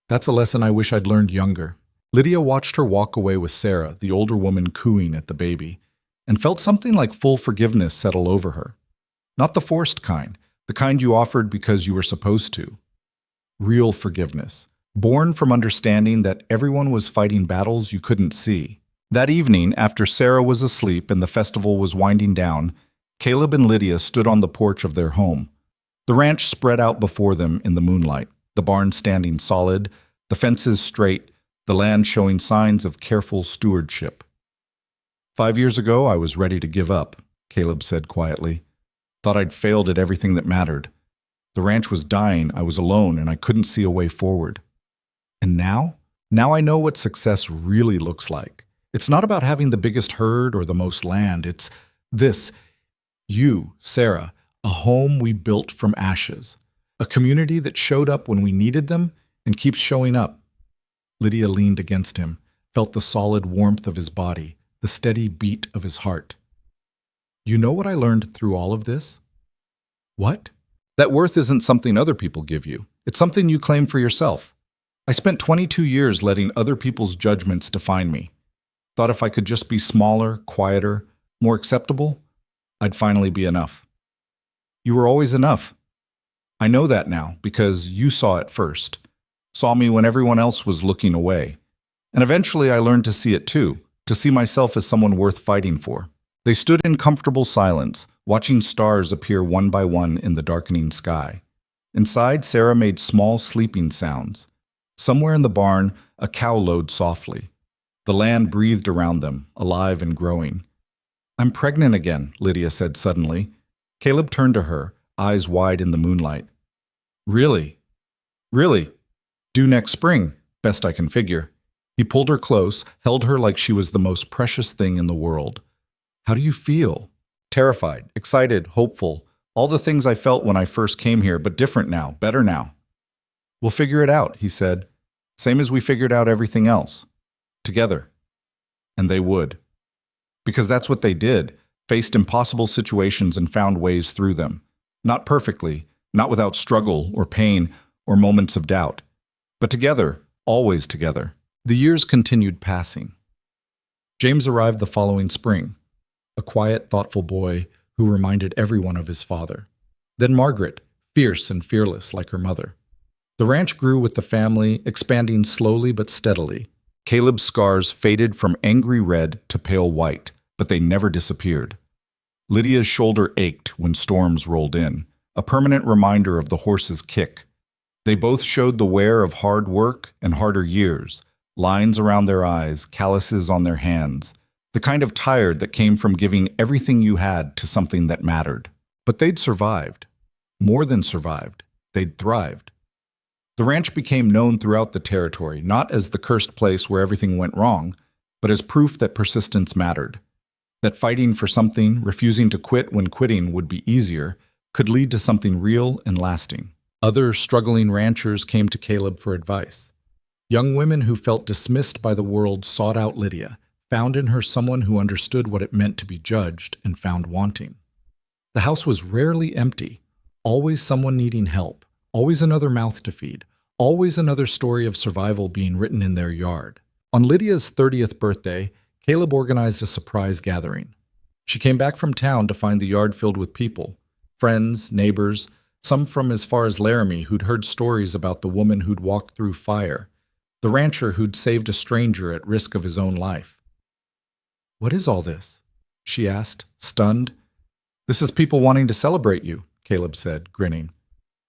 "That's a lesson I wish I'd learned younger." Lydia watched her walk away with Sarah, the older woman cooing at the baby, and felt something like full forgiveness settle over her. Not the forced kind, the kind you offered because you were supposed to. Real forgiveness, born from understanding that everyone was fighting battles you couldn't see. That evening, after Sarah was asleep and the festival was winding down, Caleb and Lydia stood on the porch of their home. The ranch spread out before them in the moonlight, the barn standing solid, the fences straight, the land showing signs of careful stewardship. "5 years ago, I was ready to give up," Caleb said quietly. "Thought I'd failed at everything that mattered. The ranch was dying, I was alone, and I couldn't see a way forward. And now? Now I know what success really looks like. It's not about having the biggest herd or the most land. It's this. You, Sarah, a home we built from ashes. A community that showed up when we needed them and keeps showing up." Lydia leaned against him, felt the solid warmth of his body, the steady beat of his heart. "You know what I learned through all of this?" "What?" "That worth isn't something other people give you. It's something you claim for yourself. I spent 22 years letting other people's judgments define me. Thought if I could just be smaller, quieter, more acceptable, I'd finally be enough." "You were always enough," I know that now because you saw it first. Saw me when everyone else was looking away. And eventually I learned to see it too, to see myself as someone worth fighting for. They stood in comfortable silence, watching stars appear one by one in the darkening sky. Inside, Sarah made small sleeping sounds. Somewhere in the barn, a cow lowed softly. The land breathed around them, alive and growing. I'm pregnant again, Lydia said suddenly. Caleb turned to her, eyes wide in the moonlight. Really? Really? Due next spring, best I can figure. He pulled her close, held her like she was the most precious thing in the world. How do you feel? Terrified, excited, hopeful. All the things I felt when I first came here, but different now, better now. We'll figure it out, he said. Same as we figured out everything else. Together. And they would. Because that's what they did, faced impossible situations and found ways through them. Not perfectly, not without struggle or pain or moments of doubt. But together, always together. The years continued passing. James arrived the following spring, a quiet, thoughtful boy who reminded everyone of his father. Then Margaret, fierce and fearless like her mother. The ranch grew with the family, expanding slowly but steadily. Caleb's scars faded from angry red to pale white, but they never disappeared. Lydia's shoulder ached when storms rolled in, a permanent reminder of the horse's kick. They both showed the wear of hard work and harder years, lines around their eyes, calluses on their hands, the kind of tired that came from giving everything you had to something that mattered. But they'd survived. More than survived. They'd thrived. The ranch became known throughout the territory, not as the cursed place where everything went wrong, but as proof that persistence mattered. That fighting for something, refusing to quit when quitting would be easier, could lead to something real and lasting. Other struggling ranchers came to Caleb for advice. Young women who felt dismissed by the world sought out Lydia, found in her someone who understood what it meant to be judged and found wanting. The house was rarely empty, always someone needing help, always another mouth to feed, always another story of survival being written in their yard. On Lydia's 30th birthday, Caleb organized a surprise gathering. She came back from town to find the yard filled with people, friends, neighbors, some from as far as Laramie who'd heard stories about the woman who'd walked through fire, the rancher who'd saved a stranger at risk of his own life. What is all this? She asked, stunned. This is people wanting to celebrate you, Caleb said, grinning.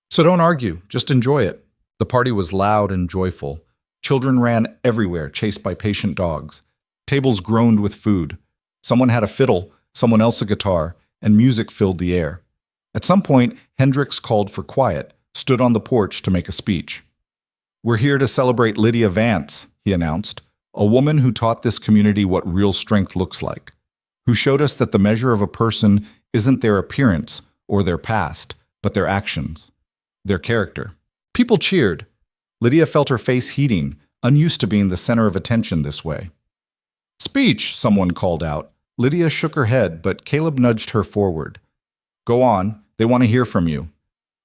So don't argue, just enjoy it. The party was loud and joyful. Children ran everywhere, chased by patient dogs. Tables groaned with food. Someone had a fiddle, someone else a guitar, and music filled the air. At some point, Hendricks called for quiet, stood on the porch to make a speech. We're here to celebrate Lydia Vance, he announced, a woman who taught this community what real strength looks like, who showed us that the measure of a person isn't their appearance or their past, but their actions, their character. People cheered. Lydia felt her face heating, unused to being the center of attention this way. Speech, someone called out. Lydia shook her head, but Caleb nudged her forward. Go on, they want to hear from you.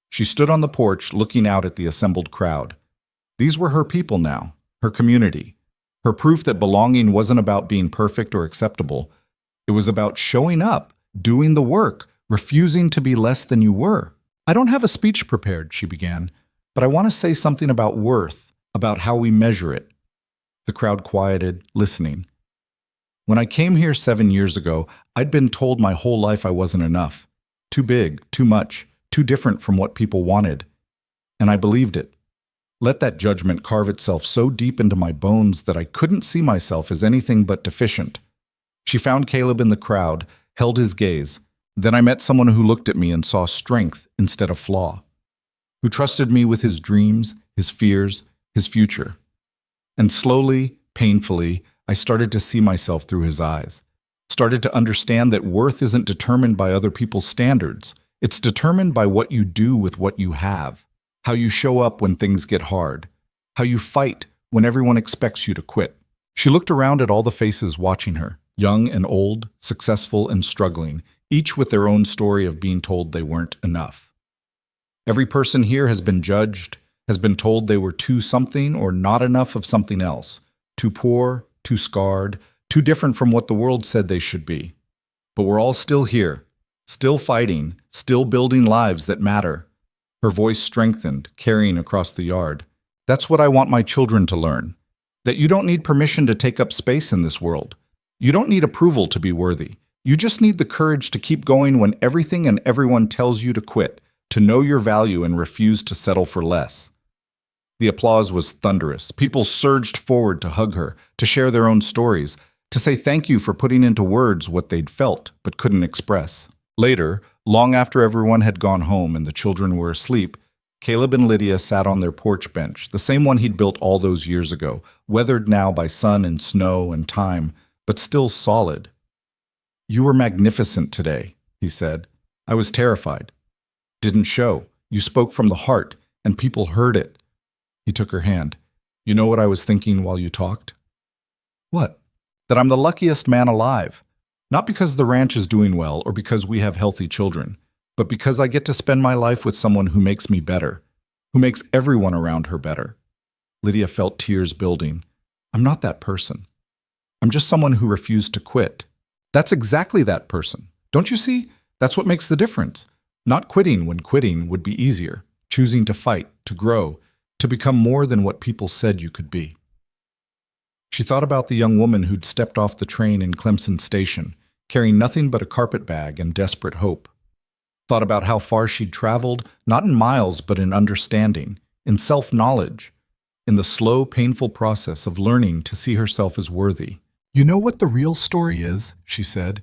She stood on the porch, looking out at the assembled crowd. These were her people now, her community, her proof that belonging wasn't about being perfect or acceptable. It was about showing up, doing the work, refusing to be less than you were. I don't have a speech prepared, she began, but I want to say something about worth, about how we measure it. The crowd quieted, listening. When I came here 7 years ago, I'd been told my whole life I wasn't enough. Too big, too much, too different from what people wanted. And I believed it. Let that judgment carve itself so deep into my bones that I couldn't see myself as anything but deficient. She found Caleb in the crowd, held his gaze. Then I met someone who looked at me and saw strength instead of flaw, who trusted me with his dreams, his fears, his future. And slowly, painfully, I started to see myself through his eyes, started to understand that worth isn't determined by other people's standards. It's determined by what you do with what you have, how you show up when things get hard, how you fight when everyone expects you to quit. She looked around at all the faces watching her, young and old, successful and struggling, each with their own story of being told they weren't enough. Every person here has been judged, has been told they were too something or not enough of something else, too poor, too scarred, too different from what the world said they should be. But we're all still here, still fighting, still building lives that matter. Her voice strengthened, carrying across the yard. That's what I want my children to learn. That you don't need permission to take up space in this world. You don't need approval to be worthy. You just need the courage to keep going when everything and everyone tells you to quit, to know your value and refuse to settle for less. The applause was thunderous. People surged forward to hug her, to share their own stories, to say thank you for putting into words what they'd felt but couldn't express. Later, long after everyone had gone home and the children were asleep, Caleb and Lydia sat on their porch bench, the same one he'd built all those years ago, weathered now by sun and snow and time, but still solid. "You were magnificent today," he said. "I was terrified. Didn't show. You spoke from the heart, and people heard it." He took her hand. "You know what I was thinking while you talked?" "What?" "That I'm the luckiest man alive. Not because the ranch is doing well or because we have healthy children, but because I get to spend my life with someone who makes me better, who makes everyone around her better." Lydia felt tears building. "I'm not that person. I'm just someone who refused to quit." "That's exactly that person. Don't you see? That's what makes the difference. Not quitting when quitting would be easier. Choosing to fight, to grow, to become more than what people said you could be." She thought about the young woman who'd stepped off the train in Clemson Station, carrying nothing but a carpet bag and desperate hope. Thought about how far she'd traveled, not in miles but in understanding, in self-knowledge, in the slow, painful process of learning to see herself as worthy. "You know what the real story is," she said.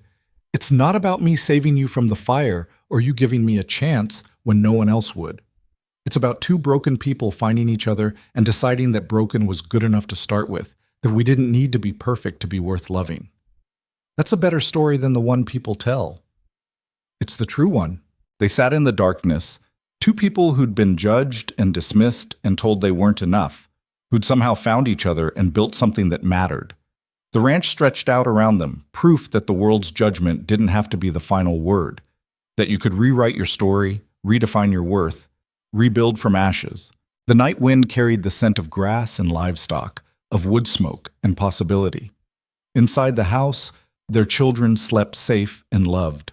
"It's not about me saving you from the fire or you giving me a chance when no one else would. It's about two broken people finding each other and deciding that broken was good enough to start with, that we didn't need to be perfect to be worth loving. That's a better story than the one people tell. It's the true one." They sat in the darkness, two people who'd been judged and dismissed and told they weren't enough, who'd somehow found each other and built something that mattered. The ranch stretched out around them, proof that the world's judgment didn't have to be the final word, that you could rewrite your story, redefine your worth, rebuild from ashes. The night wind carried the scent of grass and livestock, of wood smoke and possibility. Inside the house, their children slept safe and loved.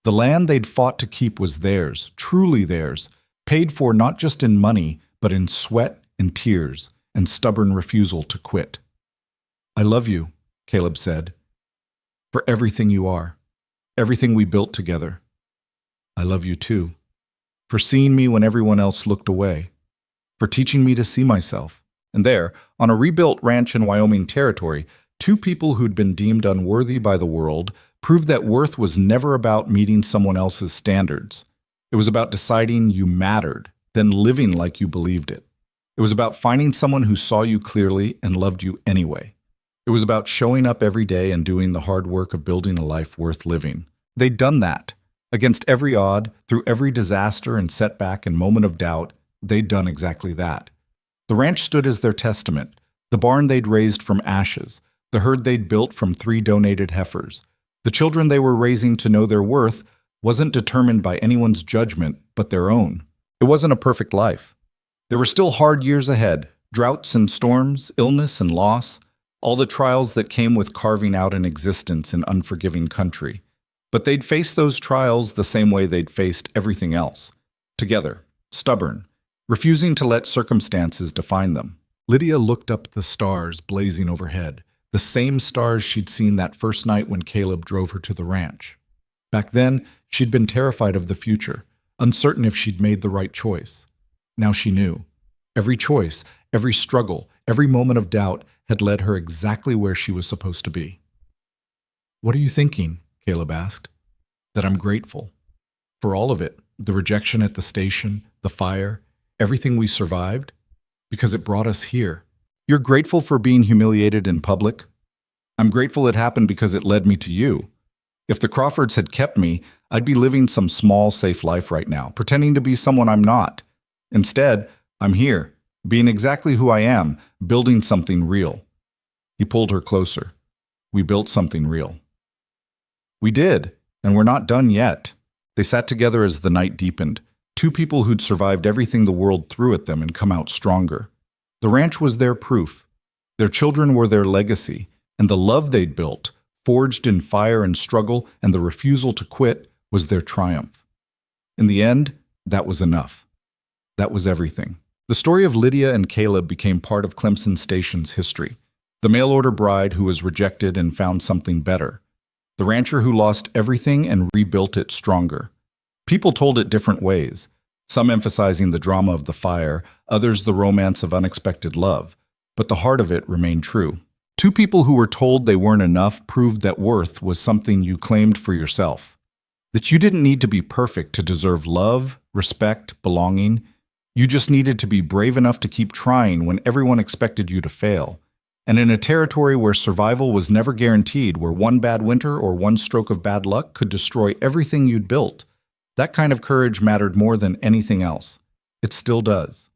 The land they'd fought to keep was theirs, truly theirs, paid for not just in money, but in sweat and tears and stubborn refusal to quit. "I love you," Caleb said, "for everything you are, everything we built together. I love you too, for seeing me when everyone else looked away, for teaching me to see myself." And there, on a rebuilt ranch in Wyoming territory, two people who'd been deemed unworthy by the world proved that worth was never about meeting someone else's standards. It was about deciding you mattered, then living like you believed it. It was about finding someone who saw you clearly and loved you anyway. It was about showing up every day and doing the hard work of building a life worth living. They'd done that. Against every odd, through every disaster and setback and moment of doubt, they'd done exactly that. The ranch stood as their testament, the barn they'd raised from ashes, the herd they'd built from 3 donated heifers. The children they were raising to know their worth wasn't determined by anyone's judgment but their own. It wasn't a perfect life. There were still hard years ahead, droughts and storms, illness and loss, all the trials that came with carving out an existence in unforgiving country. But they'd face those trials the same way they'd faced everything else. Together, stubborn, refusing to let circumstances define them. Lydia looked up at the stars blazing overhead, the same stars she'd seen that first night when Caleb drove her to the ranch. Back then, she'd been terrified of the future, uncertain if she'd made the right choice. Now she knew. Every choice, every struggle, every moment of doubt had led her exactly where she was supposed to be. "What are you thinking?" Caleb asked. "That I'm grateful. For all of it, the rejection at the station, the fire, everything we survived, because it brought us here. You're grateful for being humiliated in public? I'm grateful it happened because it led me to you. If the Crawfords had kept me, I'd be living some small, safe life right now, pretending to be someone I'm not. Instead, I'm here, being exactly who I am, building something real." He pulled her closer. "We built something real." "We did, and we're not done yet." They sat together as the night deepened, two people who'd survived everything the world threw at them and come out stronger. The ranch was their proof. Their children were their legacy, and the love they'd built, forged in fire and struggle and the refusal to quit, was their triumph. In the end, that was enough. That was everything. The story of Lydia and Caleb became part of Clemson Station's history. The mail-order bride who was rejected and found something better. The rancher who lost everything and rebuilt it stronger. People told it different ways, some emphasizing the drama of the fire, others the romance of unexpected love, but the heart of it remained true. Two people who were told they weren't enough proved that worth was something you claimed for yourself. That you didn't need to be perfect to deserve love, respect, belonging. You just needed to be brave enough to keep trying when everyone expected you to fail. And in a territory where survival was never guaranteed, where one bad winter or one stroke of bad luck could destroy everything you'd built, that kind of courage mattered more than anything else. It still does.